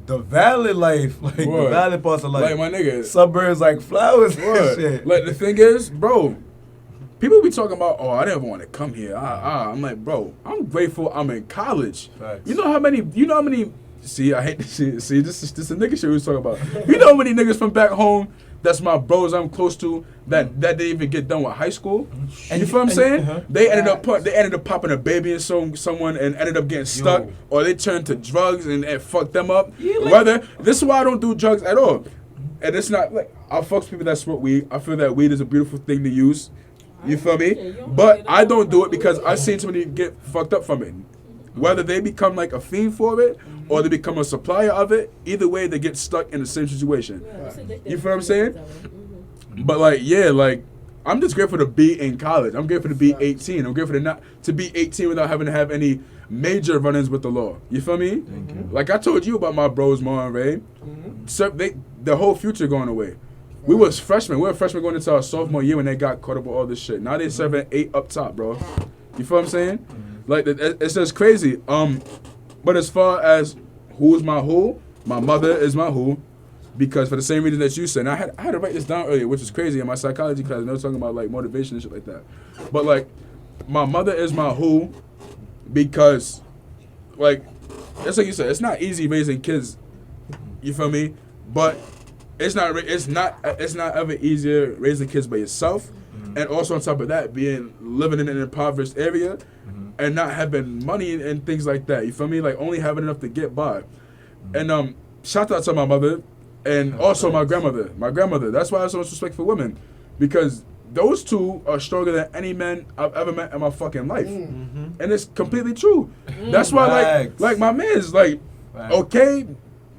the valid life, like the Word. valid parts of life. Like my nigga. Suburbs like flowers and Word. shit. Like the thing is, bro, people be talking about, oh, I didn't want to come here. I'm like, bro, I'm grateful I'm in college. Facts. You know how many, see, I hate this shit. See, this is a nigga shit we was talking about. You know how many niggas from back home that's my bros I'm close to that didn't even get done with high school. And you feel what I'm saying? They ended up popping a baby in someone and ended up getting stuck, or they turned to drugs and it fucked them up. This is why I don't do drugs at all. And it's not like I fucks people that smoke weed. I feel that weed is a beautiful thing to use. You feel me? But I don't do it because I've seen somebody get fucked up from it. Whether they become like a fiend for it or they become a supplier of it, either way they get stuck in the same situation. You feel what I'm saying? But like, yeah, like I'm just grateful to be in college. I'm grateful to be 18. I'm grateful to be 18 without having to have any major run-ins with the law. You feel me? Like I told you about my bros, Ma and Ray. So the whole future going away. We was freshmen. We were freshmen going into our sophomore year when they got caught up with all this shit. Now they serving 8 up top, bro. You feel what I'm saying? Like it's just crazy. But as far as who's my who, my mother is my who, because for the same reason that you said. And I had to write this down earlier, which is crazy in my psychology class. And they were talking about like motivation and shit like that. But like, my mother is my who, because like, it's like you said, it's not easy raising kids. You feel me? But it's not ever easier raising kids by yourself, and also on top of that, living in an impoverished area, and not having money and things like that. You feel me? Like only having enough to get by. And shout out to my mother, and also my grandmother. My grandmother. That's why I have so much respect for women, because those two are stronger than any men I've ever met in my fucking life, and it's completely true. That's why, like my man's like, okay,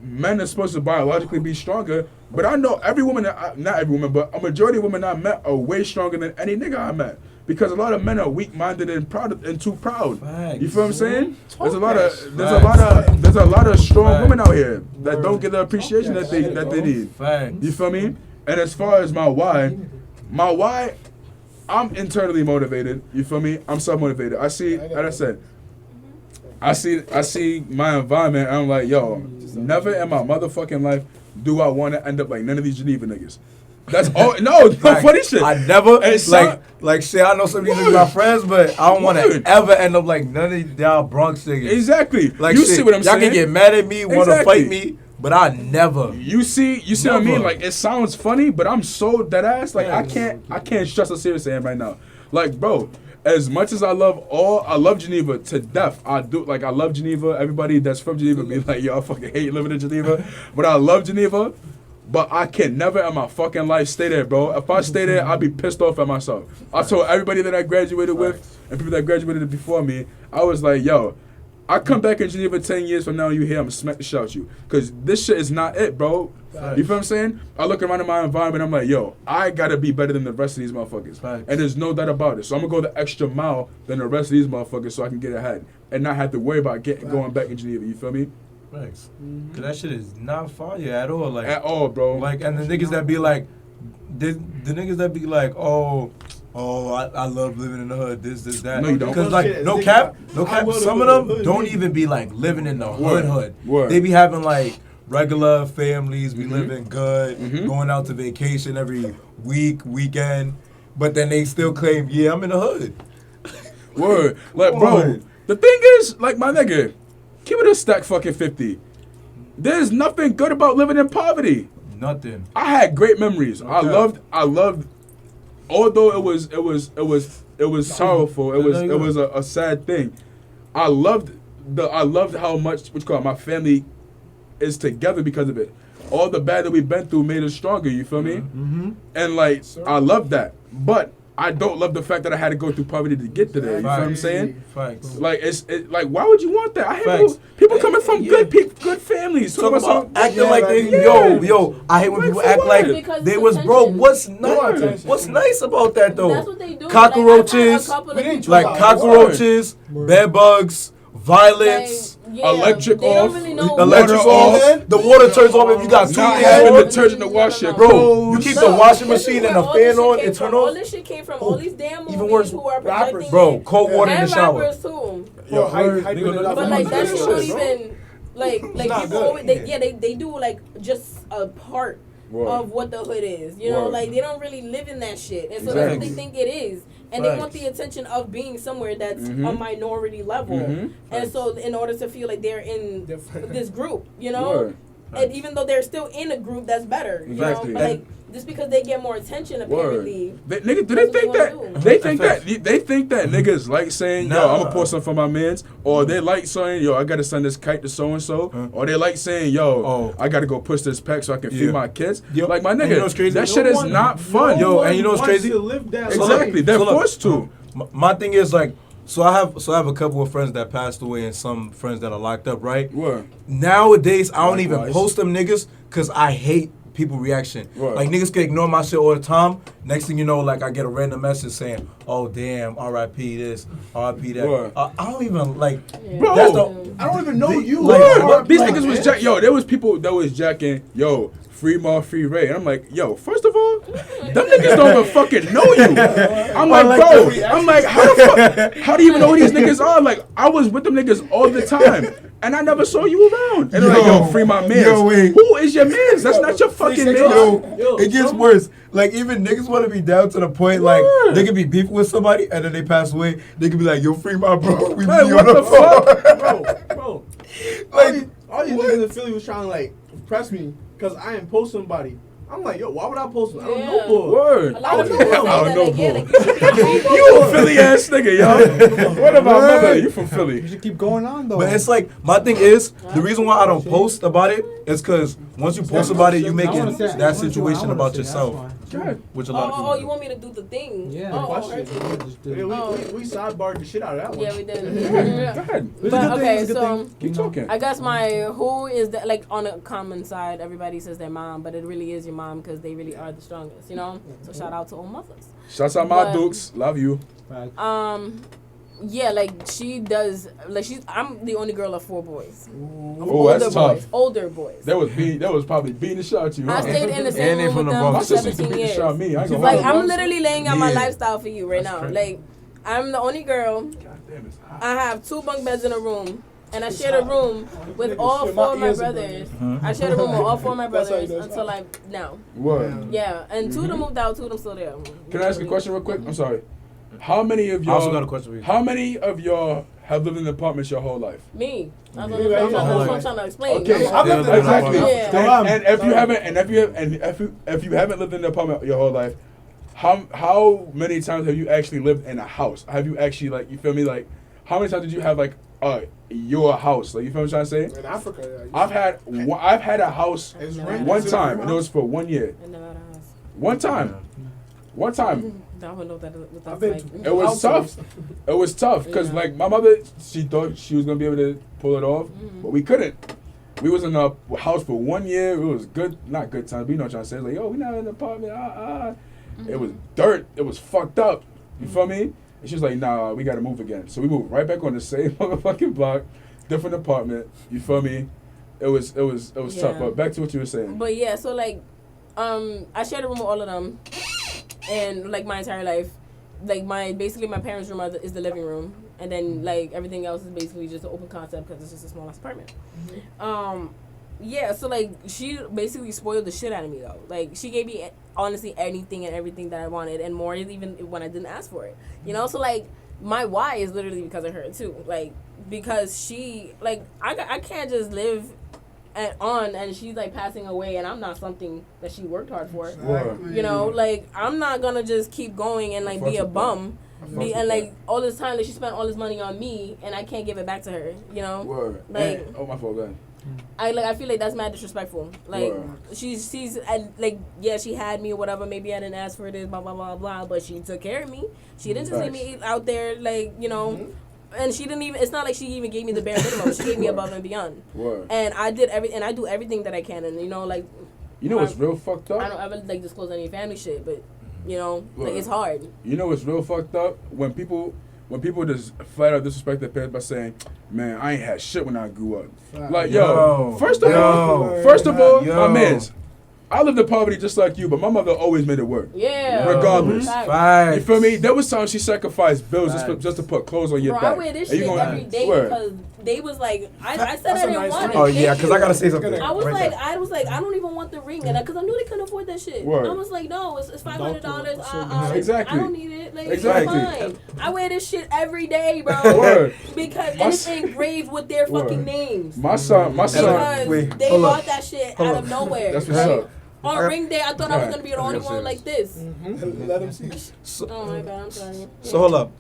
men are supposed to biologically be stronger, but I know every woman, not every woman, but a majority of women I met are way stronger than any nigga I met. Because a lot of men are weak-minded and proud and too proud. You feel what I'm saying? There's a lot of strong women out here that don't get the appreciation that they need. You feel me? And as far as my why, I'm internally motivated. You feel me? I'm self-motivated. I see, like I said, I see my environment, and I'm like, yo, never in my motherfucking life do I want to end up like none of these Geneva niggas. That's all. No funny shit. I never like shit. I know some of these niggas my friends, but I don't want to ever end up like none of y'all Bronx niggas. Exactly. Like you shit, see what I'm y'all saying? Y'all can get mad at me, want to fight me, but I never. You see what I mean? Like it sounds funny, but I'm so dead ass. Like I can't stress how serious I am right now. Like bro, as much as I love Geneva to death. I do, like, I love Geneva. Everybody that's from Geneva be like, yo, I fucking hate living in Geneva. But I love Geneva. But I can never in my fucking life stay there, bro. If I stay there, I'd be pissed off at myself. I told everybody that I graduated with and people that graduated before me, I was like, yo, I come back in Geneva 10 years from now and you here, I'm gonna smack the shit out you. Because this shit is not it, bro. You feel what I'm saying? I look around in my environment, I'm like, yo, I gotta be better than the rest of these motherfuckers. And there's no doubt about it. So I'm gonna go the extra mile than the rest of these motherfuckers so I can get ahead. And not have to worry about going back in Geneva, you feel me? Thanks. Cause that shit is not fire at all. Like at all, bro. Like, and the niggas that be like, the niggas that be like, oh, I love living in the hood. This, that. No, you don't. Cause like, no cap. Some of them don't even be like living in the hood. They be having like regular families. We living good, going out to vacation every weekend. But then they still claim, yeah, I'm in the hood. Word. Like, bro, the thing is, like, my nigga, keep it a stack fucking 50. There's nothing good about living in poverty. Nothing. I had great memories. I loved, although it was sorrowful. It was a sad thing. I loved how much my family is together because of it. All the bad that we've been through made us stronger, you feel me? And like, I love that. But I don't love the fact that I had to go through poverty to get to there. You feel what I'm saying? Facts. Like, it's like, why would you want that? I hate people coming from good families. Talking about acting like they, yo, I hate when people act like they was broke. What's nice about that though? That's what they do. Cockroaches, like cockroaches, bed bugs, violence. Electric off, electric off. The water turns off if you got 2 not years having old. detergent to wash it, Bro, you keep the washing machine and the fan on, it turn all off. this shit came from all these damn movies Even worse, who are projecting bro, it. cold water in the And shower. rappers too. Yo, But like that shit don't even like not people good. always, they do like just a part of what the hood is. You know, like they don't really live in that shit. And so that's what they think it is. And they want the attention of being somewhere that's a minority level. And so in order to feel like they're in this group, you know? And even though they're still in a group that's better, you know? But like just because they get more attention apparently. Nigga, do they think that they think that niggas like saying, yo, I'm gonna pour something for my mans, or they like saying, yo, I gotta send this kite to so and so, or they like saying, yo, I gotta go push this pack so I can feed my kids. Like, my nigga, that shit is not fun. Yo, and you know what's crazy? Exactly, they're forced to. My thing is like, so I have a couple of friends that passed away and some friends that are locked up, right? Nowadays, I don't even post them niggas because I hate people reaction. Like, niggas can ignore my shit all the time. Next thing you know, like, I get a random message saying, oh, damn, R.I.P. this, R.I.P. that. I don't even, like, bro, I don't even know you. Like, these niggas was jacking, yo, there was people that was jacking, yo, free Mar, free Ray. And I'm like, yo, first of all, them niggas don't even fucking know you. I'm like, bro, I'm like, how do you even know who these niggas are? Like, I was with them niggas all the time. And I never saw you around. And they're like, yo, free my mans. Who is your mans? That's not your fucking mans. It gets worse. Like, even niggas want to be down to the point, like, they could be beefing with somebody, and then they pass away. They could be like, yo, free my bro. We be on the phone. Bro. Like, all these niggas in Philly was trying to, like, press me because I ain't post somebody. I'm like, yo, why would I post them? I don't know, boy. Word. A lot of people say that, like, yeah, like, you a Philly ass nigga, yo. What about mother? You from Philly? You should keep going on though. But it's like, my thing is, the reason why I don't post about it is because once you post about it, you make it that situation about yourself. Which a lot of people oh, you want me to do the thing? Yeah. We sidebarred the shit out of that one. Yeah, we did. Go ahead. But okay, so Keep talking. I guess who is that, like, on a common side, everybody says their mom, but it really is your mom because they really are the strongest, you know? So shout out to all mothers. Shouts out my Dukes. Love you. Yeah, like, she does, like, I'm the only girl of 4 boys. Oh, that's tough. Older boys. That was probably beating the shot at you. I stayed in the same room with them My for sister 17 years. shot me. I ain't gonna Like, lie. I'm literally laying out my lifestyle for you right now. Like, I'm the only girl. I have 2 bunk beds in a room. And I shared a room with all 4 of my brothers. I shared a room with all 4 of my brothers until like now. What? Yeah, and 2 of them moved out, 2 of them still there. Can I ask a question real quick? I'm sorry. How many of y'all? I also got a question for you. How many of y'all have lived in apartments your whole life? Me. That's what I'm trying to explain. Okay, I've lived in exactly. Yeah. And if you haven't lived in an apartment your whole life, how many times have you actually lived in a house? Have you actually like you feel me like how many times did you have like your house? Like you feel what I'm trying to say? In Africa, I've had a house It's one time and it was for 1 year. I never had a house. One time. One time. I don't know what I've that's been like. It was tough. It was tough because Yeah. like my mother, she thought she was gonna be able to pull it off, but we couldn't. We was in a house for 1 year. It was good, not good times. But you know what I'm trying to say? Like, yo, we not in an apartment. It was dirt. It was fucked up. You feel me? And she was like, nah, we gotta move again. So we moved right back on the same motherfucking block, different apartment. You feel me? It was tough. Yeah. But back to what you were saying. But yeah, so like, I shared a room with all of them, and like my entire life, like basically my parents' room is the living room, and then like everything else is basically just an open concept because it's just a small apartment. Yeah, so like she basically spoiled the shit out of me though. Like she gave me honestly anything and everything that I wanted and more, even when I didn't ask for it. You know, so like my why is literally because of her too. Like because she like I can't just live and she's like passing away and I'm not something that she worked hard for. Exactly. You know, like I'm not gonna just keep going and like be a bum. And like all this time that she spent all this money on me and I can't give it back to her. You know, Word. like Oh my fault, go ahead. I feel like that's mad disrespectful. Like Word. she's and like yeah, she had me or whatever. Maybe I didn't ask for this, blah blah blah blah. But she took care of me. She didn't just leave me out there like you know. And she didn't even. It's not like she even gave me the bare minimum. She gave me above and beyond. Word. And I did and I do everything that I can. And you know, like You know what's real fucked up? I don't ever like disclose any family shit, but you know, Word. like it's hard. You know what's real fucked up? When people just flat out disrespect their parents by saying, "Man, I ain't had shit when I grew up." Like, yo, first of all, my mans, I lived in poverty just like you, but my mother always made it work. Yeah. Regardless. Facts. You feel me? There was times she sacrificed bills just to put clothes on your Bro, back. I wear this And you shit gonna- every day Word. because they was like, I said That's I a didn't nice want ring. it. Oh yeah, Thank because I you. gotta say something. I was right like, there. I don't even want the ring, and because I knew they couldn't afford that shit. Word. I was like, no, it's $500. Exactly. I don't need it. Like, Exactly. it's fine. I wear this shit every day, bro. Word. Because My it's engraved with their fucking Word. names. My son. Because Wait, they hold bought up. that shit Hold out up. of nowhere. That's what's Like, up. on ring day, I thought I was Right. gonna be the only one like this. Let them see. Oh my god, I'm sorry. So hold up.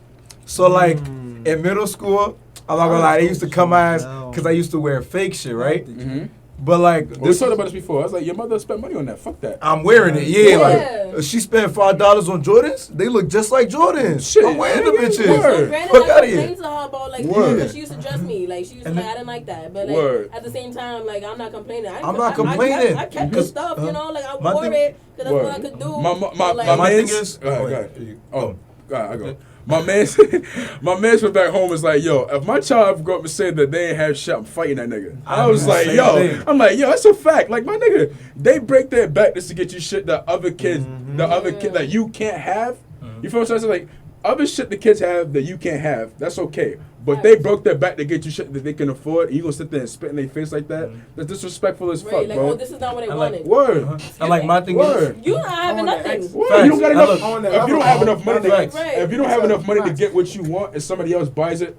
So like in middle school, I'm not gonna lie, they used to come my ass because I used to wear fake shit, right? Mm-hmm. But like We this, talked about this before. I was like, your mother spent money on that. Fuck that. I'm wearing it. Yeah, Yeah. like she spent $5 on Jordans. They look just like Jordans. Shit, I'm wearing the nigga, bitches. word. Granted, Fuck I outta here. complained to her about like Word. because she used to dress me like she used to And like then- I didn't like that, but like Word. at the same time like I'm not complaining. I'm not complaining. I kept the Because, stuff, you know, like I my wore thing- it because that's what I Word. could do. My But, like, my thing mans- is- Go ahead, oh, go ahead. yeah. Oh, go ahead, I go. My man's from back home was like, yo, if my child go up and say that they ain't have shit, I'm fighting that nigga. I was like, Same yo, thing. I'm like, yo, that's a fact. Like my nigga, they break their back just to get you shit that other kids, the other kid that you can't have. You feel what I'm saying? So, like other shit the kids have that you can't have, that's okay. But they broke their back to get you shit that they can afford. And you gonna sit there and spit in their face like that? That's disrespectful as right, fuck, like, bro. oh, this is not what I I like- wanted. Word. And like my thing Word. is, You not having I want nothing. that Word. Facts. You don't got I enough. look- on If that you don't have enough money, Facts. if you don't have enough money to get what you want, and somebody else buys it,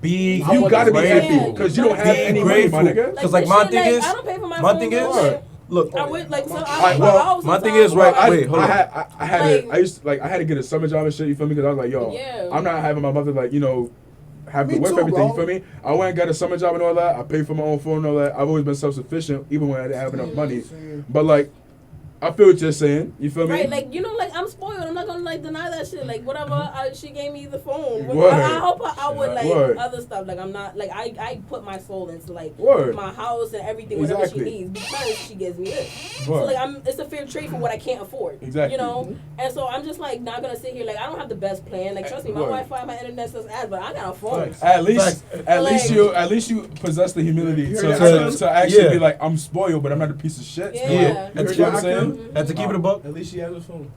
be you gotta be grateful. happy because you don't have Be any money, my grateful. nigga. Because like this my shit, thing is, I don't pay for my my phone thing bill. is, look, I went like so. Alright, I well, my thing is, right, I, wait, hold I on. had, I had Like- to, I used to, like, I had to get a summer job and shit. You feel me? Because I was like, yo, Yeah. I'm not having my mother like, you know, have to Me work too, for everything. You bro. feel me? I went and got a summer job and all that. I paid for my own phone and all that. I've always been self-sufficient, even when I didn't have enough money. But like, I feel what you're saying. You feel me? Right, like you know, like I'm spoiled. I'm not gonna like deny that shit. Like whatever, she gave me the phone. Word. I hope I would like Word. other stuff. Like I'm not like I put my soul into like Word. my house and everything, whatever Exactly. she needs because she gives me this. Word. So like it's a fair trade for what I can't afford. Exactly. You know, and so I'm just like not gonna sit here like I don't have the best plan. Like trust me, my Word. Wi-Fi, my internet says ass, but I got a phone. Facts. At least, Facts. Like- at least you possess the humility You to, heard that, to actually Yeah. be like, I'm spoiled, but I'm not a piece of shit. Yeah. yeah, You and know to what I'm saying? Mhm. and to keep it a buck, At least she has a phone.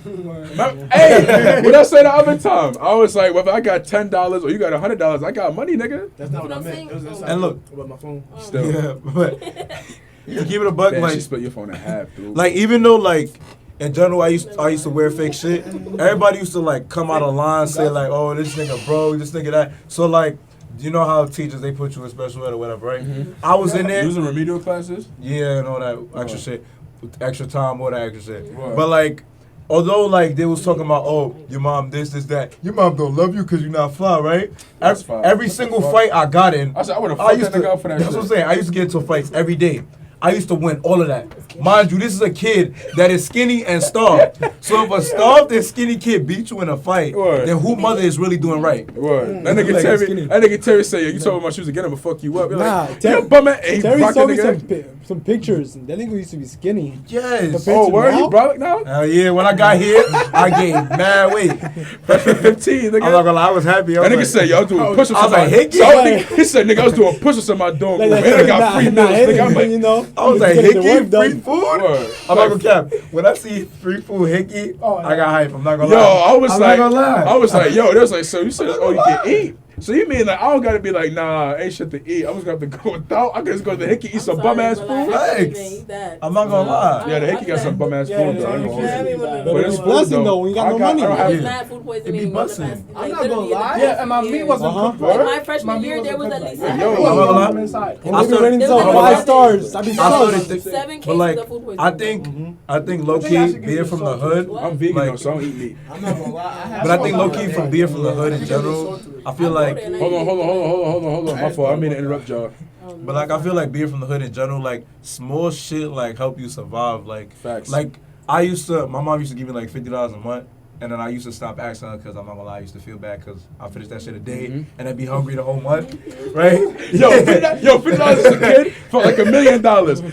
Hey, what I said the other time, I was like, whether I got $10 or you got $100, I got money, nigga. That's not You what I know what I'm meant. saying? It was inside And look- about my phone. Still, yeah, but to keep it a buck, damn, like she split your phone in half, dude. Like even though like in general I used to wear fake shit. Everybody used to like come out online say like, oh this nigga bro, this nigga that. So like you know how teachers they put you in special ed or whatever, right? I was in there, Using remedial classes. yeah, and all that extra shit, extra time, all that extra shit. Right. But like although like they was talking about, oh, your mom this, that. Your mom don't love you because you're not fly, right? That's fine. Every single fight I got in, I said, I would have fucked that nigga up for that that's shit. what I'm saying. I used to get into fights every day. I used to win all of that. Mind you, this is a kid that is skinny and starved. So if a starved and skinny kid beat you in a fight, Word. then who mother is really doing right? Word. That nigga Like Terry, skinny. that nigga Terry said, "Yo, you told me my shoes again, I'ma fuck you up." You're Nah, like, Terry- you bum ass. Hey, Terry rock showed that me nigga. some pictures. That nigga used to be skinny. Yes. The Oh, picture word, now? you brolic now? Hell yeah, when I got here, I gained mad weight. Freshman 15, nigga. I'm not gonna lie, I was happy. I That was nigga like, said, "Yo, I was doing push-ups." I was in my- like, "Hickey?" So I was thinking- he said, "Nigga, I was doing push-ups in my dorm room, and I got free meals." Nigga, I'm like, you know. I was like, getting the Hickey, work done. free food? Word. I'm not gonna cap. When I see free food Hickey, I got hype. I'm not gonna Yo, lie. I was I'm like, not gonna lie. I was like, yo, they was like, so you said that's all you can eat. So you mean like I don't gotta be like, nah, ain't shit to eat. I was gonna have to go without. I could just go to the Hickey, eat some bum ass food. I'm not gonna lie. Yeah, the Hickey got some bum ass Yeah, food the though. I ain't Hickey- gonna hold you. But But it's it's blessing food, though when you got I no got- money. I don't have- Yeah. Mad food poisoning. It be busting. I'm not gonna lie. Yeah, and my meat wasn't Uh-huh. cooked Like right. my freshman My year, meat there was wasn't at cooked least right. Yo, It wasn't I'm not gonna from lie. inside. And I they be started- raining There some was like 5 seven- stars. I be I started sus. thinking, 7 cases but like, of food poisoning. I think low I think I key should being give from you the salt. hood, What? I'm vegan Like- though, so I don't eat meat. I'm not gonna lie. but I think low key from being from the hood in general, I feel like. Hold on. My fault. I mean to interrupt y'all. But like I feel like being from the hood in general, like small shit like help you survive. Like Facts. Like my mom used to give me like $50 a month, and then I used to stop asking her because I'm not gonna lie, I used to feel bad because I finished that shit a day and I'd be hungry the whole month, right? $50 as a kid felt like $1 million.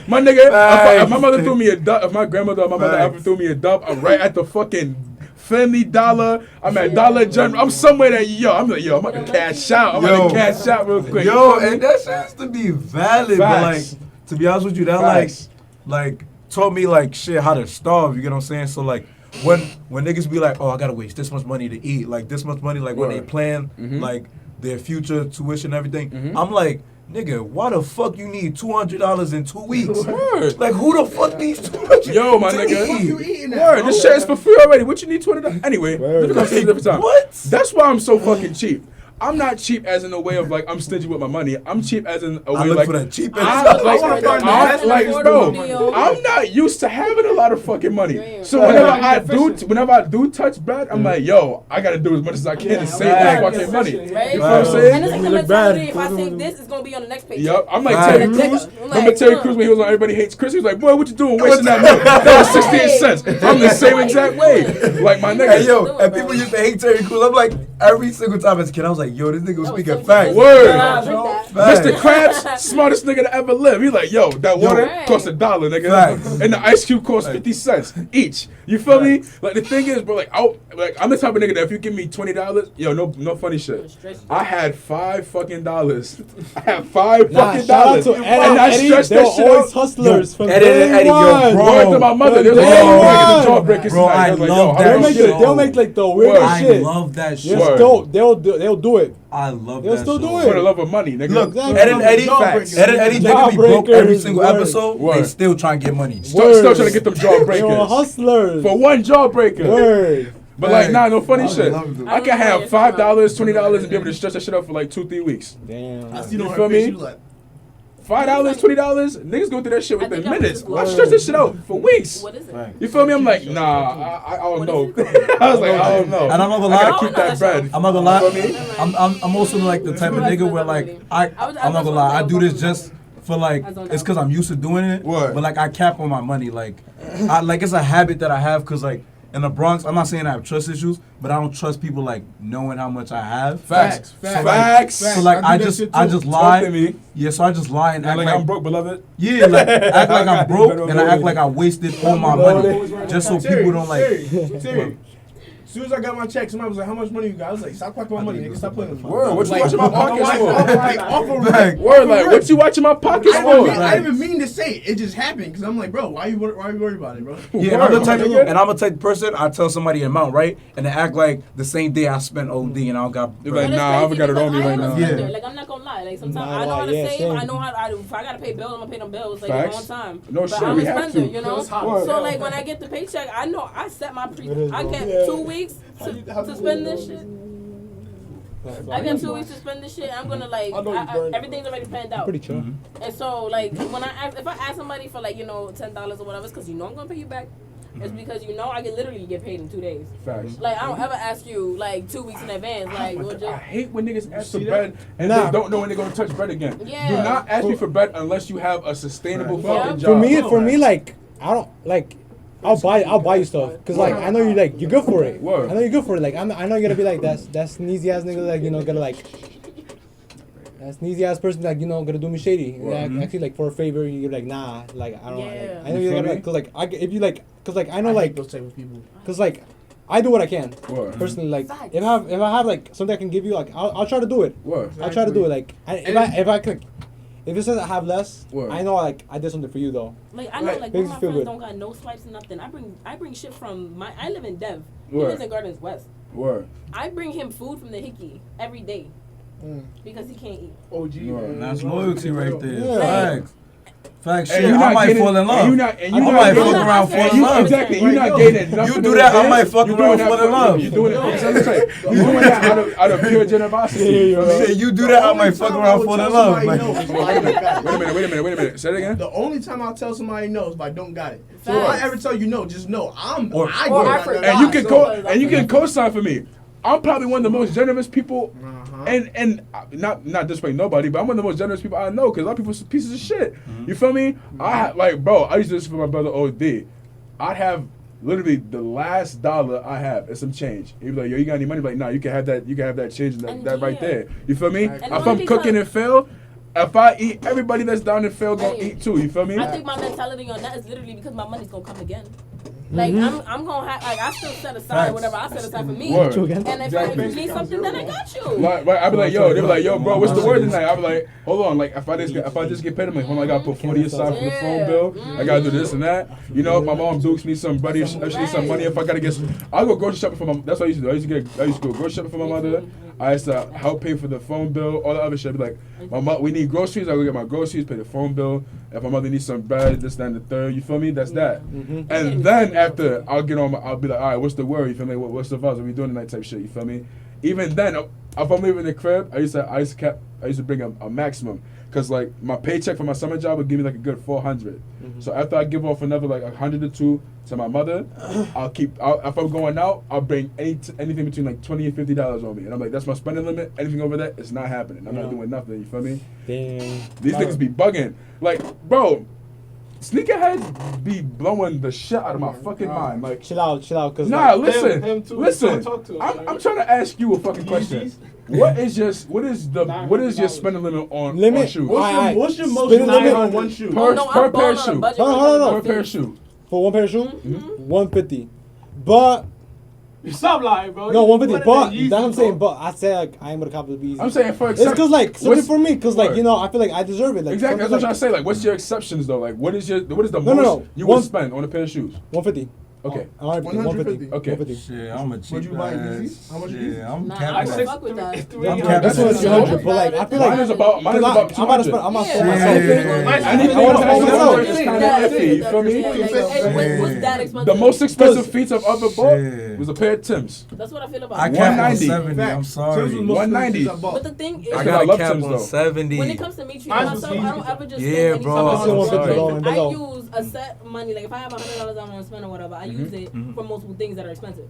My nigga, if my mother threw me a dub, if my grandmother or my mother ever Facts. threw me a dub, I'm right at the fucking Family Dollar. I'm at Dollar General. I'm somewhere that I'm like, I'm about to cash out. I'm about to cash out real quick. Yo, You feel me? and that shit used to be valid, Facts. but like to be honest with you, that Facts. like taught me like shit how to starve. You get what I'm saying? So like when niggas be like, oh, I gotta waste this much money to eat, like this much money, like when they Word. plan Mhm. like their future tuition and everything, Mhm. I'm like, nigga, why the fuck you need $200 in 2 weeks? Word. Like who the fuck needs 200? Yo, my to nigga. eat? You eating that? Word, this shit is for free already. What you need $20? Anyway, different conversation, different time. What? That's why I'm so fucking cheap. I'm not cheap as in a way of like I'm stingy with my money. I'm cheap as in a way I look like for the cheapest. I wanna find the best bro, deal. I'm not used to having a lot of fucking money. Damn. So whenever I do touch bread, I'm like, yo, I gotta do as much as I can to save that fucking money. You Right? know what I'm And saying? it's like the You look bad. mentality, if I save this, it's gonna be on the next page. Yup, I'm like Right. Terry Crews. I'm Remember like, Terry huh. Crews when he was on Everybody Hates Chris? He was like, boy, what you doing wasting that money? That was 68 cents. I'm the same exact way. Like my nigga. Hey yo, and people used to hate Terry Crews. I'm like, every single time as a kid, I was like, yo, this nigga was speaking facts. Word. Nah, Facts. Mr. Krabs, smartest nigga to ever live. He like, yo, that water Right. costs $1, nigga, Facts. and the ice cube costs 50 cents each. You feel me? Like the thing is, bro, like I'm the type of nigga that if you give me $20, yo, no funny shit. I had $5 fucking dollars. I had $5 Nah, fucking shout out dollars, to and Eddie. I Eddie, stretched they were that shit always out. hustlers from Eddie, day Eddie, yo, one. bro. Word to my mother. There's a Day lot one. of jawbreakers Bro, tonight. I was like, love yo, that how They'll do make you shit. get they'll make like the weirdest I shit. love that shit. They'll Word. still they'll do it. I love They'll that still shit. do for the it. love of money, nigga? Look, Exactly. Ed and Eddie, Jawbreakers. Ed and Eddie, they could be broke every Jawbreakers, single word. episode. They Word. still trying to get money. Still Word. trying to get them They were jawbreakers hustlers. for one jawbreaker. Word. But like, nah, no funny I shit. love them. I can have $5, $20, and be able to stretch that shit out for like 2-3 weeks. Damn. I see You on her feel face, me? you like, $5, $20, niggas go through that shit I within think I minutes. was I just stretch this shit out for weeks. What is it? Right. You feel me? I'm like, nah, I don't What know. is it? I was like, I don't know. And I'm not gonna I gotta lie. keep that bread. I'm not gonna lie. You feel me? I'm also like the type of nigga where like I'm not gonna lie. I do this just for like it's because I'm used to doing it. What? But like I cap on my money. Like it's a habit that I have because like in the Bronx, I'm not saying I have trust issues, but I don't trust people like knowing how much I have. Facts. Facts. Facts. So like I I do that just shit I too. just Talk lie. to me. Yeah, so I just lie and Act act like like I'm broke, beloved. yeah, like act like I'm broke Better and I act avoid like it. I wasted all my money just so people don't like. Terry. As soon as I got my check, somebody was like, how much money you got? I was like, stop collecting my money, nigga. Stop playing with me. Word, what you Like, watching my pockets for? Off of Back. rip. Word, like, what you watching my pockets I for? didn't even mean to say it. It just happened because I'm like, bro, why you worried about it, bro? Yeah, and I'm the Word, type of, nigga. and I'm a type of person. I tell somebody an amount, right, and they act like the same day I spent OD and I don't got. You're But like, it's nah, I crazy got it on me because I right am a now. spender. Yeah. Like I'm not gonna lie. Like sometimes Nah, I know how to yeah, save. same. I know how to. If I gotta pay bills, I'm gonna pay them bills like Facts. on time. No but shit, I'm we a have spender, to. you know. It's hot. So like when I get the paycheck, I know I set my It is, I bro. get Yeah. 2 weeks to spend this shit. I get 2 weeks to spend this shit. I'm gonna like I know you burn. everything's already planned out. Pretty chill. And so like when if I ask somebody for like $10 or whatever, it's because I'm gonna pay you back. is because I can literally get paid in 2 days. Facts. Like, I don't ever ask you like 2 weeks in advance. Like, we'll I just. hate when niggas ask for See bread and Nah. they don't know when they're gonna touch bread again. Yeah. Do not ask me for bread unless you have a sustainable Right. fucking Yeah. job. For me, like I don't like. I'll buy you stuff because like I know you're good for it. Word. I know you're good for it. Like I know you're gonna be like that sneezy ass nigga like gonna like that sneezy ass person like gonna do me shady. Word. Like, actually like for a favor you're like nah like I don't Yeah. I know You you're feel gonna me? like cause like if you like cause like I know hate like those type of people. cause like I do what I can Word. personally like Facts. if I have like something I can give you like I'll try to do it. Word. I'll try to do it like if I could. If it says I have less, Word. I know like I did something for you though. Like I know, Right. like Makes one of my you feel friends good. don't got no swipes or nothing. I bring shit from I live in Dev. He Word. lives in Gardens West. Word. I bring him food from the Hickey every day because he can't eat. OG. man. That's loyalty right there. Like- Facts. Facts. And Shit, you're I not might getting- fall in and love. you not- and you I not might getting- fuck around, and fall you- in love. Exactly. You're Right, not yo. getting nothing. You do that, I might fuck You're around, doing that fall in for- love. You're doing it. You're doing that out of pure generosity. You feel me? Shit, you do that, I might fuck around, fall in love. Wait Wait a minute. Say it again. The only time I'll tell somebody no is if I don't got it. So Facts. if I ever tell you no, just know I Or I got forgot. that. And you can So- you can co-sign for me. I'm probably one of the most generous people, Uh-huh. and not disrespect nobody, but I'm one of the most generous people I know because a lot of people are pieces of shit. You feel me? I used to do this for my brother OD. I'd have literally the last dollar I have is some change. He'd be like, "Yo, you got any money?" I'm like, "Nah, you can have that. You can have that change and And that right yeah. there." You feel me? And If only I'm cooking because- and fail, if I eat, everybody that's down in fail gonna Hey. eat too. You feel me? I think my mentality on that is literally because my money's gonna come again. Like I'm gonna have like I still set aside Facts. whatever I set aside for me. Word. True again. And if you need something, then I got you. Right, I'd be like, yo, they be like, yo, bro, what's the word tonight? I'd be like, hold on, like if I just get paid, I'm like, hold on, I gotta put 40 aside for the phone bill. I gotta do this and that. You know, my mom dukes me some buddy, she needs some money. If I gotta get, I'll go grocery shopping for my. That's what I used to do. I used to go grocery shopping for my mother. I used to help pay for the phone bill, all the other shit. I'd be like, my mom, we need groceries. I go get my groceries, pay the phone bill. If my mother needs some bread, this, that, and the third. You feel me? That's that. And then after, I'll get on. I'll be like, all right, what's the word? You feel me? What's the vibes? What we doing tonight? Type shit. You feel me? Even then, if I'm leaving the crib, I used to bring a maximum. Cause like my paycheck for my summer job would give me like a good 400. So after I give off another like 100 or 2 to my mother, if I'm going out, I'll bring anything between like $20 and $50 on me, and I'm like, that's my spending limit. Anything over that, it's not happening. I'm not doing nothing. You feel me? Damn. These niggas be bugging. Like, bro, sneakerheads be blowing the shit out of my fucking mind. Like, Chill out, cause nah, like, listen, him too. listen. Don't talk to him, I'm man. trying to ask you a fucking question. What is your spending limit on shoes? What's your most Spend you limit on one shoe? Per- no, per I'm pair balling of on a shoe. budget. Hold on. Per pair of shoe. for one pair of shoes, Mm-hmm. 150. But Stop lying, bro. no, You 150. But wanted that Yeezy, that's what I'm saying. bro. But I say like I ain't gonna cop the Yeezy. I'm saying for It's exception. cause like something what's- for me, cause like Word. I feel like I deserve it. Like Exactly. That's what I'm trying to something say. Like, what's your exceptions though? Like, what is the No, most no. you would One- spend on a pair of shoes? 150. Okay. 150. Okay. 150. Shit, I'm a cheap Would you buy ass. Yeezys? How much Shit, Yeezys? I'm Nah, I capping don't that. fuck with that. I'm capping That's that. what it's 300. But like I feel Mine like is about 200. I'm about to spend. I'm about to spend Yeah. myself. Yeah. Anything I wanna past spend 200 is myself. kind of iffy. You feel me? What's that expensive? The most expensive feet I've ever bought Shit. was a pair of Timbs. That's what I feel about I it. capped on 190. 70. I'm Facts. sorry. Timbs was most 190. expensive I bought. But the thing is, I I got a love cap Timbs, on though. 70. when it comes to me treating Mine was myself, I don't Yeezys. ever just Yeah, spend any bro. fucking I still want money. to go and I below. use a set money. Like if I have $100 I'm gonna spend or whatever, I use it for multiple things that are expensive.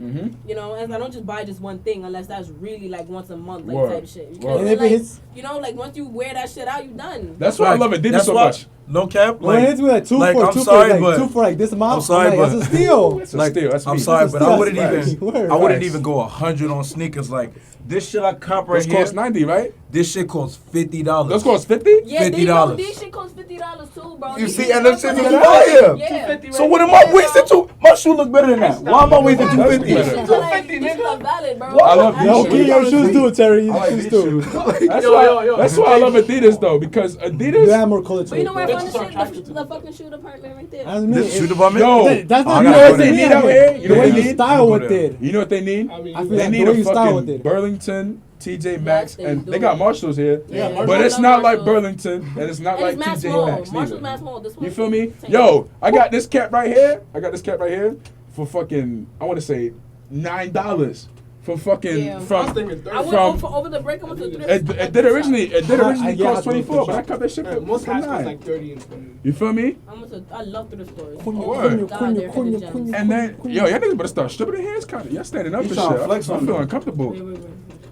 You know, and I don't just buy just one thing unless that's really like once a month, like Word. type shit. Word. Because And then, if like, it's like once you wear that shit out, you done. That's why I love Adidas That's so why- much. No cap. when Like, it's like two like, for I'm two sorry, for like but- two for like this amount. I'm sorry, like, that's but- a steal. It's a like, steal. That's I'm me. sorry, That's but I a wouldn't steal. even. Word. I wouldn't Facts. even go 100 on sneakers. Like this shit I cop right Those here. cost 90, right? This shit costs $50. Those cost 50? Yeah, $50. these shit cost $50 too, bro. You These see, shit and them cost shit like is $50. fire. Yeah. So what am I wasting to? My shoe look better than that. Why am I wasting That's 250? better. These shit like, these shit are valid, bro. I love Yo, these keep shoes. your shoes too, Terry. I like Shoes these too. shoes. That's why I love Adidas though, because You Adidas. have more color to But you know where I it. found the shit? The fucking shoe department right there. That's me. This shoe It- department? Yo, That's Oh, I not you know gotta what go they there. need out here? You The know way what they you need? style Go with there. it. You know what they need? I mean, I feel They like need the way a you style with fucking it. Burlington, TJ Maxx, they and do. they got Marshalls here. Yeah, But Marshalls it's love not like Marshalls. Burlington, and it's not And like it's mass TJ small. Maxx Marshall's neither. mass small. This one. You feel me? Same. Yo, I got this cap right here. For fucking, I want to say $9 from fucking Yeah. I was from. thinking 30. I went From- over the break. I went to thrift. It did originally Yeah, cost I 24, but I thrift cut that shit Yeah, for most for high schools 9. like 30 and 20. You feel me? I love thrift stores. Word. God, they're hidden gems. And then, yo, y'all niggas better start stripping their hands, kind of. Y'all standing up You and tryna shit. flex I'm on feeling them. uncomfortable. Wait.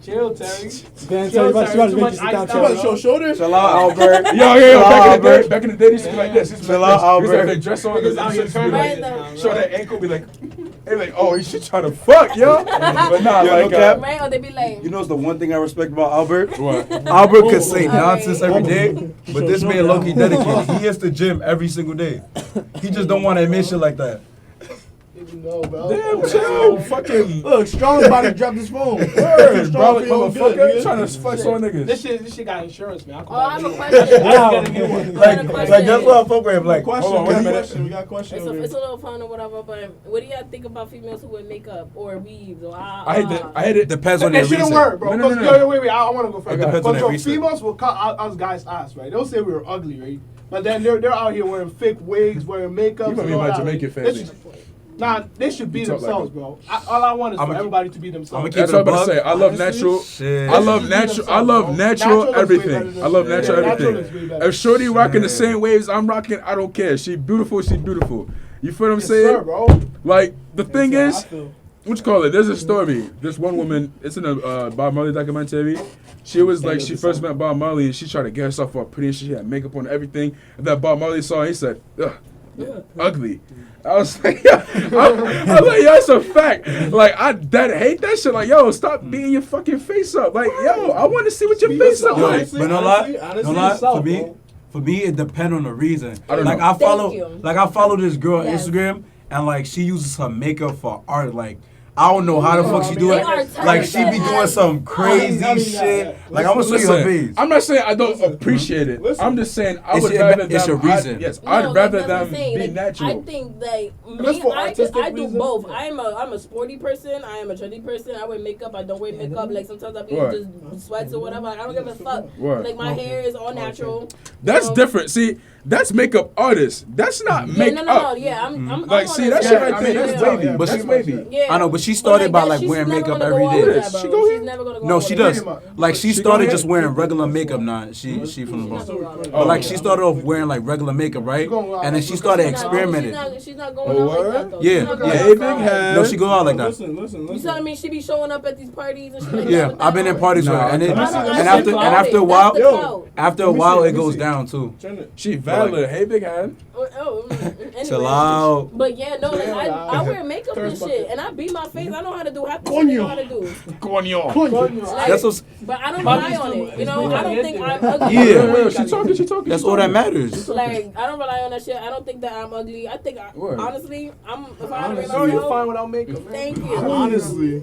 Chill, Terry. Dan, Chill, so you Terry. about Too to much sit iced down, out, You about to bro. show shoulders? Chill out, Albert. Yo, Albert. back in the day, they used to be like this. Used to be Chill like out, this. Used to have Albert. their dress on. Niggas and out shit here used to be turning like, Right now. show that ankle, be like, they like, oh, she trying to fuck, yo. But nah, Yo, like, no cap. Right? Or they be like, You know, it's the one thing I respect about Albert. what? Albert could say Alright. nonsense every day, but this man low-key dedicated. He hits the gym every single day. He just don't want to admit shit like that. No, bro. Damn, chill, fucking. Look, Strong about to drop his phone. Word, bro, like, for your good, motherfucker, nigga. trying to flex on This niggas. shit got insurance, man. oh, I have a I'll question. get a new one. Like that's what I fuck with him. Like, Question, hold on, wait a minute. question. We got a question It's over a, here. it's a little fun or whatever, but what do y'all think about females who wear makeup or weaves or I hate that. I hate it. depends on That their shouldn't reason. work, bro. No, no, 'Cause- no, no. Yo, wait. I want to go first. It depends on But their so reason. females will cut us guys' ass, right? They'll say we were ugly, right? But then they're out here wearing fake wigs, wearing makeup. You might be my Jamaican family. Nah, they should be You talk like themselves, it. bro. All I want is I'ma for keep- everybody to be themselves. I'ma keep That's it what I'm about to buck. say. I love Honestly, natural. Shit. I love They should natural. just be I love themselves, natural bro. Natural looks way everything. better than I love shit. natural Yeah, natural everything. looks way better. If Shorty rocking the Shit. same waves I'm rocking, I don't care. She beautiful. She beautiful. You feel what I'm Yes, saying? sir, bro. Like the thing That's is, how I feel. what you call it? There's a story. This one woman. It's in a Bob Marley documentary. She was like, she first met Bob Marley and she tried to get herself all pretty and she had makeup on and everything. And that Bob Marley saw, he said, ugh, ugly. I was like, yo, I was like, yo, it's a fact. Like, I hate that shit. Like, yo, stop beating your fucking face up. Like, yo, I want to see what your Be face yourself. look like. Honestly, But no honestly, lie, honestly, no lie. yourself, For me, bro. for me, it depends on the reason. I don't like know. I Thank follow, you. like I follow this girl on Yes. Instagram, and like she uses her makeup for art. Like I don't know how the fuck she do They it. are Like she be talented doing as- some crazy I mean, shit. Like I'm gonna show you her Listen, page. I'm not saying I don't appreciate it. Listen. I'm just saying I It's would your- rather it's them. your reason. Yes, No, I'd like, rather that's what I'm them saying. be Like, natural. I think like That's me, for I artistic do reasons. both. I'm a sporty person. I am a trendy person. I wear makeup. I don't wear makeup. Like sometimes I be What? just sweats or whatever. Like, I don't give a fuck. What? Like my hair is all natural. That's Um, different. See, that's makeup artists. That's not Yeah, makeup. no. Yeah, I'm Like, on see, a- that Yeah, shit right I there, mean, that's yeah, wavy. yeah, That's pretty wavy. much, Yeah. I know, but she started by, like, she's wearing never makeup gonna every go day. all Yes, that, bro. she go She's ahead. never gonna go No, all she that. does. Pretty much. Like she She go started ahead. just wearing regular makeup now. She from the Bronx. But like she started off wearing like regular makeup, right? And then she started She's not- experimenting. She's not going Oh, out like word? that though. Yeah, She's not going yeah. Hey, big outside. head. No, she go out like that. Listen. You telling me she be showing up at these parties and shit like that? Yeah, with I've been that in on? parties with her, Nah, and I don't after see a That's while, the Yo. clout. after a Let me while, see, it let me goes see. down too. She valid. Hey, big hand. Anyway. Chill out. But yeah, no, like I wear makeup and shit, and I beat my face. I know how to do half the shit I know how to do. Coño. Like, That's what's. but I don't rely on it. You know, I don't think I'm ugly. Yeah. She talking. That's all that matters. Like I don't rely on that shit. I don't think that I'm ugly. I think Word. honestly, if I had to rate No, you're myself, fine without makeup, man. thank you. Honestly.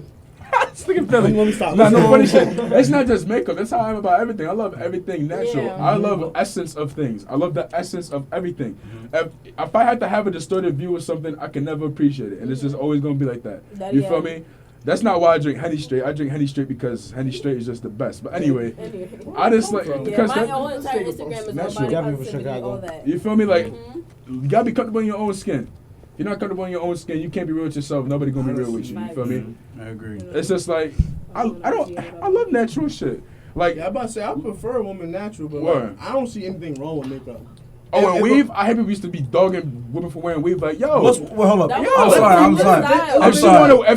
Look at Billy. Let me stop. Nah, no funny shit. It's not just makeup. That's how I am about everything. I love everything natural. Yeah. I love essence of things. I love the essence of everything. If I had to have a distorted view of something, I can never appreciate it, and it's just always gonna be like that. You feel me? That's not why I drink Henny Straight. I drink Henny Straight because Henny Straight is just the best. But anyway, I just like Yeah, because my whole entire Instagram is Natural. about body Gabby from positivity, Chicago. all that. you feel me? Like Mhm. you gotta be comfortable in your own skin. If you're not comfortable in your own skin, you can't be real with yourself. Nobody gonna be real with you. You feel me? I agree. It's just like I love natural shit. Like Yeah, I'm about to say I prefer a woman natural, but Word. like, I don't see anything wrong with makeup. and If- weave. I hate people used to be dogging women for wearing weave. Like yo, What's, well, hold up. That was I'm a sorry. I'm different sorry. style. I'm if she sorry. wanna What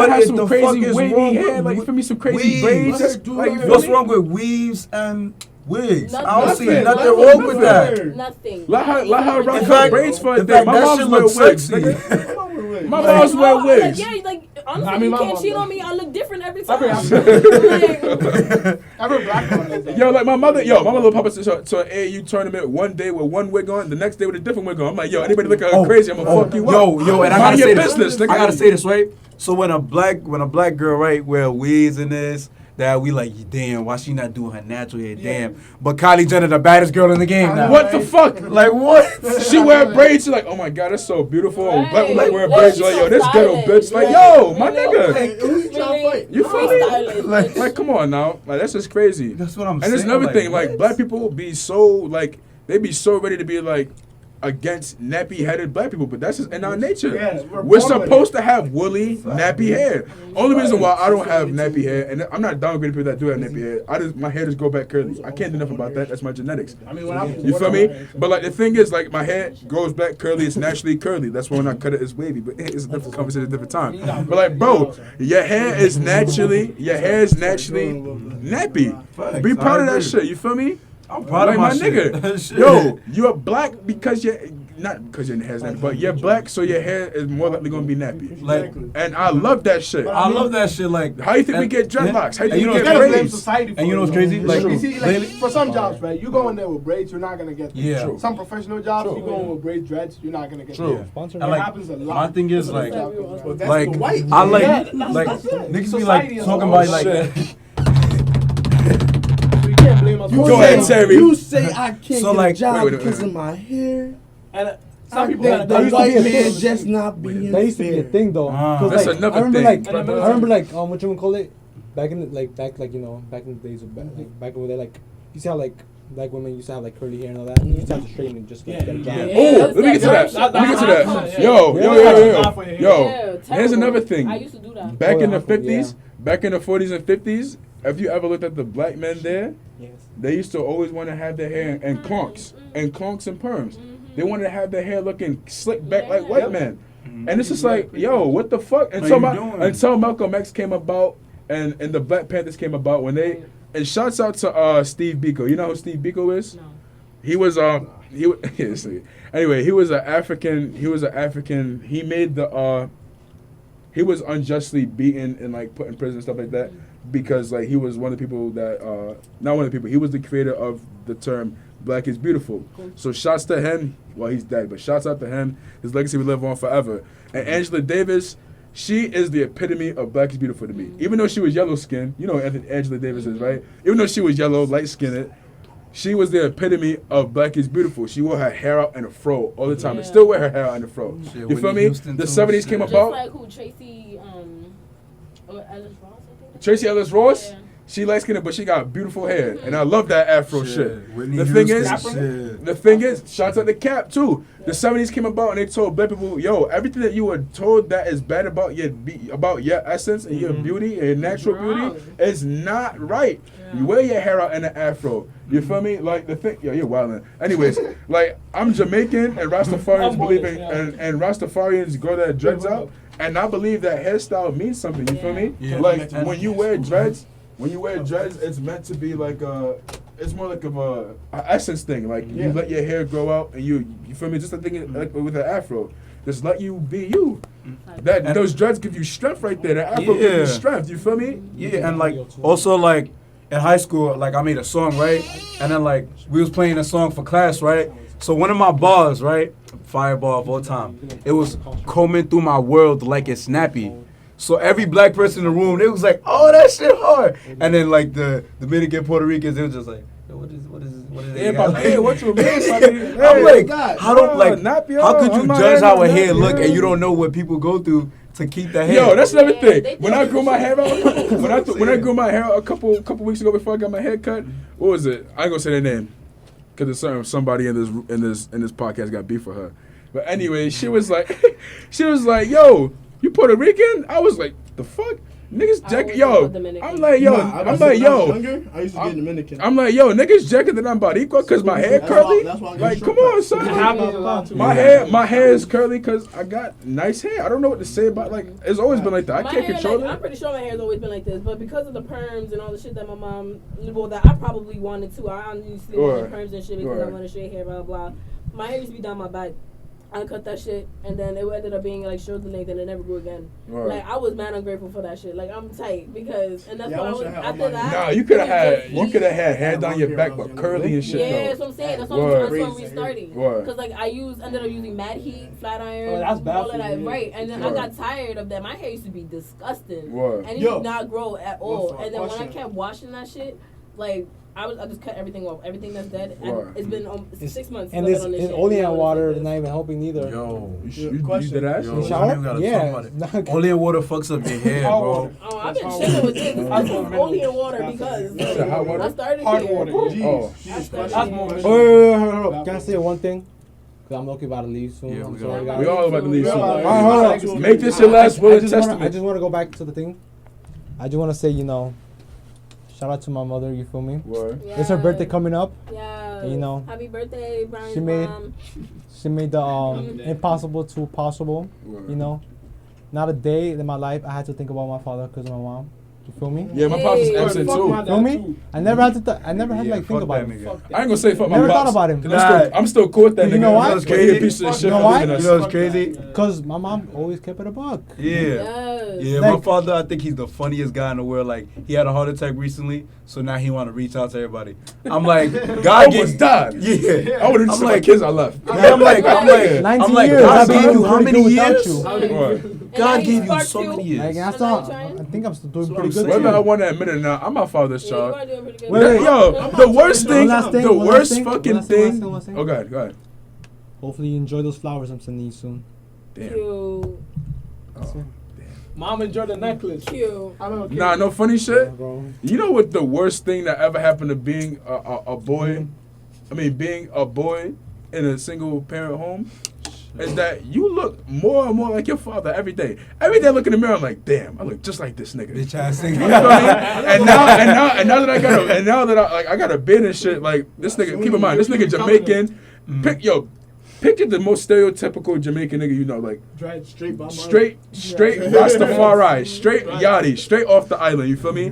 have is some the crazy fuck is wavy wrong hair, with like you feel me, some crazy weaves? braids. Let her do Like, her you feel What's me? wrong with weaves and wigs? I don't Nothing. see nothing Nothing. wrong with that. Nothing. Let her rock In her fact, braids for a in day. fact, My that mom's shit wear looks wigs. sexy. nigga. My mom's wear Like, wigs. yeah, like honestly, I mean, you my can't mom cheat does. on me. I look different every I mean, time. Like, Every black one does that. Yo, like my mother little papa to an AAU tournament one day with one wig on, the next day with a different wig on. I'm like, yo, anybody look at her crazy, I'm gonna fuck you up. Yo, and I Mind gotta your say this. business, nigga. I gotta say this, right? So when a black girl, right, wear wigs in this, that we like, damn, why she not doing her natural hair? Damn. But Kylie Jenner, the baddest girl in the game now. What the fuck? Like what? She wear braids, she's like, oh my god, that's so beautiful. Right. Black women wear Like, braids, she's like, so yo, this ghetto stylish. bitch. Like, Like, yo, my really? nigga. Who's you trying to fight? You feel me? stylish. Like, come on now. Like, that's just crazy. That's what I'm And saying. there's another thing, like, what? black people be so, like, they be so ready to be like, against nappy-headed black people, but that's just in our nature. Yeah, We're born with supposed to have woolly, nappy hair. Only reason why I don't have nappy hair, and I'm not downgrading people that do have nappy hair. My hair just go back curly. I can't do nothing about that. That's my genetics. I mean, when I You feel me? But like the thing is, like my hair grows back curly. It's naturally curly. That's why when I cut it, it's wavy. But it's a different conversation, a different time. But like, bro, your hair is naturally nappy. Facts, Be proud of I that agree. shit. You feel me? I'm proud Like of my nigga. shit. Yo, you're black because you're not because your hair's nappy, but you're black, so your hair is more likely gonna be nappy. Like, And I love that shit. I love that shit. Like, How you think we and- get dreadlocks? How you and think we know get what's gotta blame braids? society for And you know it, what's crazy? though. Like, you see, like lately- for some jobs, right? You go in there with braids, you're not gonna get them. Yeah. True. Some professional jobs, True. you go in with braids, dreads, you're not gonna get True. them. Sponsor It And like, happens a lot. my thing is like, But that's like the white. I like, Yeah. like niggas be Society like as a talking whole. about like, You can't blame us. Go ahead, Terry. You say I can't So, get like- a job wait, because of my hair. And some people That that the used to white be a man thing. just not being That used to be a fair. thing though. Ah. 'Cause, That's like, another I remember thing. like And I remember like what you would call it back in the, like you know back in the days of back over there, like you see how like black women used to have like curly hair and all that. You used to have to straighten it just like get a job. Yeah. Oh, let me get to that. Let me get to that. Yo. Here's another thing. I used to do that. Back Oh, in the yeah. 50s, back in the 40s and 50s, if you ever looked at the black men there, Yes. they used to always want to have their hair in clunks and perms. They wanted to have their hair looking slick back like white men. And it's just like, yo, what the fuck? What you doing? Until Malcolm X came about and the Black Panthers came about when they and shouts out to Steve Biko. You know who Steve Biko is? No. He was anyway, he was an African. He made the he was unjustly beaten and like put in prison and stuff like that because like he was one of the people that not one of the people. He was the creator of the term "Black is beautiful." So shouts to him. Well, he's dead, but shouts out to him. His legacy will live on forever. And Angela Davis, she is the epitome of black is beautiful to me. Even though she was yellow skinned, you know what Angela Davis is, right? Even though she was yellow, light skinned, she was the epitome of black is beautiful. She wore her hair out in a fro all the time and Yeah. still wear her hair out in a fro. Shit, You Whitney feel me? Houston The too, 70s shit. came Just about. like who Tracy or Ellis Ross, I think. Tracy Ellis Ross, Yeah. she light skinned, but she got beautiful hair. And I love that afro shit. Whitney The thing Houston, is, shit. the thing is, shouts out the Cap too. The 70s came about and they told black people, yo, everything that you were told that is bad about your essence and your beauty and your natural Wrong. beauty is not right. Yeah. You wear your hair out in an afro. You feel me? Like the thing, yo, you're wildin'. Anyways, like I'm Jamaican and Rastafarians I'm believe Polish, in, and Rastafarians grow their dreads out, and I believe that hairstyle means something. You feel me? Yeah. Like And- when you wear dreads, it's meant to be like it's more like of a essence thing. Like you let your hair grow out, and you feel me? Just a thing like with an afro. Just let you be you. That those dreads give you strength right there. The afro gives Yeah. you strength. You feel me? Yeah, and like also like in high school, like I made a song, right? And then like we was playing a song for class, right? So one of my bars, right? Fireball of all time. It was combing through my world like it's snappy. So every black person in the room, they was like, "Oh, that shit hard." And then like the Dominican, Puerto Ricans, they was just like, "Yo, what is it?" Hey, what you mean? I'm like, God, how don't like nappy, how could you I'm not judge how a nappy, hair look yeah. and you don't know what people go through to keep the hair? Yo, that's another Yeah, thing. they When I do grew my shit. hair out, when I grew my hair out a couple weeks ago before I got my hair cut, what was it? I ain't gonna say their name because somebody in this podcast got beef for her. But anyway, she was like, "Yo, you Puerto Rican?" I was like, "The fuck, niggas I jack always yo." thought Dominican. I'm like, yo, Nah, I'm when I like, was yo. younger, I used to get Dominican. I'm like, yo, niggas jacking that I'm about equal because my hair That's curly. why I get Like, short come on, cuts. son. It happens a lot too. My hair is curly because I got nice hair. I don't know what to say about like. It's always been like that. I My can't hair, control like, I'm it. pretty sure my hair's always been like this, but because of the perms and all the shit that my mom, well, that I probably wanted to. I honestly wanted perms and shit because I Right. wanted straight hair, blah blah. My hair used to be down my back. I cut that shit, and then it ended up being like shoulder length, and it never grew again. Right. Like I was mad ungrateful for that shit. Like I'm tight because, and that's Yeah, I why I wish was I had after all my that. Nah, you could have it was had just me. hair down your back, but curly and shit Yeah, though. that's what I'm saying. That's Word. what I'm restarting. Word. Because like ended up using mad heat, flat iron, Oh, that's bad all for of that, you, yeah. right? And then I Word. got tired of that. My hair used to be disgusting, Word. and it Yo. did not grow at all. What's the And then when I question? kept washing that shit, like I just cut everything off, everything that's dead. Word. And it's been 6 months. And since I've this been on this and shit, only and I on was water like is this. not even helping either. Yo, You did that? yo, In the I shower? don't even gotta Yeah. talk about it. Not good. Only in water fucks up your hair, Hot bro. water. Oh, I've been That's chilling hot with this. water. I'm That's only in water because You said hot water? I started Hard here. water. Oh. I started That's here. more. Wait. Can I say one thing? Cause I'm looking about to leave soon. Yeah, I'm we sorry, got- guys. We all about to leave soon. Alright, Alright, hold on. Make this your last will and I testament. just want to go back to the thing. I just want to say, shout out to my mother. You feel me? Word. It's her birthday coming up. Yeah. You know, Happy birthday, Brian's she made- mom. She made the impossible to possible. Word. You know, not a day in my life I had to think about my father because of my mom. You feel me? Yeah, my pops is Hey. absent Fuck too. my Feel dad, me? too. I never had to. I never had to Yeah, like think fuck about that him. nigga. I ain't gonna say fuck my Never pops. thought about him. 'Cause I'm still cool with that nigga. You know why? That's crazy. He a piece of Fuck shit that. for You know why? leaving us. You know what's crazy? Cause my mom always kept it a buck. Yeah. Yes. Yeah, my Like- father, I think he's the funniest guy in the world. Like, he had a heart attack recently, so now he want to reach out to everybody. I'm like, I God almost gave died. Yeah. I would have I'm just my like- kids I left. Yeah, I'm like, 19 God I've gave been you how pretty many good without years? you. Word. God gave you so many Like, years. I, So still, now you trying? I think I'm still doing That's pretty what I'm good. saying. Whether I too. want to admit it or not, I'm my father's Yeah, you child. are doing pretty good. Wait, wait. Yo, the worst thing, One last thing, the one last worst thing, fucking one last thing, thing. one last thing. Oh, God, go ahead. Hopefully you enjoy those flowers I'm sending you soon. Damn. Cute. Oh. Mom enjoyed the necklace. Cute. I don't care. Nah, no funny shit. Bro. You know what the worst thing that ever happened to being a boy? I mean, being a boy in a single parent home is that you look more and more like your father every day. Every day I look in the mirror, I'm like, damn, I look just like this nigga. Bitch ass You nigga. feel me? And now that I got a beard and shit, like this nigga. Keep in mind, this nigga Jamaican. Picture the most stereotypical Jamaican nigga you know, like Dread straight by my straight Rastafari, straight Yachty, straight off the island. You feel me?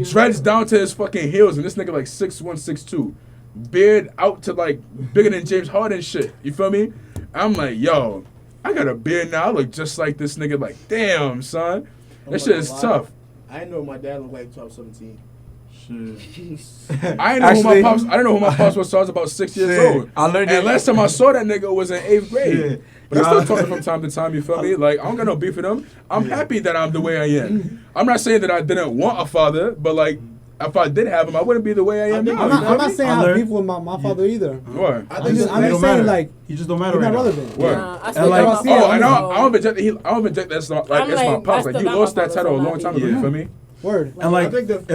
Dreads down to his fucking heels, and this nigga like 6'1", 6'2", beard out to like bigger than James Harden shit. You feel me? I'm like, yo, I got a beard now. I look just like this nigga. Like, damn, son, that shit is tough. I didn't know what my dad looked like until I was 17. I didn't know Actually- I didn't know who my pops was till I was about 6 years Shit, old. I learned And it- last time I saw that nigga was in 8th grade. Yeah. But I still talk to him from time to time, you feel me? Like, I don't got no beef with him. I'm happy that I'm the way I am. I'm not saying that I didn't want a father, but like, if I did have him, I wouldn't be the way I am now. I'm you feel not me? saying I I have learned- beef with my father either. What? I I'm think just, it's- I'm It just don't saying matter. like You just don't he's matter not right now. relevant. What? Nah, I And still like- got my Oh, father, and so- I don't even think that's not like I'm it's my like, pops. I Like, still you got lost my that father, title a so long time happy. ago. You feel me? Word. And like, I think if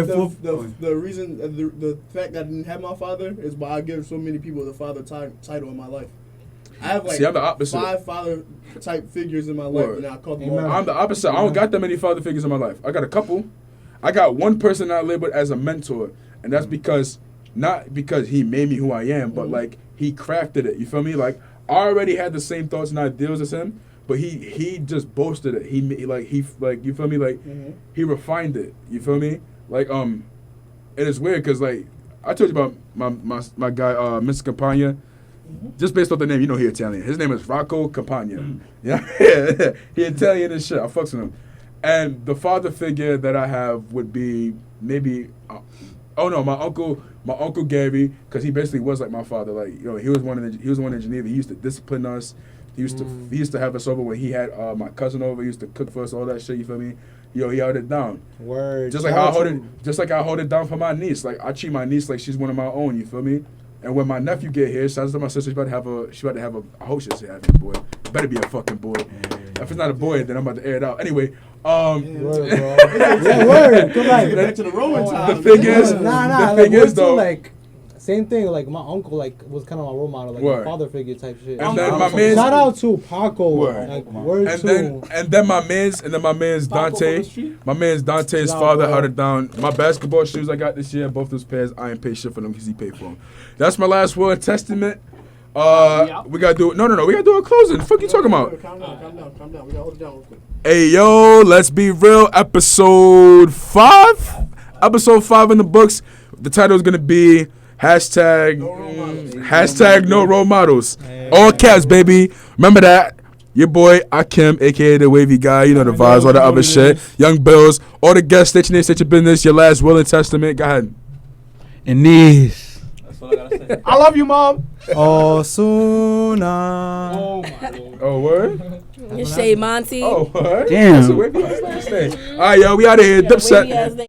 the reason the fact that I didn't have my father is why I give so many people the father title in my life. I have like See, I'm the opposite. 5 father type figures in my life, Word. and I call them Amen. all. I'm the opposite. I don't got that many father figures in my life. I got a couple. I got one person I labeled as a mentor, and that's because not because he made me who I am, but like he crafted it. You feel me? Like I already had the same thoughts and ideals as him, but he just boasted it. He you feel me? Like he refined it. You feel me? Like and it's weird because like I told you about my guy Mr. Campagna. Just based off the name, you know he Italian. His name is Rocco Campagna. Yeah, he Italian and shit. I fucks with him. And the father figure that I have would be maybe, my uncle Gary, because he basically was like my father. Like he was one in Geneva. He used to discipline us. He used to have us over when he had my cousin over. He used to cook for us, all that shit. You feel me? He held it down. Word. Just like I hold it down for my niece. Like I treat my niece like she's one of my own. You feel me? And when my nephew get here, shout out to my sister. She about to have a. I hope she's having a boy. It better be a fucking boy. If it's not a boy, then I'm about to air it out. Anyway, Word, bro. Yeah, word. Come on. Back to the Roman times. the thing is, Nah. the thing Like, is though. like same thing. Like my uncle, like was kind of my role model, like Word. a father figure type shit. And then my man's- Shout out to Paco. Word. Like word And to. then my man's Dante. My man's Dante's Shout out, father bro. held it down. My basketball shoes I got this year, both those pairs, I ain't pay shit for them because he paid for them. That's my last will and testament. We gotta do no. We gotta do a closing. The fuck you talking about? Calm down. We gotta hold it down real quick. Hey yo, let's be real. Episode 5. Episode 5 in the books. The title is gonna be hashtag no role models. All caps, baby. Remember that. Your boy Akim, aka the wavy guy. You know the vibes, all the other shit. Young Bills. All the guests. State your name, state your business. Your last will and testament. Go ahead. in these. That's all I gotta say. I love you, Mom. Osuna. Oh my lord. Oh word. Shay Monty. Oh word. Damn. That's a wavy ass last name. All right, yo, we out of here. Yeah, Dipset. wavy ass name.